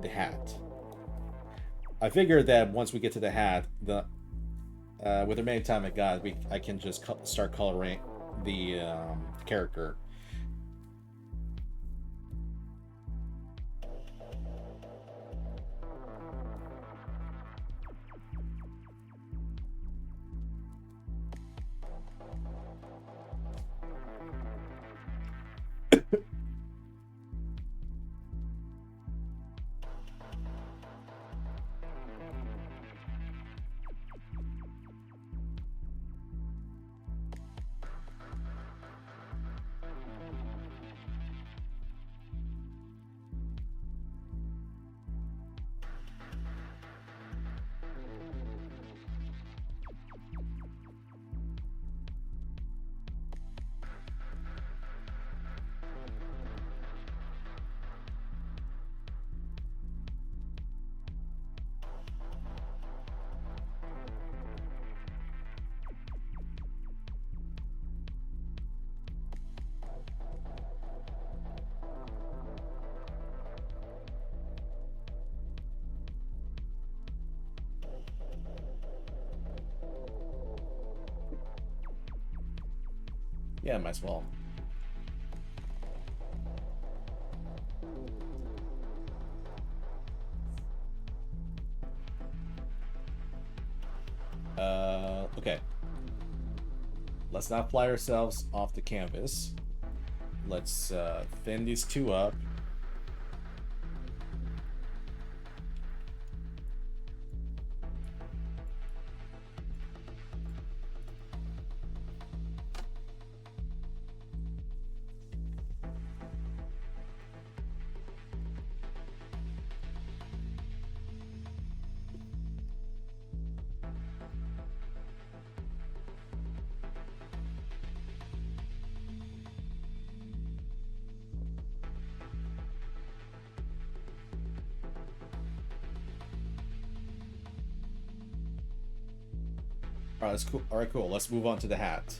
the hat. I figured that once we get to the hat, with the amount of time I got, I can just start coloring the character. Yeah, might as well. Okay. Let's not fly ourselves off the canvas. Let's thin these 2 up. All right, that's cool. All right, cool. Let's move on to the hat.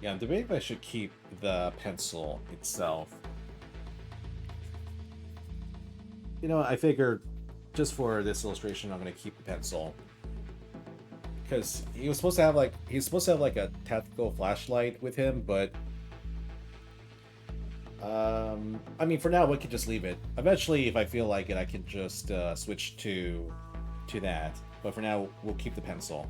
Yeah, I'm debating if I should keep the pencil itself. You know, I figured just for this illustration, I'm gonna keep the pencil because he's supposed to have like a tactical flashlight with him, but I mean, for now we could just leave it. Eventually, if I feel like it, I can just switch to that. But for now, we'll keep the pencil.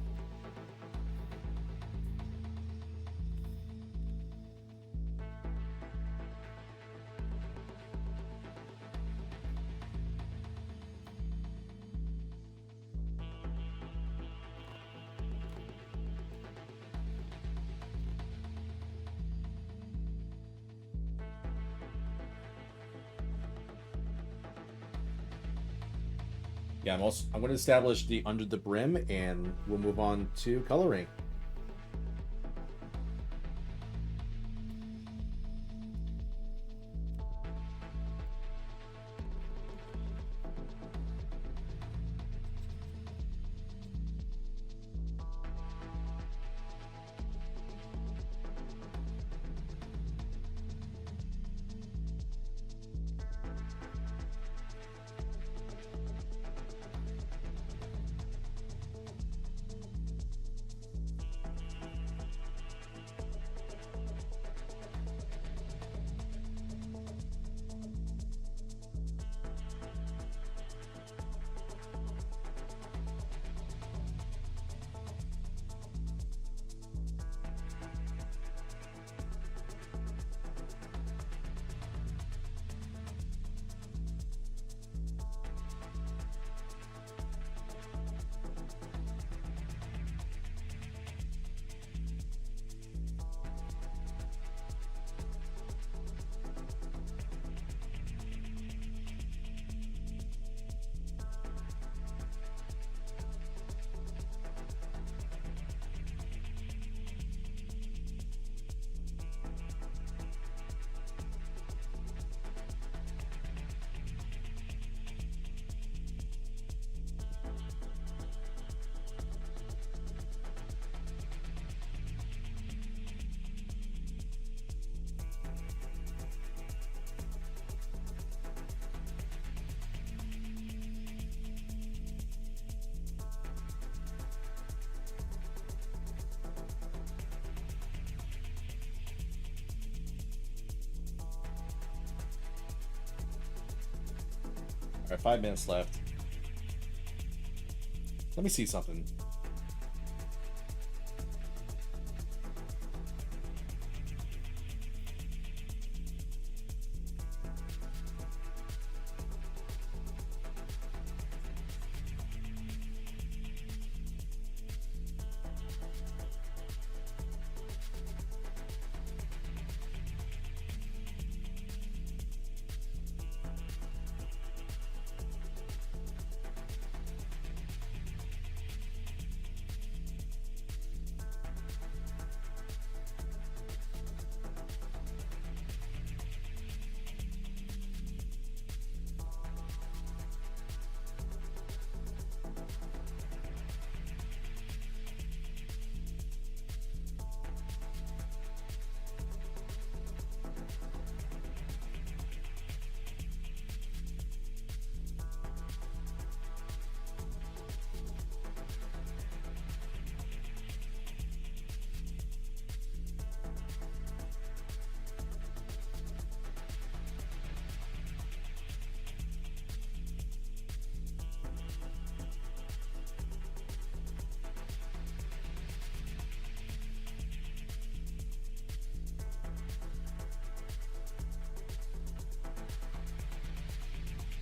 Yeah, I'm going to establish the under the brim, and we'll move on to coloring. All right, 5 minutes left. Let me see something.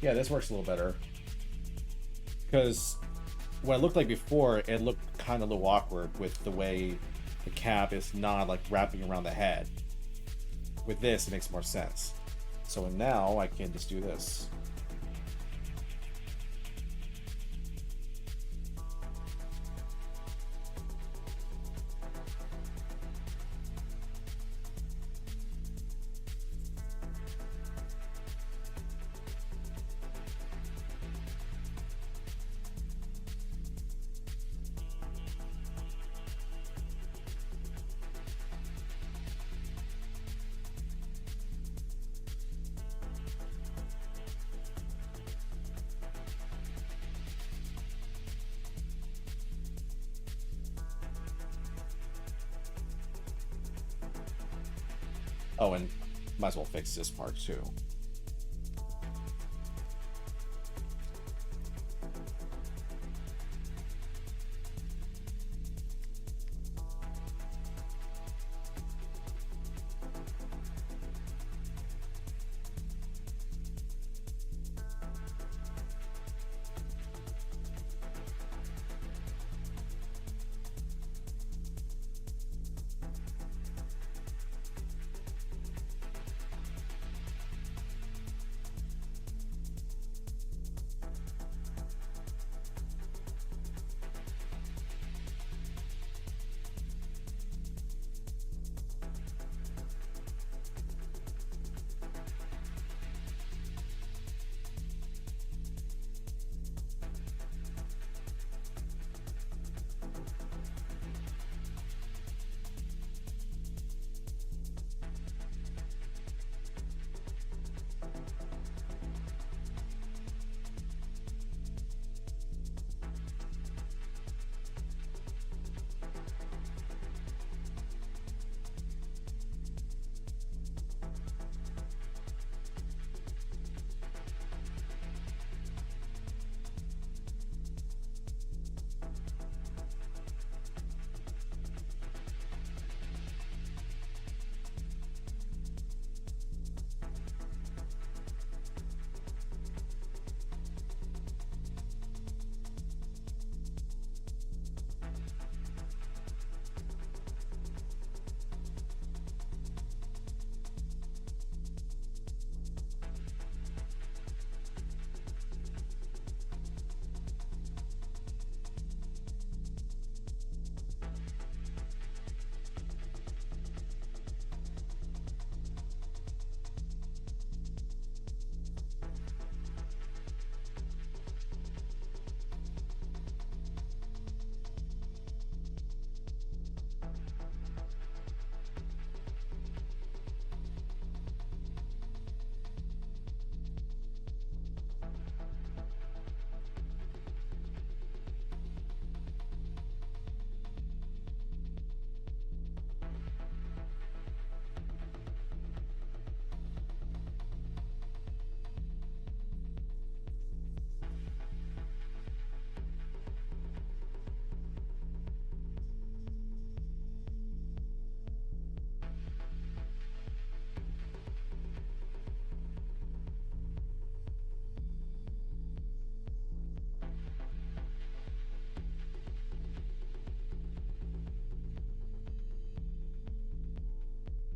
Yeah, this works a little better. Because what it looked like before, it looked kind of a little awkward with the way the cap is not like wrapping around the head. With this, it makes more sense. So now I can just do this. Oh, and might as well fix this part too.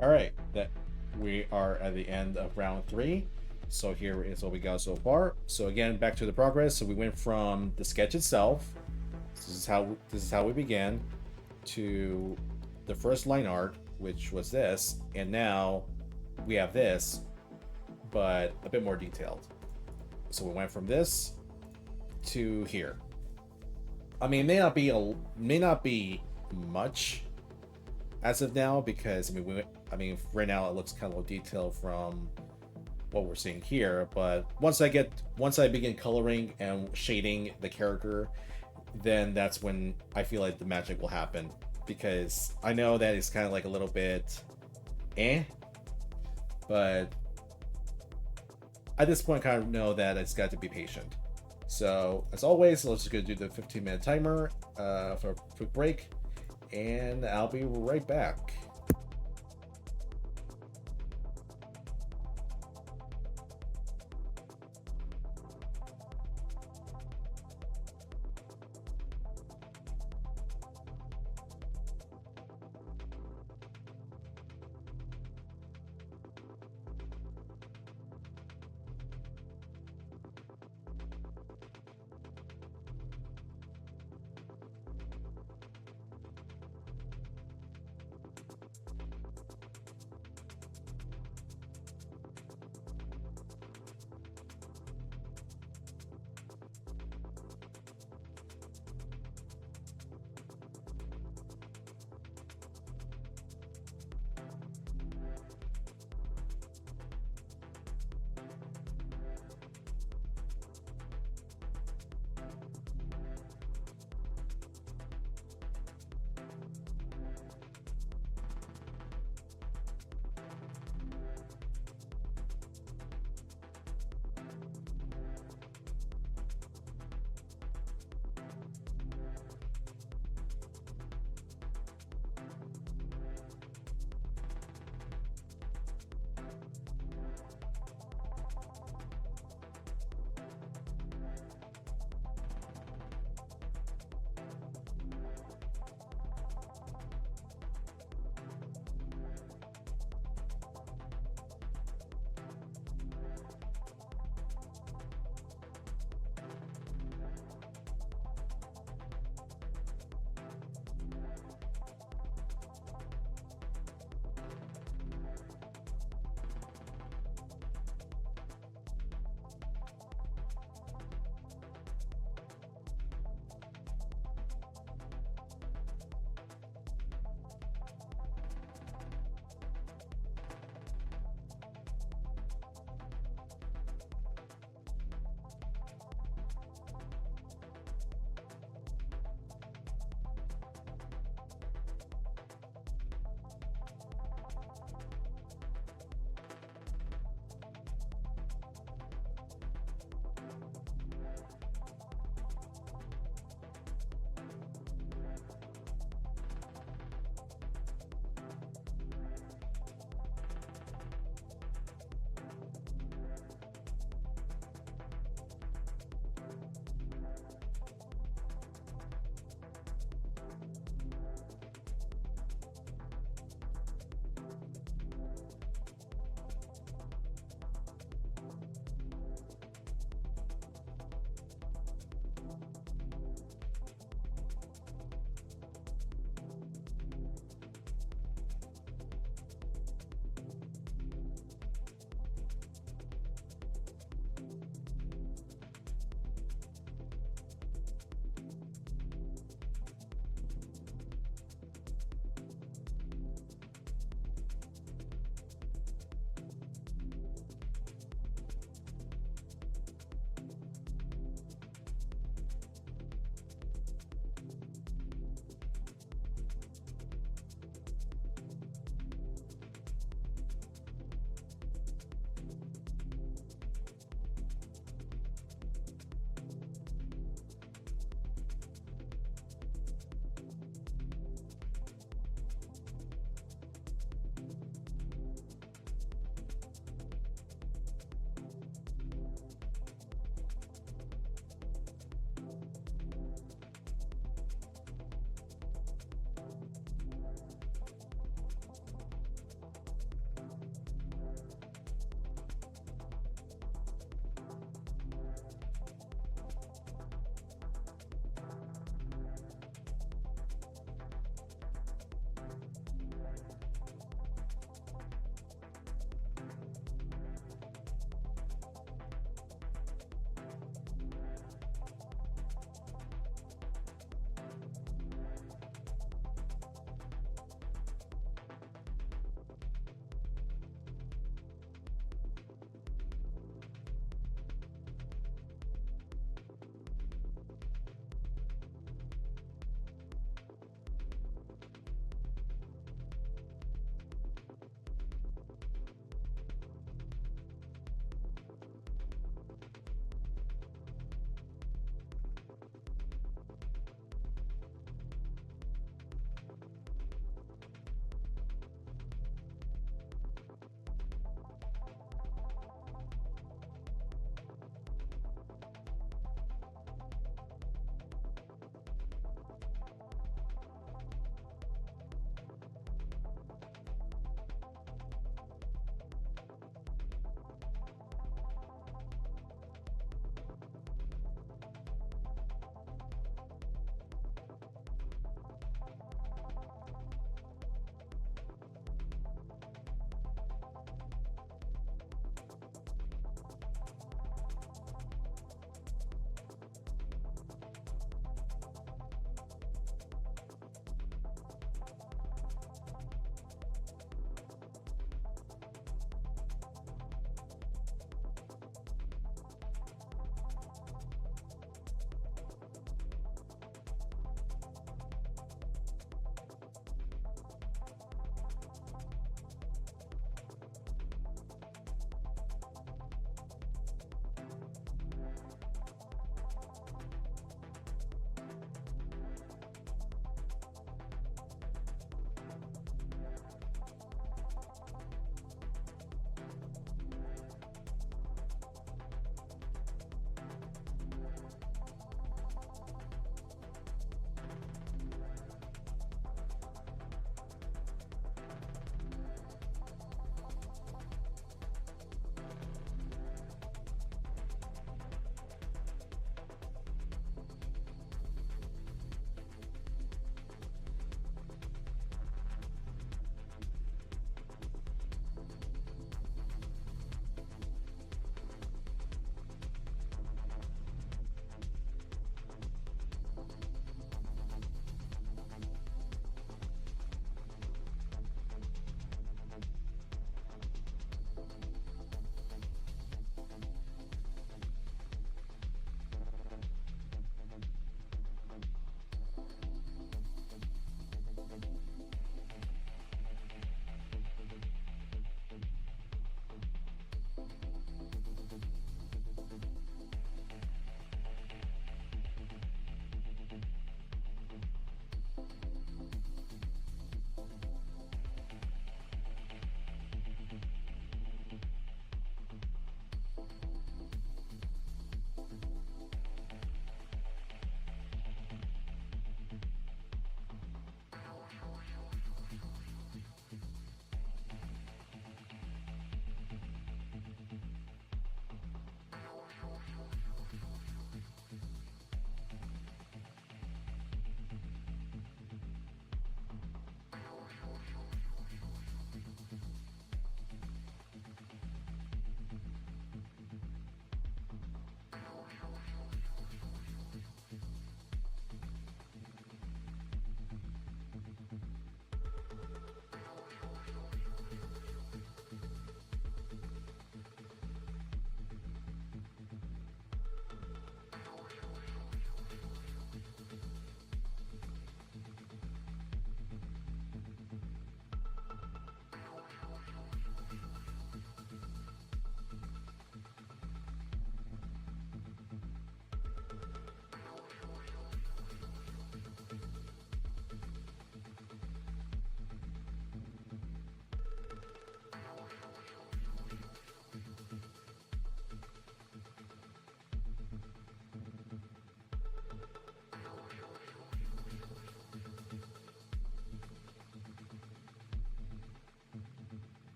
All right, that we are at the end of round 3. So here is what we got so far. So again, back to the progress. So we went from the sketch itself. This is how we began, to the first line art, which was this, and now we have this, but a bit more detailed. So we went from this to here. I mean, may not be much as of now, because right now it looks kind of low detail from what we're seeing here. But once I begin coloring and shading the character, then that's when I feel like the magic will happen. Because I know that it's kind of like a little bit, but at this point, I kind of know that it's got to be patient. So as always, let's just go do the 15-minute timer for a quick break, and I'll be right back.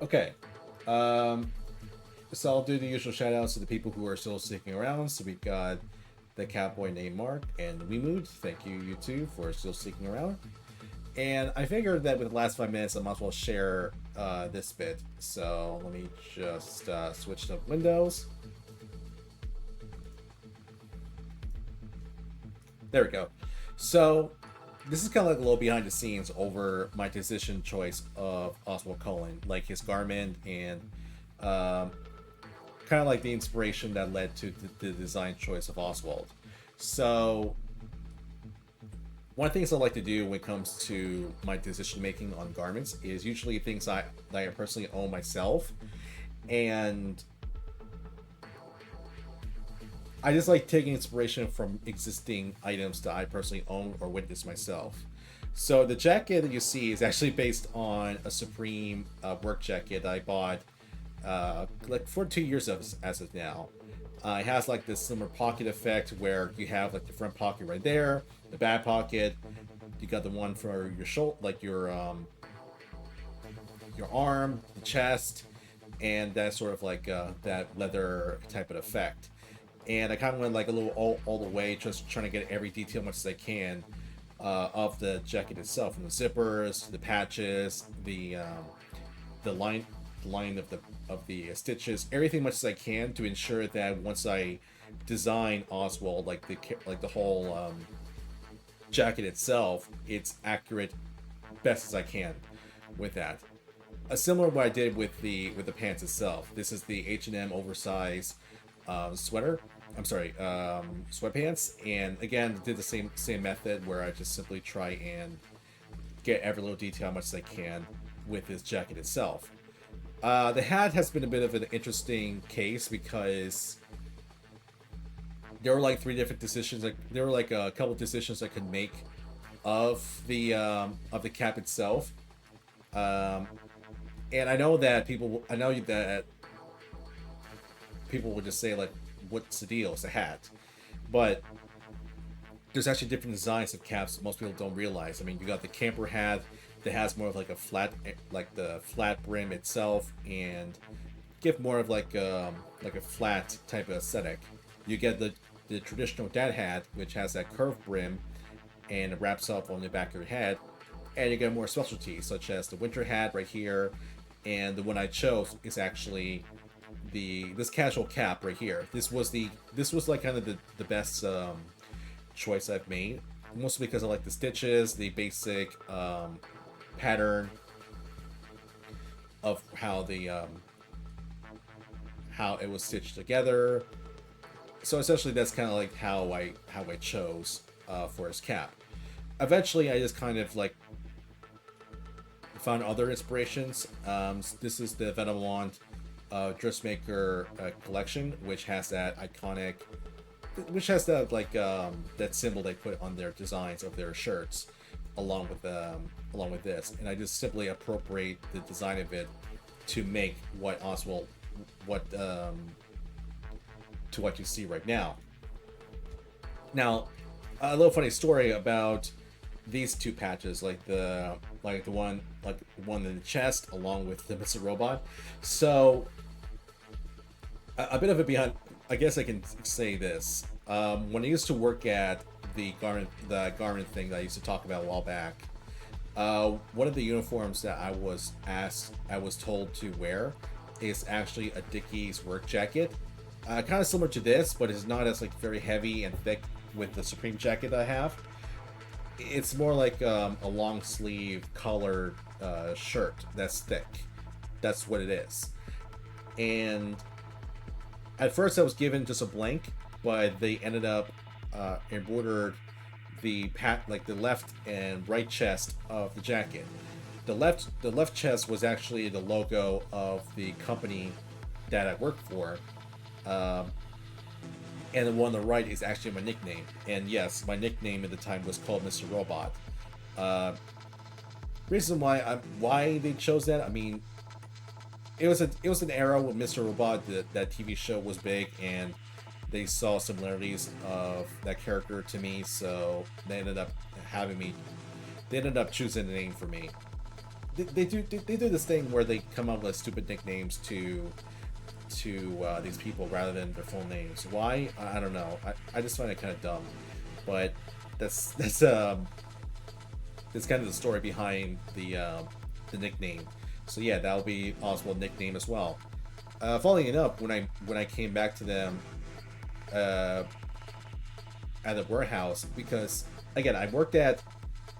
Okay. Um, so I'll do the usual shout outs to the people who are still sticking around. So we've got the cowboy named Mark and Weemood. Thank you, you two, for still sticking around. And I figured that with the last 5 minutes, I might as well share this bit. So let me just switch to Windows. There we go. So this is kind of like a little behind the scenes over my decision choice of Oswald Cullen, like his garment and kind of like the inspiration that led to the design choice of Oswald. So one of the things I like to do when it comes to my decision making on garments is usually things that I personally own myself, and I just like taking inspiration from existing items that I personally own or witness myself. So the jacket that you see is actually based on a Supreme work jacket that I bought like for 2 years as of now. It has like this similar pocket effect where you have like the front pocket right there, the back pocket. You got the one for your shoulder, like your arm, the chest, and that sort of like that leather type of effect. And I kind of went like a little all the way, just trying to get every detail much as I can of the jacket itself, from the zippers, the patches, the line of the stitches, everything much as I can to ensure that once I design Oswald, like the whole jacket itself, it's accurate best as I can with that. A similar what I did with the pants itself. This is the H&M oversized sweater. I'm sorry, sweatpants. And again, did the same method where I just simply try and get every little detail as much as I can with this jacket itself. The hat has been a bit of an interesting case because there were like three different decisions. Like there were like a couple decisions I could make of the cap itself. And I know that people will just say like, "What's the deal? It's a hat," but there's actually different designs of caps most people don't realize. I mean, you got the camper hat that has more of like a flat, like the flat brim itself, and give more of like a flat type of aesthetic. You get the traditional dad hat, which has that curved brim and it wraps up on the back of your head, and you get more specialties such as the winter hat right here, and the one I chose is actually this casual cap right here. This was like kind of the best choice I've made, mostly because I like the stitches, the basic pattern of how how it was stitched together. So essentially, that's kind of like how I chose for his cap. Eventually, I just kind of like found other inspirations. This is the Venom Wand Dressmaker collection, which has that iconic, which has that like that symbol they put on their designs of their shirts, along with this, and I just simply appropriate the design of it to make to what you see right now. Now, a little funny story about these two patches, like the one in the chest, along with the Mr. Robot. So a bit of it behind. I guess I can say this. When I used to work at the garment thing that I used to talk about a while back, one of the uniforms that I was told to wear is actually a Dickies work jacket. Kind of similar to this, but it's not as like very heavy and thick with the Supreme jacket I have. It's more like a long sleeve collared shirt that's thick. That's what it is. And at first I was given just a blank, but they ended up embroidered the left and right chest of the jacket. The left chest was actually the logo of the company that I worked for. And the one on the right is actually my nickname. And yes, my nickname at the time was called Mr. Robot. Reason why they chose that, I mean, it was an era when Mr. Robot, that TV show, was big, and they saw similarities of that character to me, so they ended up choosing the name for me. they do this thing where they come up with stupid nicknames to these people rather than their full names. Why? I don't know. I just find it kind of dumb. But that's kind of the story behind the nickname. So yeah, that'll be Oswald nickname as well. Following it up, when I came back to them at the warehouse, because again I worked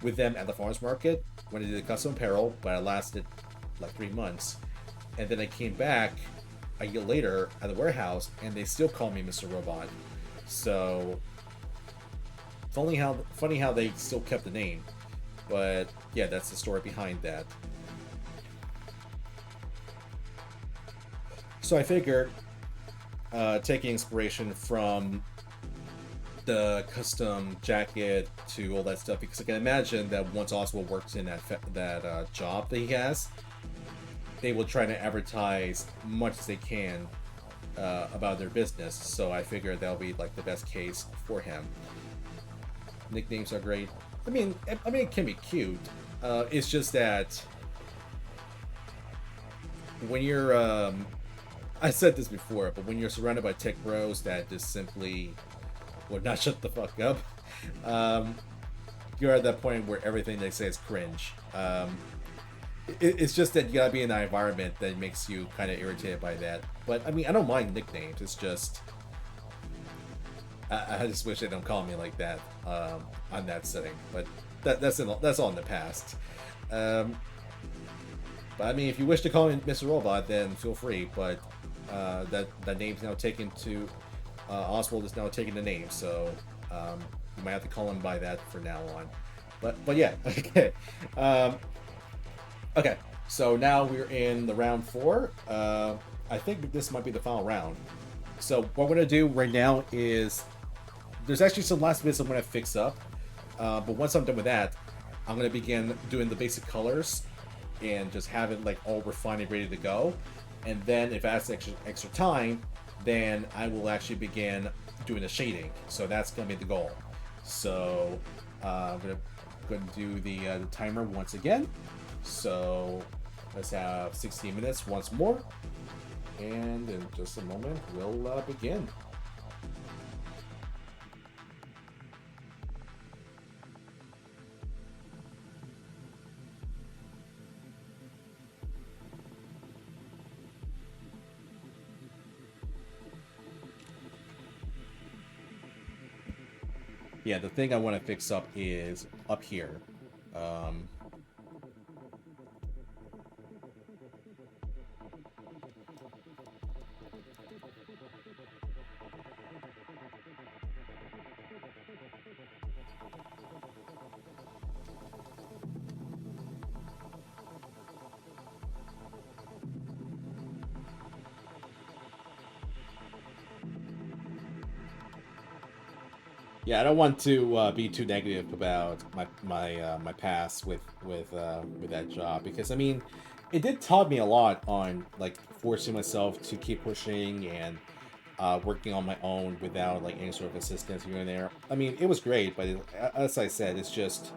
with them at the farmers market when I did the custom apparel, but I lasted like 3 months, and then I came back a year later at the warehouse, and they still call me Mr. Robot. So funny how they still kept the name, but yeah, that's the story behind that. So I figured, taking inspiration from the custom jacket to all that stuff, because I can imagine that once Oswald works in that job that he has, they will try to advertise much as they can about their business. So I figured that'll be like the best case for him. Nicknames are great. I mean, it can be cute. It's just that when you're, I said this before, but when you're surrounded by tech bros that just simply would not shut the fuck up, you're at that point where everything they say is cringe. It's just that you gotta be in that environment that makes you kind of irritated by that. But I mean, I don't mind nicknames. It's just I just wish they don't call me like that on that setting. But that's all in the past. But I mean, if you wish to call me Mr. Robot, then feel free. But that name's now taken to Oswald is now taking the name, so you might have to call him by that for now on. But yeah, okay. Okay, so now we're in the round 4. I think this might be the final round. So what we're gonna do right now is there's actually some last bits I'm gonna fix up, but once I'm done with that, I'm gonna begin doing the basic colors and just have it like all refined and ready to go. And then if I have extra time, then I will actually begin doing the shading. So that's gonna be the goal. So I'm gonna do the timer once again. So let's have 16 minutes once more, and in just a moment we'll begin. Yeah, the thing I want to fix up is up here. Yeah, I don't want to be too negative about my past with that job, because I mean, it did taught me a lot on like forcing myself to keep pushing and working on my own without like any sort of assistance here and there. I mean, it was great, but as I said, it's just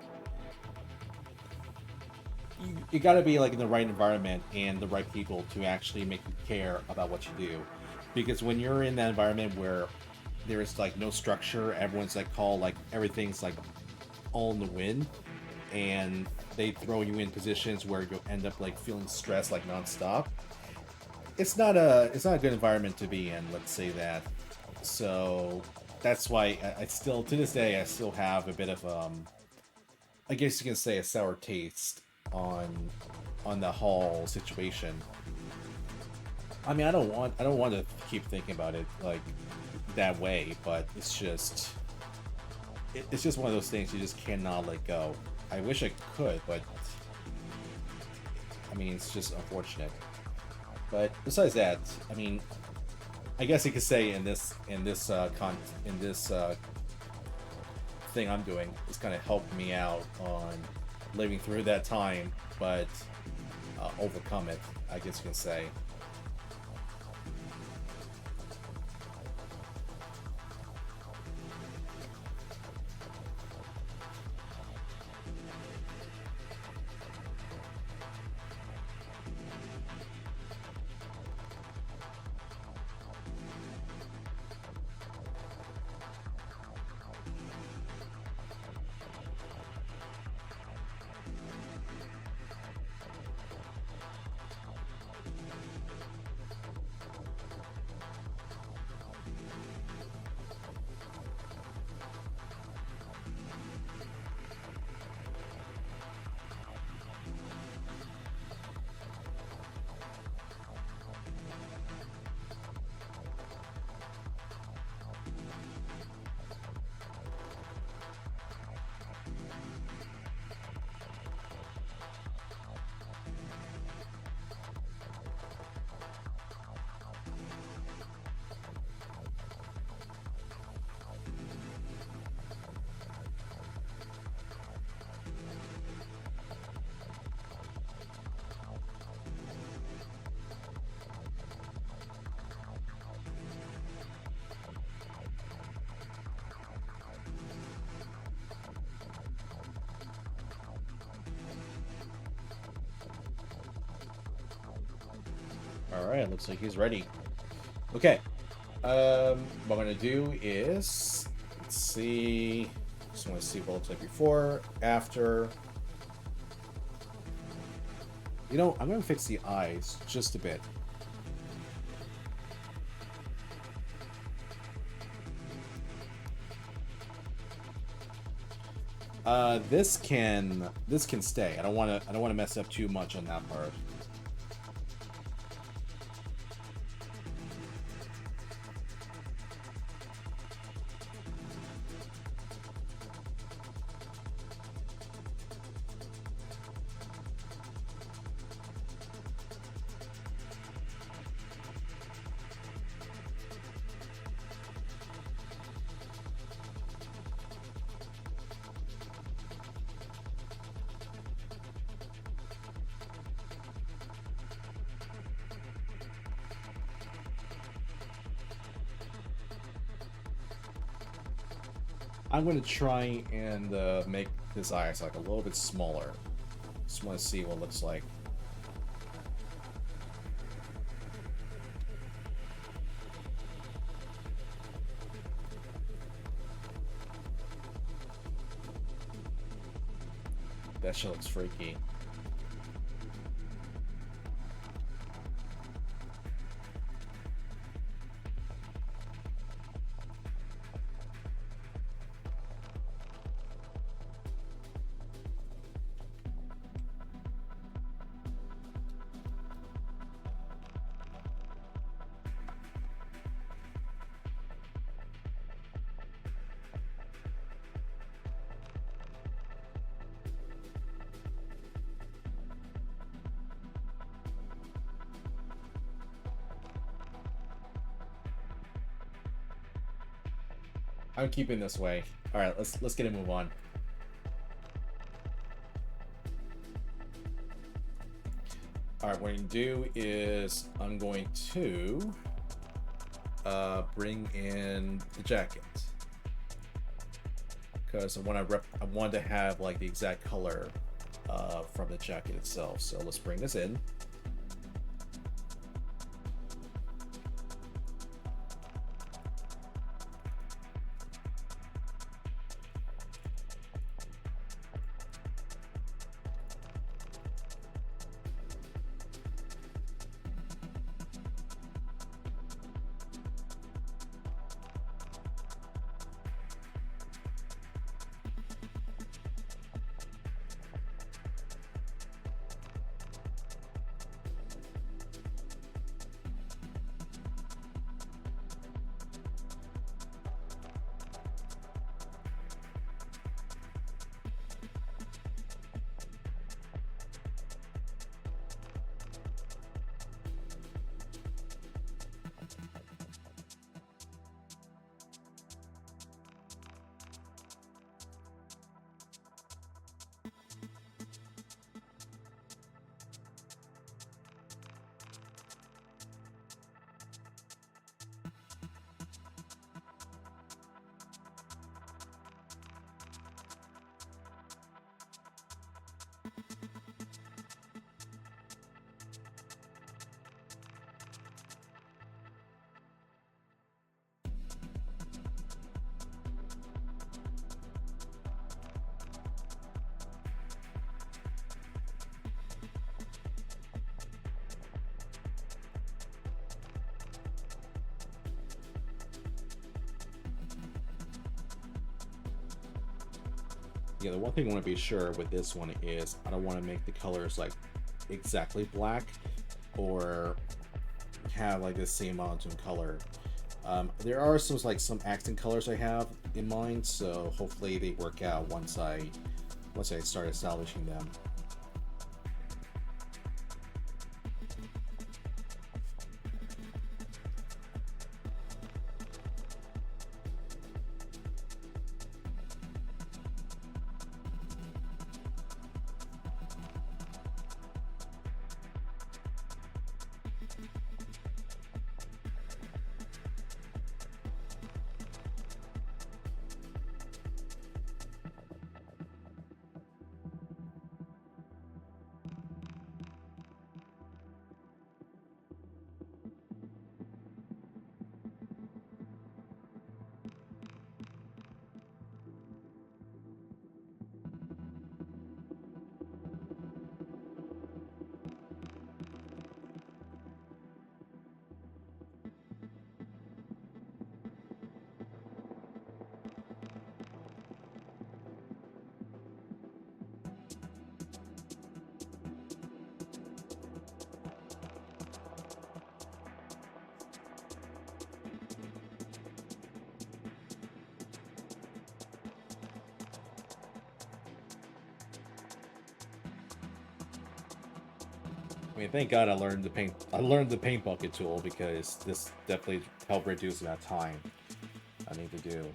you got to be like in the right environment and the right people to actually make you care about what you do, because when you're in that environment where there is like no structure, everyone's like everything's like all in the wind, and they throw you in positions where you'll end up like feeling stressed like nonstop. It's not a good environment to be in, let's say that. So that's why I still, to this day, I still have a bit of I guess you can say, a sour taste on the whole situation. I mean, I don't want to keep thinking about it like that way, but it's just one of those things you just cannot let go. I wish I could, but I mean, it's just unfortunate. But besides that, I mean, I guess you could say in this thing I'm doing, it's kind of helped me out on living through that time, but overcome it, I guess you can say. Alright, looks like he's ready. Okay. What I'm gonna do is, let's see. Just want to see what it looks like before, after. You know, I'm gonna fix the eyes just a bit. This can stay. I don't want to mess up too much on that part. I'm going to try and make his eyes like a little bit smaller. Just want to see what it looks like. That shit looks freaky. I'm keeping this way. All right, let's get a move on. All right, what I'm going to do is I'm going to bring in the jacket, because I want to have like the exact color from the jacket itself. So let's bring this in. Yeah, the one thing I want to be sure with this one is I don't want to make the colors like exactly black or have like the same monotone color. There are some accent colors I have in mind, so hopefully they work out once I start establishing them. I mean, thank God I learned the paint. I learned the paint bucket tool because this definitely helped reduce that time I need to do.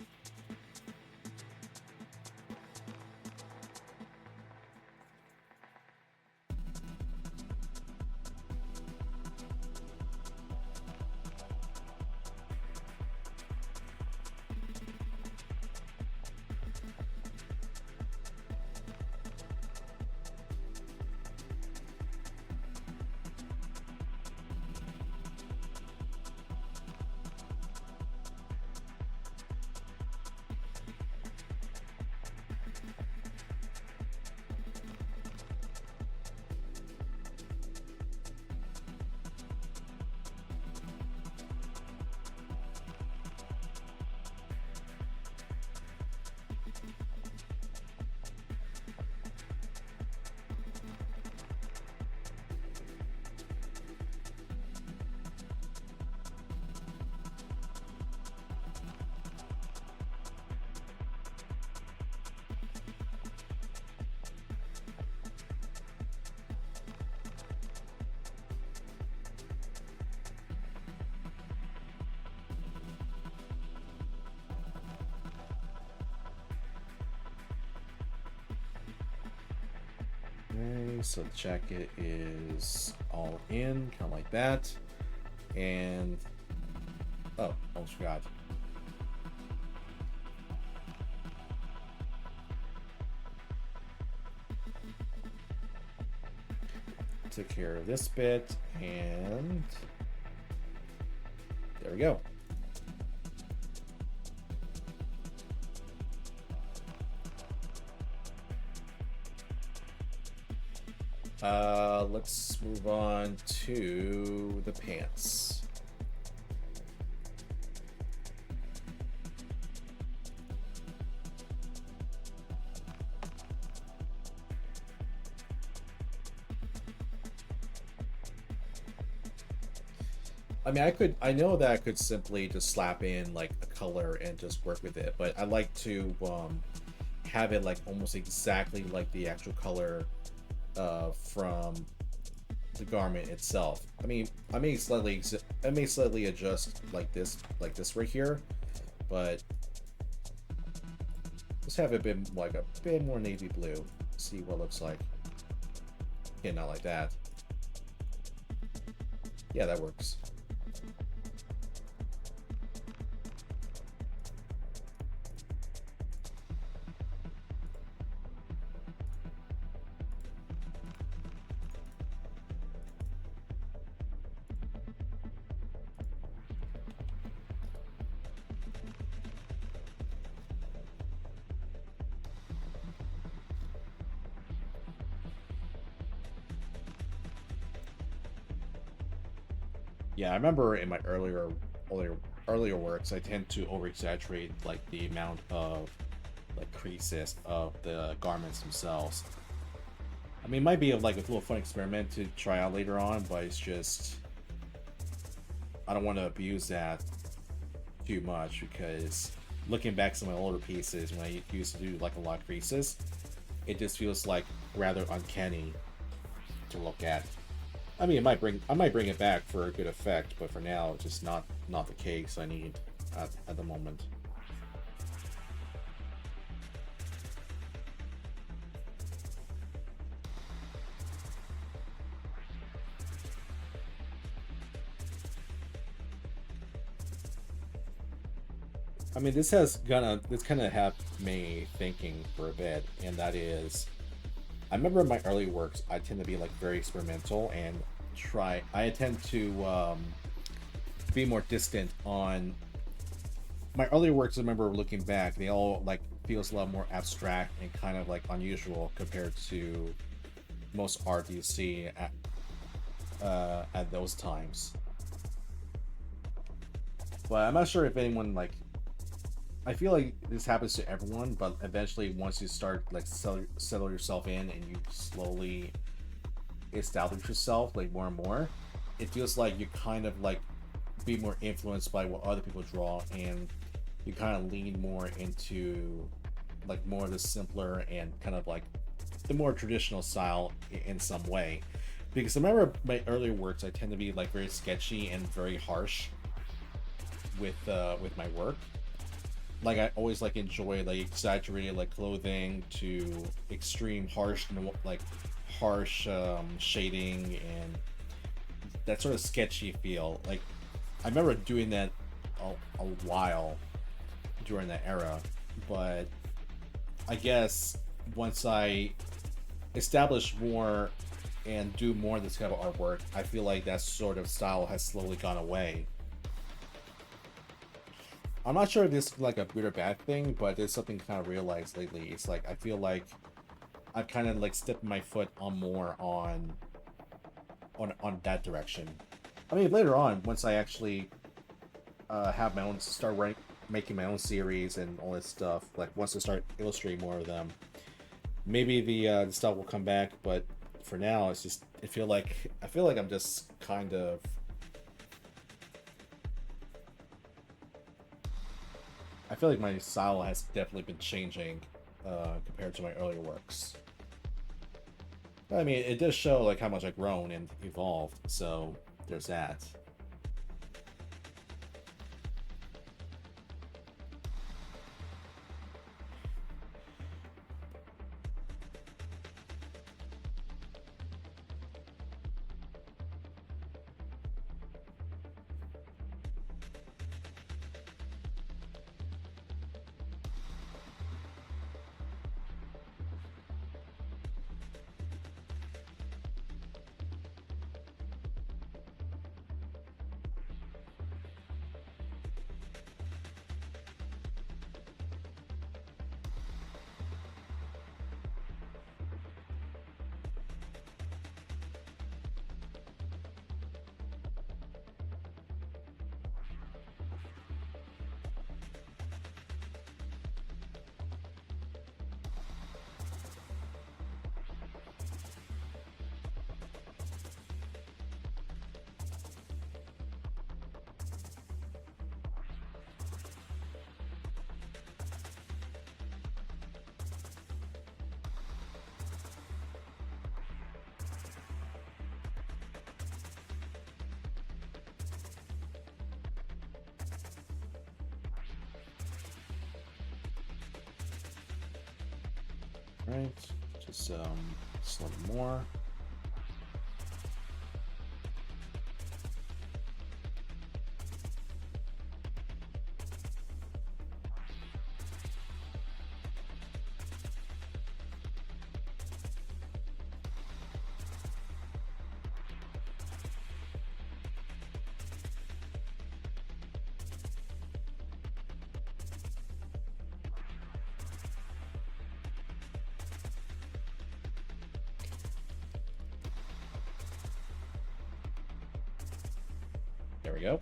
Okay, so the jacket is all in, kind of like that. And oh, almost forgot. Took care of this bit, and there we go. Let's move on to the pants. I mean, I know that I could simply just slap in like a color and just work with it, but I like to have it like almost exactly like the actual color from the garment itself. I mean, I may slightly adjust like this right here, but let's have it been like a bit more navy blue. See what it looks like. Yeah, not like that. Yeah, that works. Yeah, I remember in my earlier works, I tend to over exaggerate like the amount of like creases of the garments themselves. I mean, it might be like a little fun experiment to try out later on, but it's just I don't want to abuse that too much because looking back some of my older pieces when I used to do like a lot of creases, it just feels like rather uncanny to look at. I mean, I might bring it back for a good effect, but for now, it's just not the case I need at the moment. I mean, this kind of have me thinking for a bit, and that is, I remember in my early works, I tend to be like very experimental and try. I tend to be more distant on my earlier works. I remember looking back, they all like feels a lot more abstract and kind of like unusual compared to most art you see at those times. But I'm not sure if anyone like. I feel like this happens to everyone, but eventually, once you start like settle yourself in and you slowly establish yourself like more and more, it feels like you kind of like be more influenced by what other people draw, and you kind of lean more into like more of the simpler and kind of like the more traditional style in some way. Because I remember my earlier works, I tend to be like very sketchy and very harsh with my work. Like I always like enjoy like exaggerated like clothing to extreme harsh and like harsh shading and that sort of sketchy feel. Like I remember doing that a while during that era, but I guess once I establish more and do more of this kind of artwork, I feel like that sort of style has slowly gone away. I'm not sure if this is like a good or bad thing, but it's something kind of realized lately. It's like I feel like I've kind of like stepped my foot on more on that direction. I mean, later on, once I actually have my own, making my own series and all this stuff, like once I start illustrating more of them, maybe the stuff will come back. But for now, it's just I feel like I'm just kind of. I feel like my style has definitely been changing compared to my earlier works. I mean, it does show like how much I've grown and evolved, so there's that. Right, just a little more. There we go.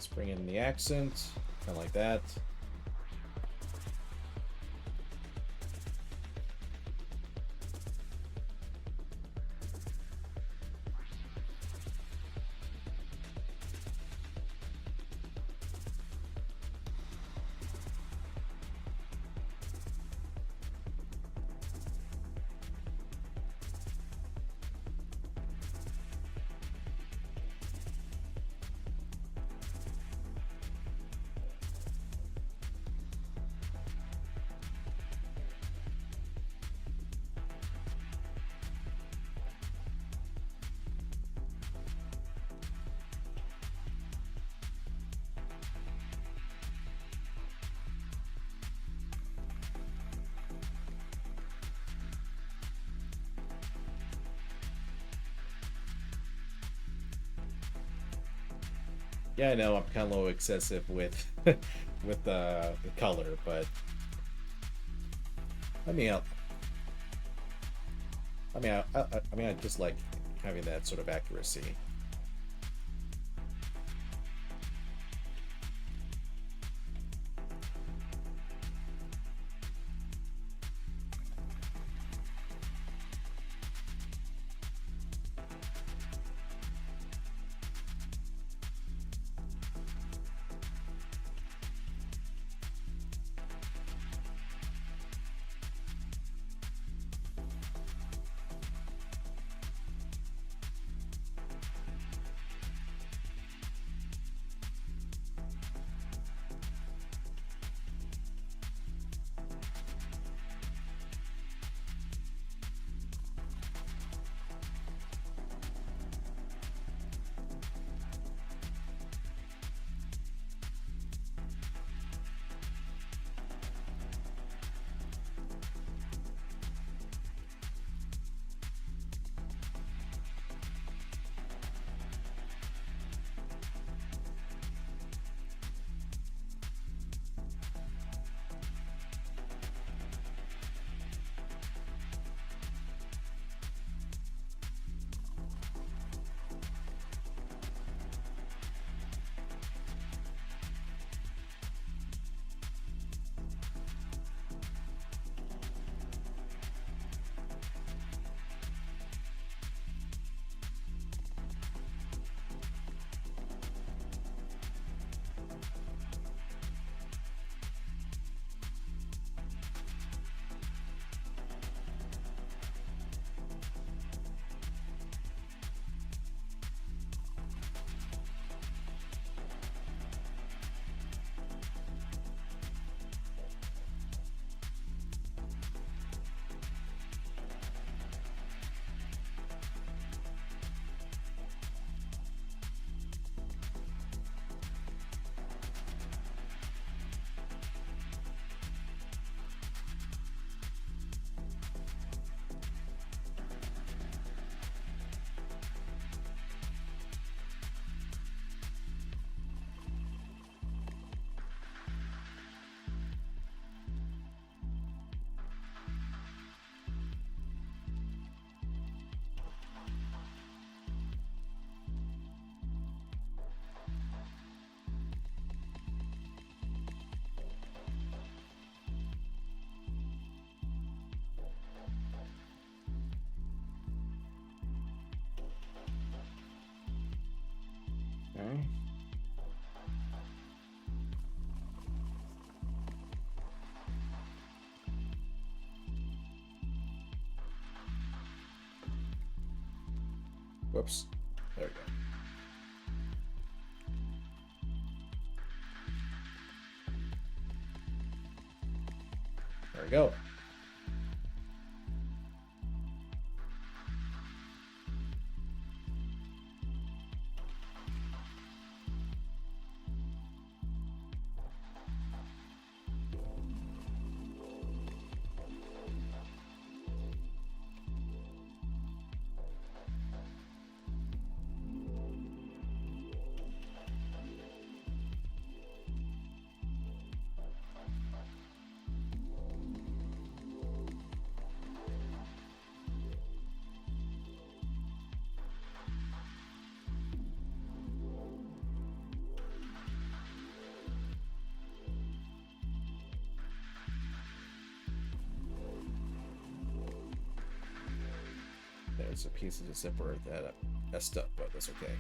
Let's bring in the accent, kind of like that. Yeah, I know I'm kind of a little excessive with with the color, but I mean, I just like having that sort of accuracy. Okay. Whoops. There we go. There we go. There's a piece of the zipper that messed up, but that's okay.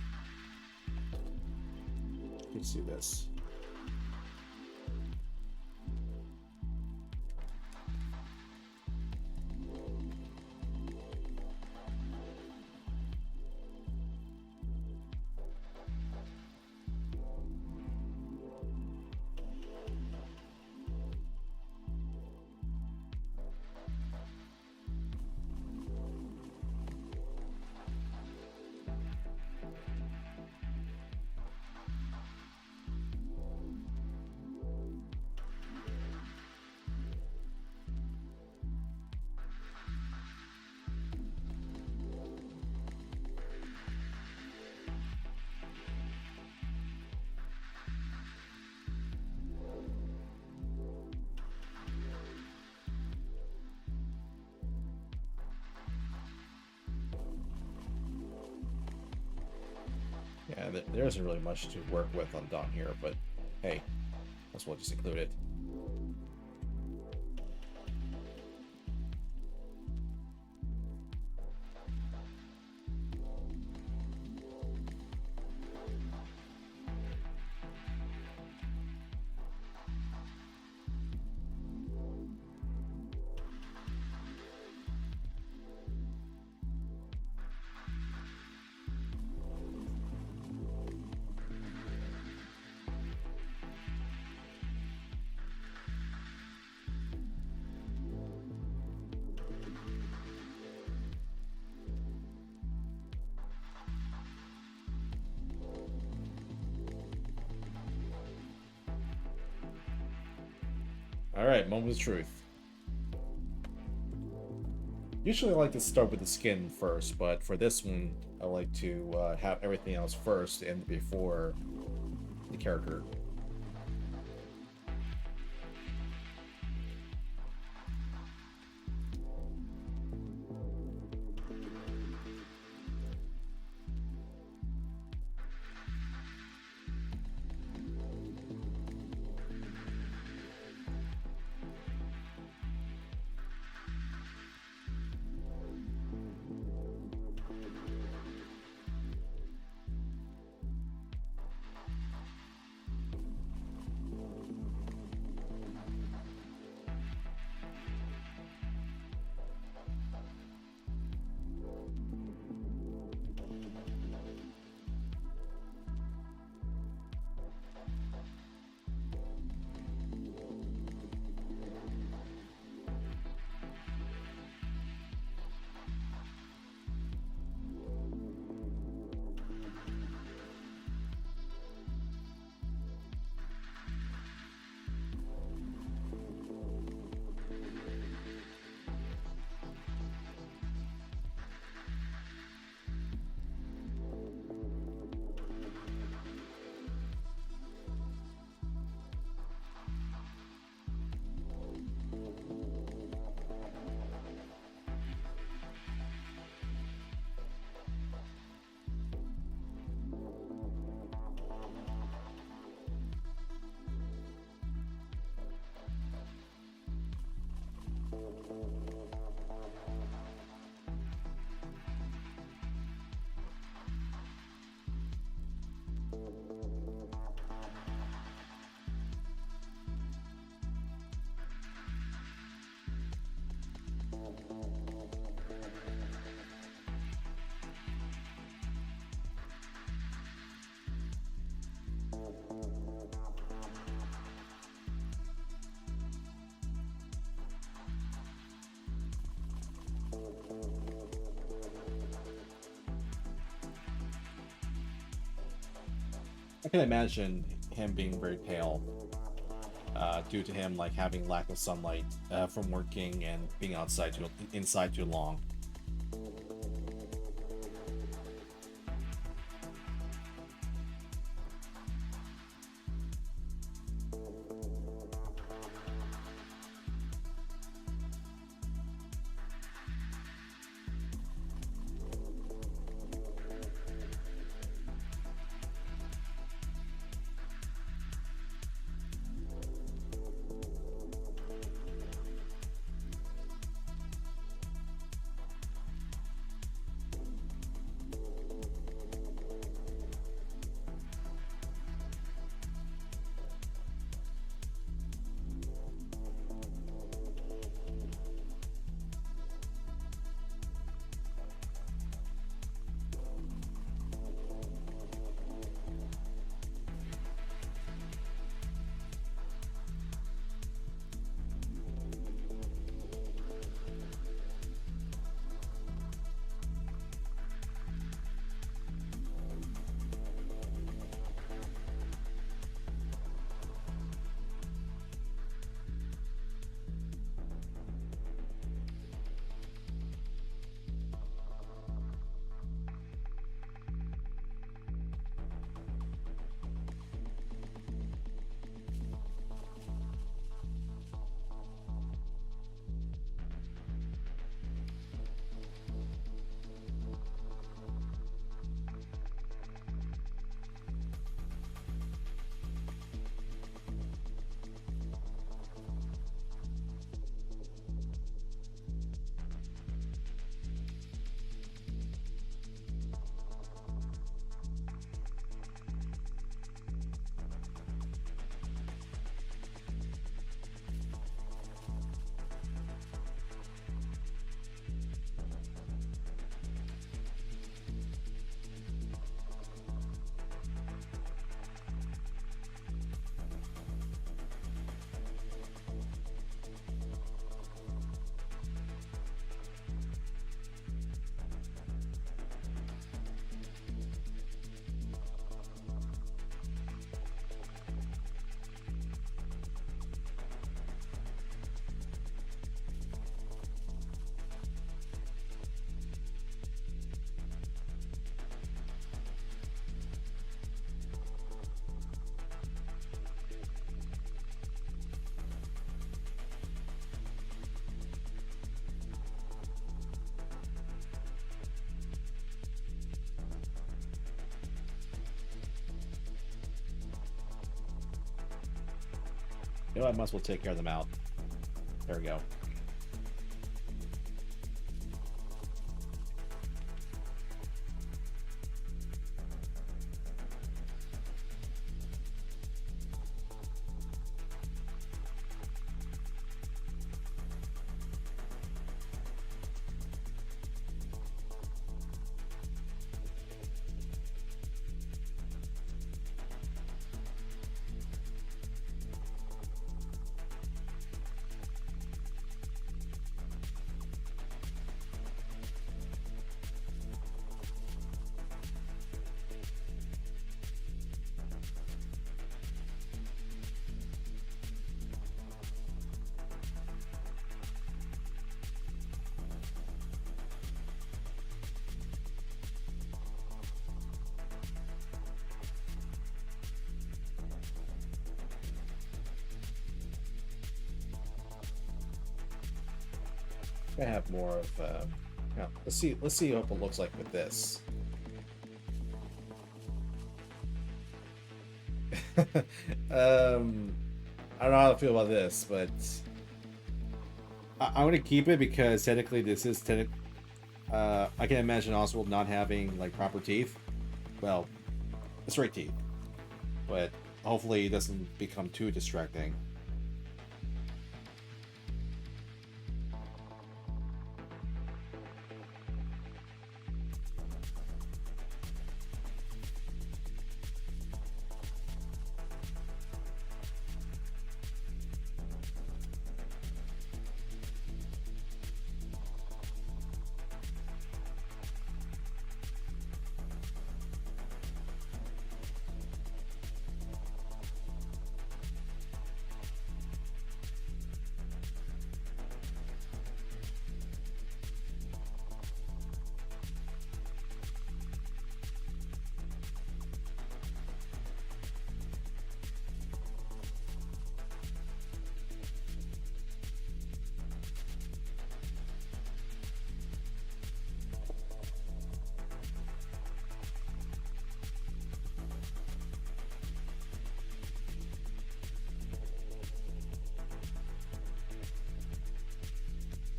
You can see this. there isn't really much to work with on down here, but hey, that's what just include it. Alright, moment of truth. Usually I like to start with the skin first, but for this one, I like to have everything else first and before the character. I can imagine him being very pale, due to him like having lack of sunlight from working and being inside too long. You know, I might as well take care of them out. There we go. I have more of. Yeah, let's see. Let's see what it looks like with this. I don't know how to feel about this, but I'm gonna keep it because technically this is I can imagine Oswald not having like proper teeth. Well, straight teeth, but hopefully it doesn't become too distracting.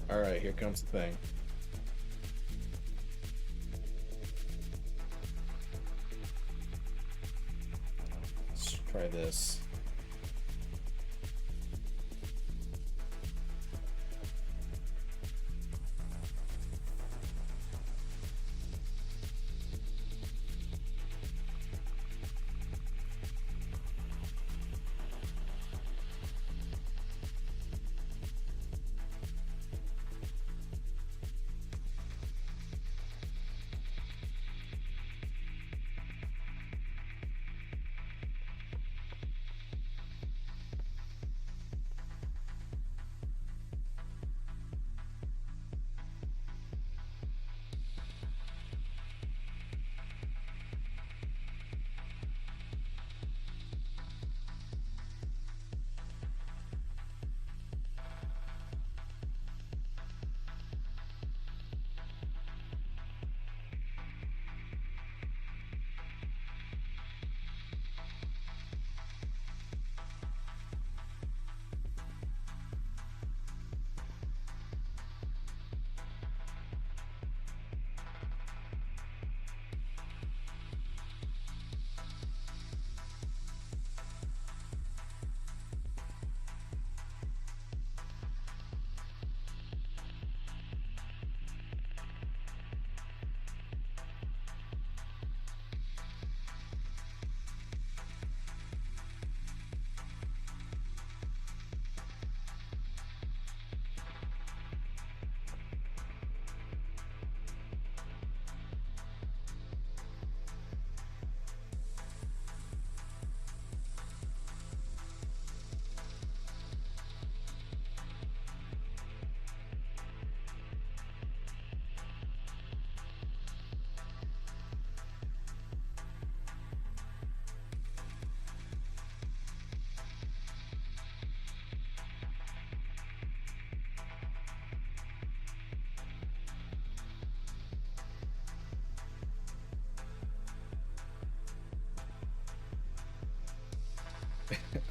All right, here comes the thing. Let's try this.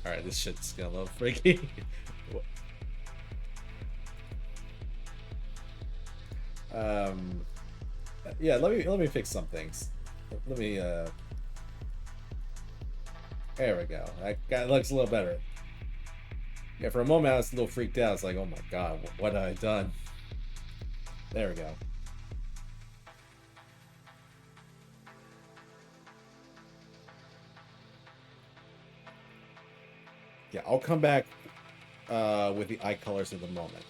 Alright, this shit's gonna look freaky. um, yeah, let me fix some things. Let me there we go. That looks a little better. Yeah, for a moment I was a little freaked out. It's like, oh my god, what have I done? There we go. Yeah, I'll come back with the eye colors in the moment.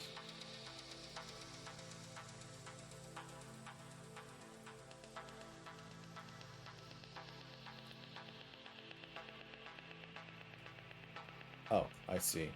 Oh, I see.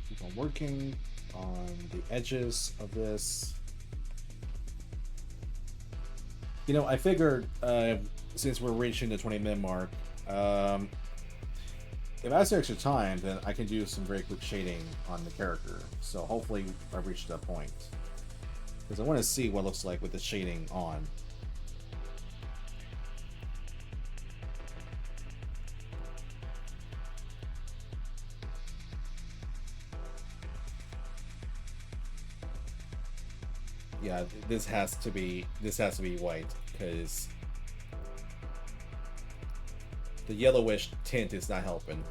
Keep on working on the edges of this. You know, I figured since we're reaching the 20-minute mark, if I have some extra time, then I can do some very quick shading on the character. So hopefully I've reached that point. Because I want to see what it looks like with the shading on. Yeah, this has to be white, because the yellowish tint is not helping.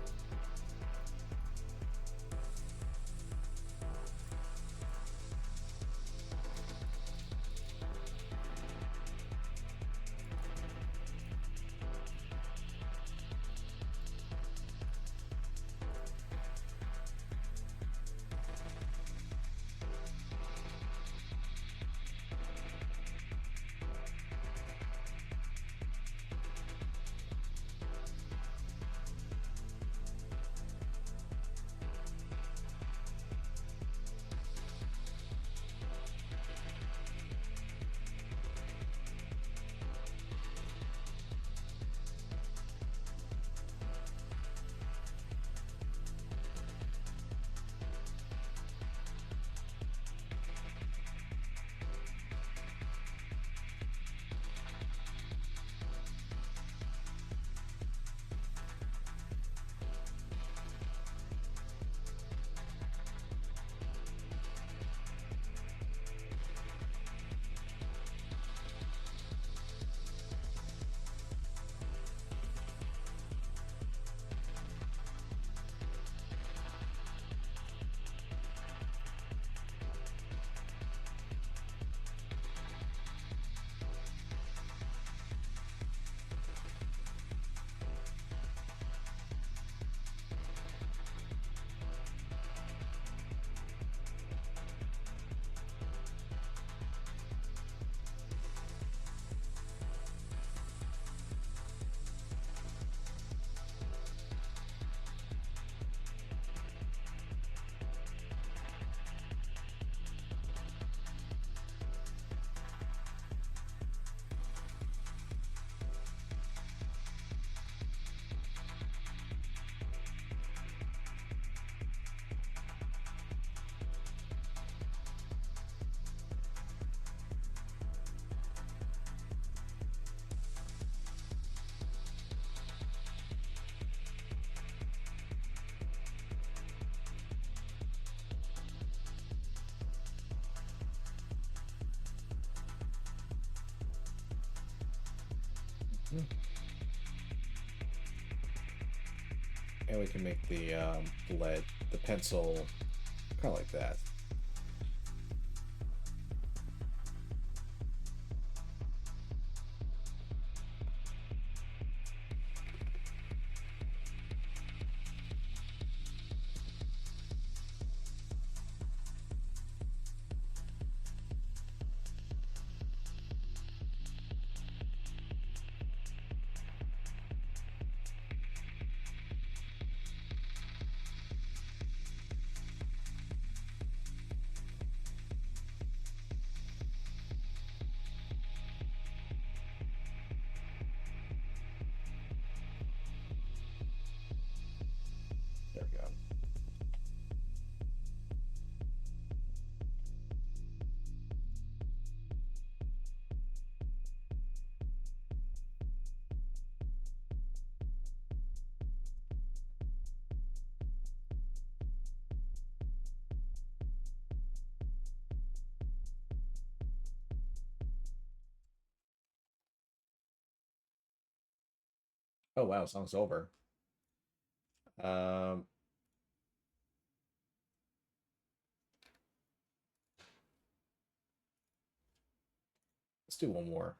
And we can make the lead, the pencil, kind of like that. There we go. Oh wow, song's over. Um, let's do one more.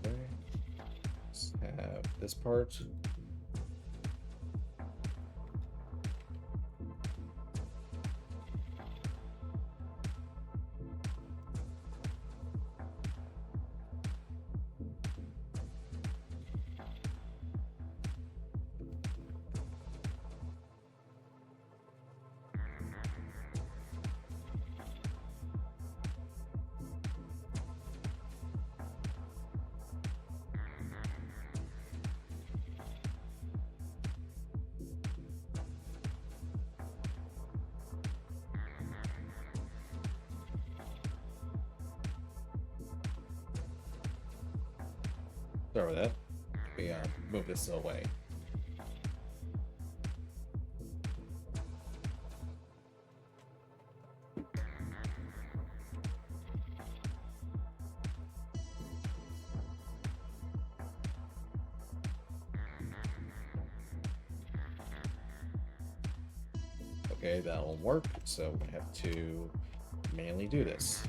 Okay. Let's have this part. Sorry about that. We move this away. Okay, that won't work, so we have to manually do this.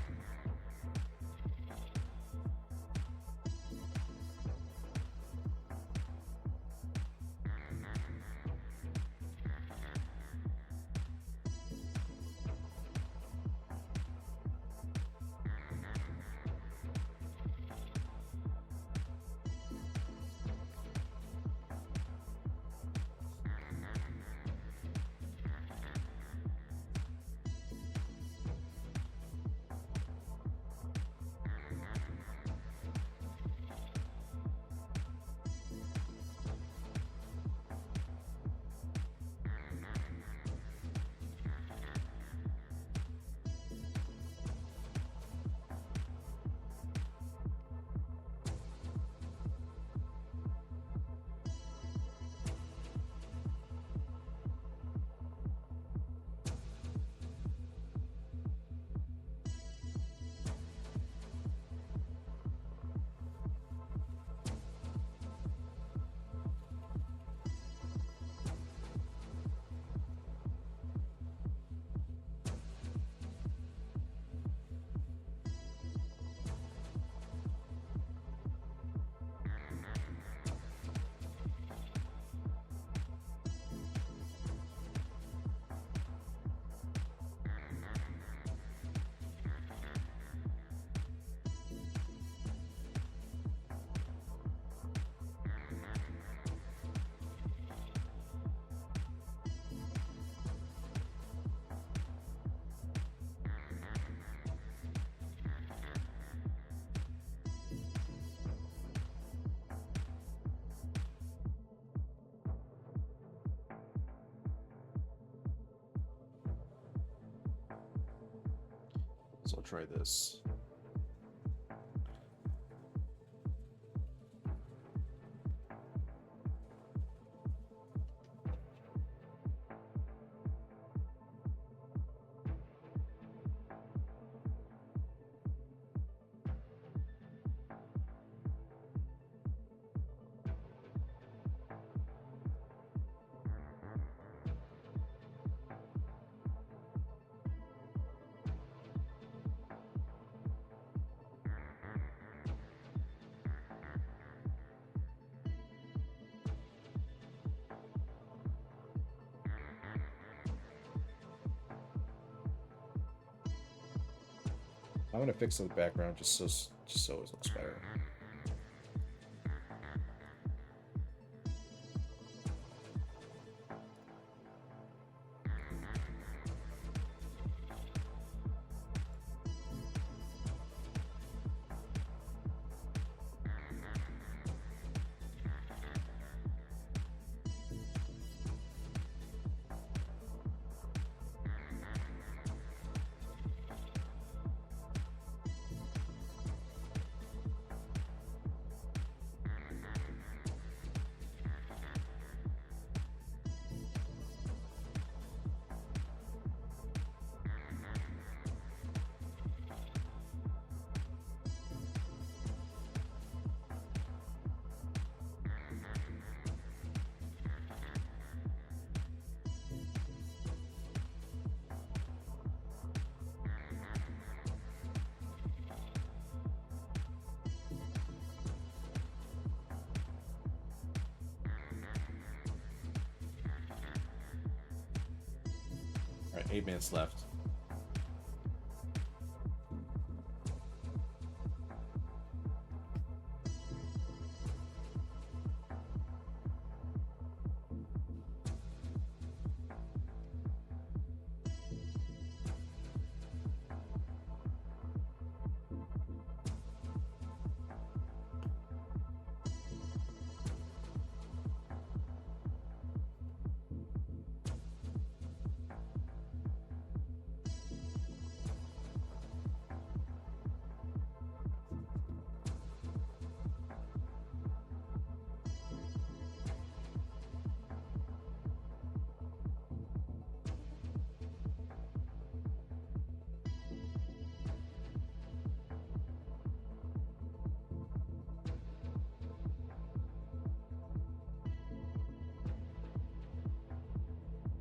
So I'll try this. I'm gonna fix the background just so it looks better. All right, 8 minutes left.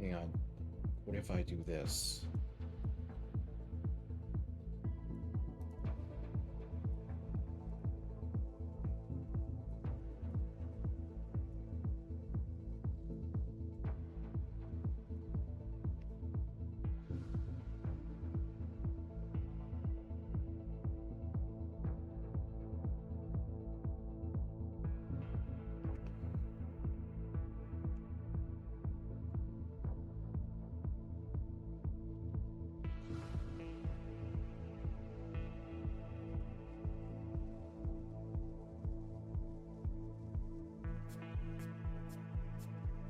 Hang on. What if I do this?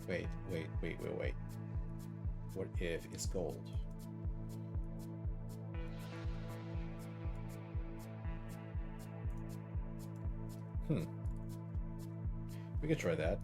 Wait. What if it's gold? We could try that.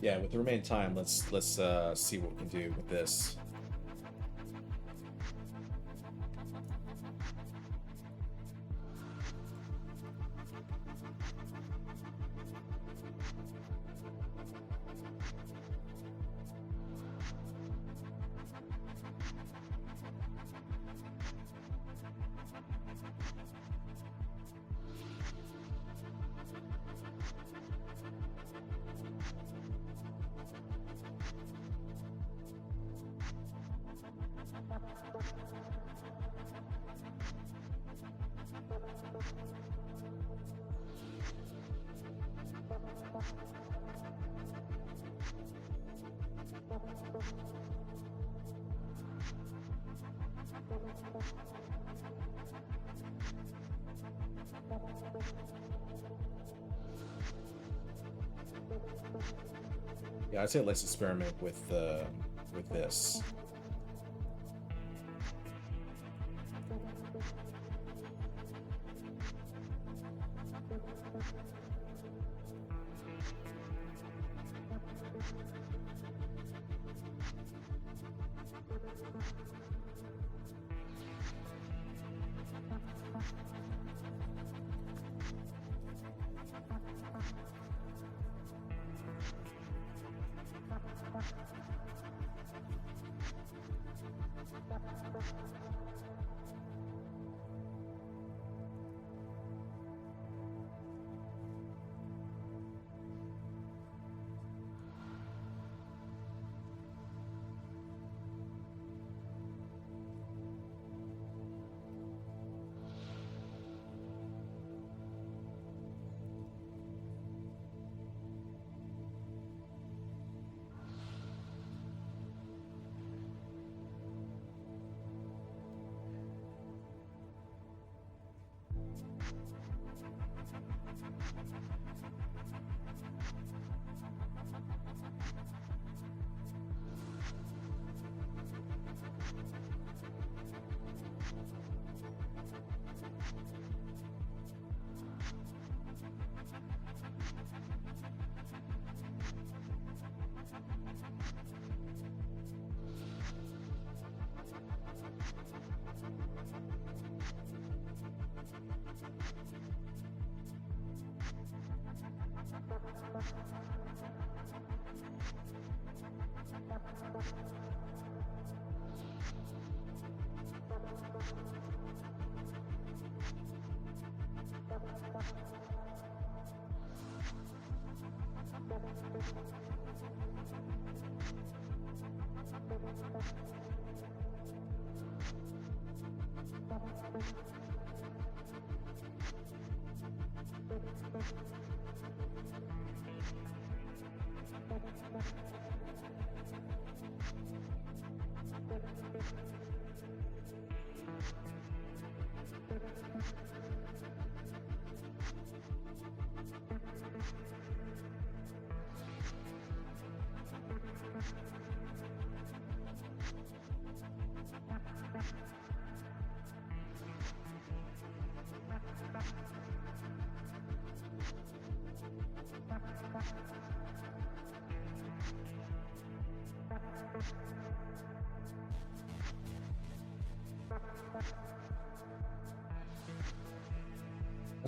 Yeah, with the remaining time, let's see what we can do with this. Yeah, I'd say let's experiment with this.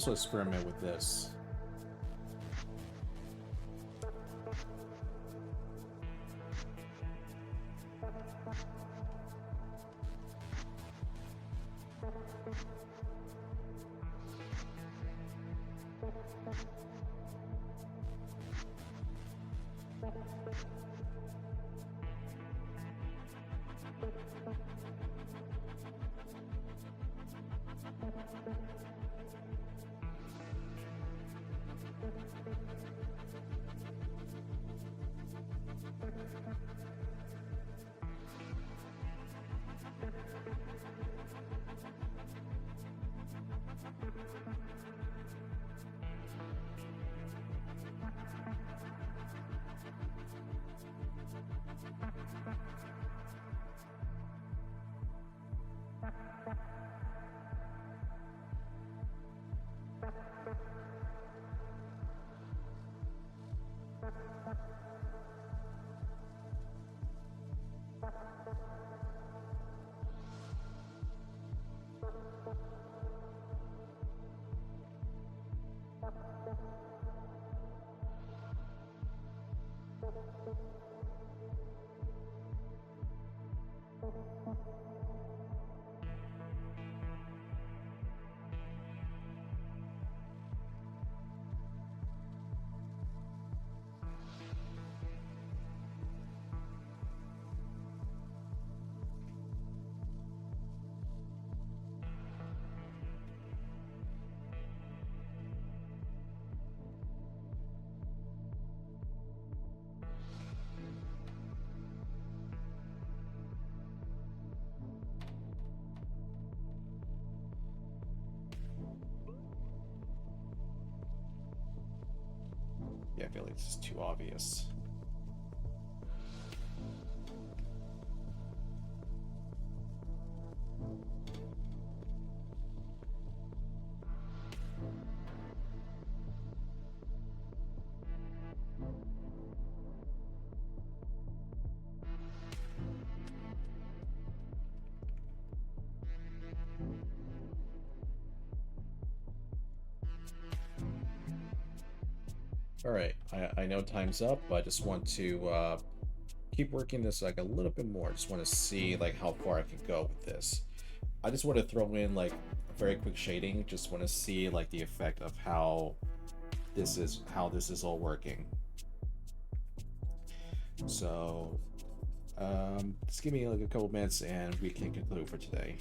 Let's experiment with this. feel like this is too obvious. All right, I know time's up, but I just want to keep working this like a little bit more. Just want to see like how far I can go with this. I just want to throw in like a very quick shading. Just want to see like the effect of how this is all working. So just give me like a couple minutes and we can conclude for today.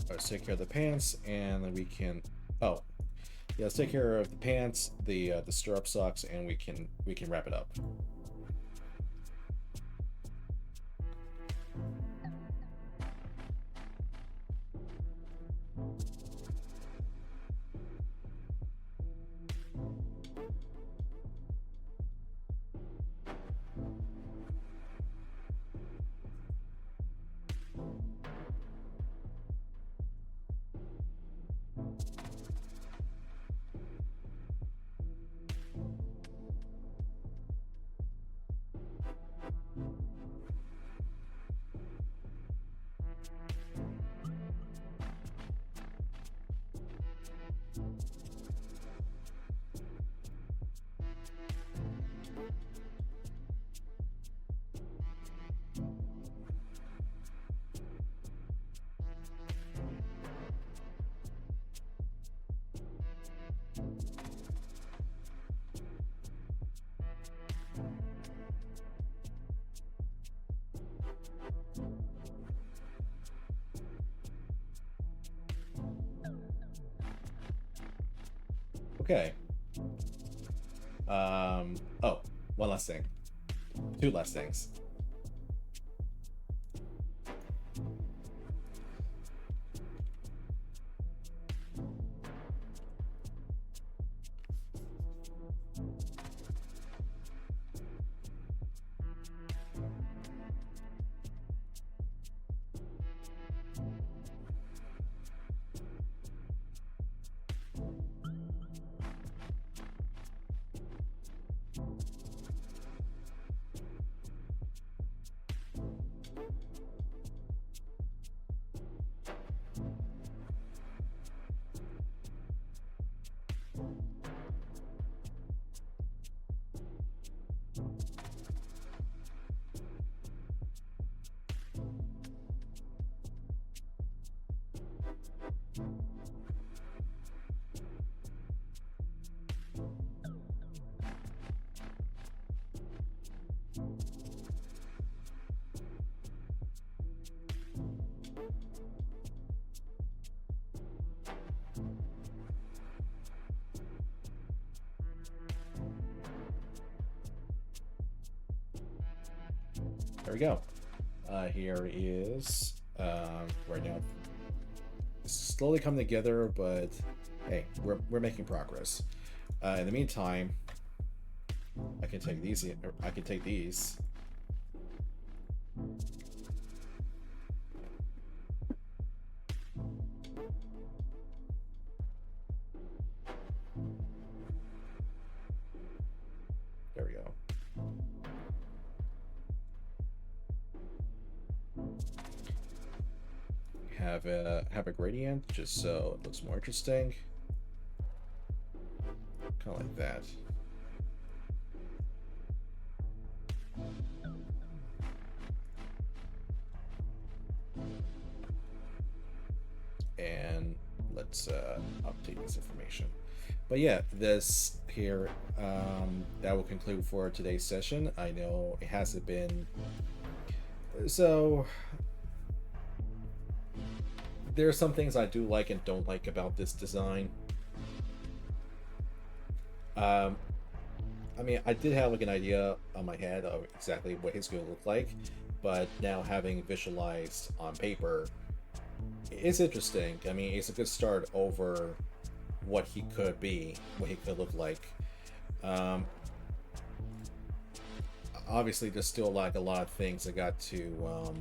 Let's take care of the pants, and then we can. Oh, yeah. Let's take care of the pants, the stirrup socks, and we can wrap it up. Okay. Oh, one last thing. Two last things. There we go. Here is right now. It's slowly coming together, but hey, we're making progress. In the meantime, I can take these. I can take these. There we go. Have a gradient just so it looks more interesting. Kind of like that. And let's update this information. But yeah, this here that will conclude for today's session. I know it hasn't been so. There are some things I do like and don't like about this design. I mean, I did have like an idea on my head of exactly what he's going to look like, but now having visualized on paper, it's interesting. I mean, it's a good start over what he could be, what he could look like. Obviously, there's still like a lot of things I got to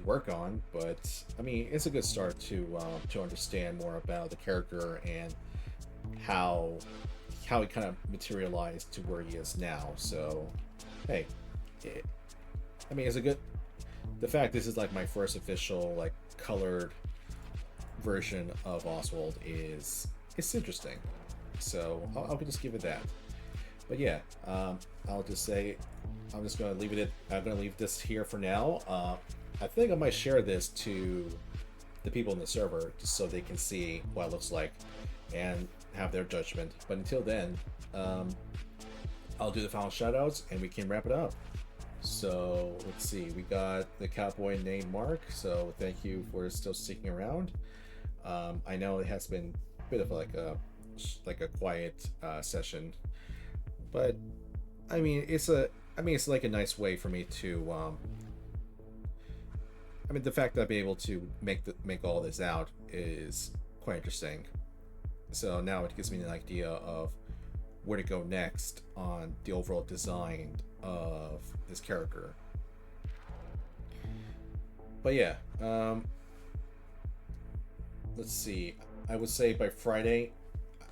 work on, but I mean, it's a good start to understand more about the character and how he kind of materialized to where he is now. So, hey, I mean, it's a good. The fact this is like my first official like colored version of Oswald is it's interesting. So I'll just give it that. But yeah, I'll just say I'm just gonna leave it. I'm gonna leave this here for now. I think I might share this to the people in the server just so they can see what it looks like and have their judgment. But until then, I'll do the final shoutouts and we can wrap it up. So let's see, we got the cowboy named Mark, so thank you for still sticking around. I know it has been a bit of like a quiet session, but I mean it's like a nice way for me to I mean, the fact that I'll be able to make all this out is quite interesting. So now it gives me an idea of where to go next on the overall design of this character. But yeah, let's see. I would say by Friday,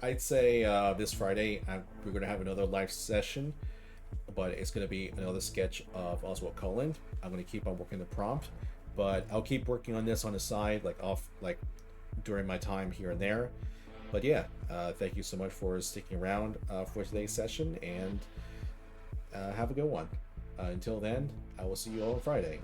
I'd say this Friday we're gonna have another live session, but it's gonna be another sketch of Oswald Cullen. I'm gonna keep on working the prompt, but I'll keep working on this on the side, like during my time here and there. But yeah, thank you so much for sticking around for today's session, and have a good one. Until then, I will see you all on Friday.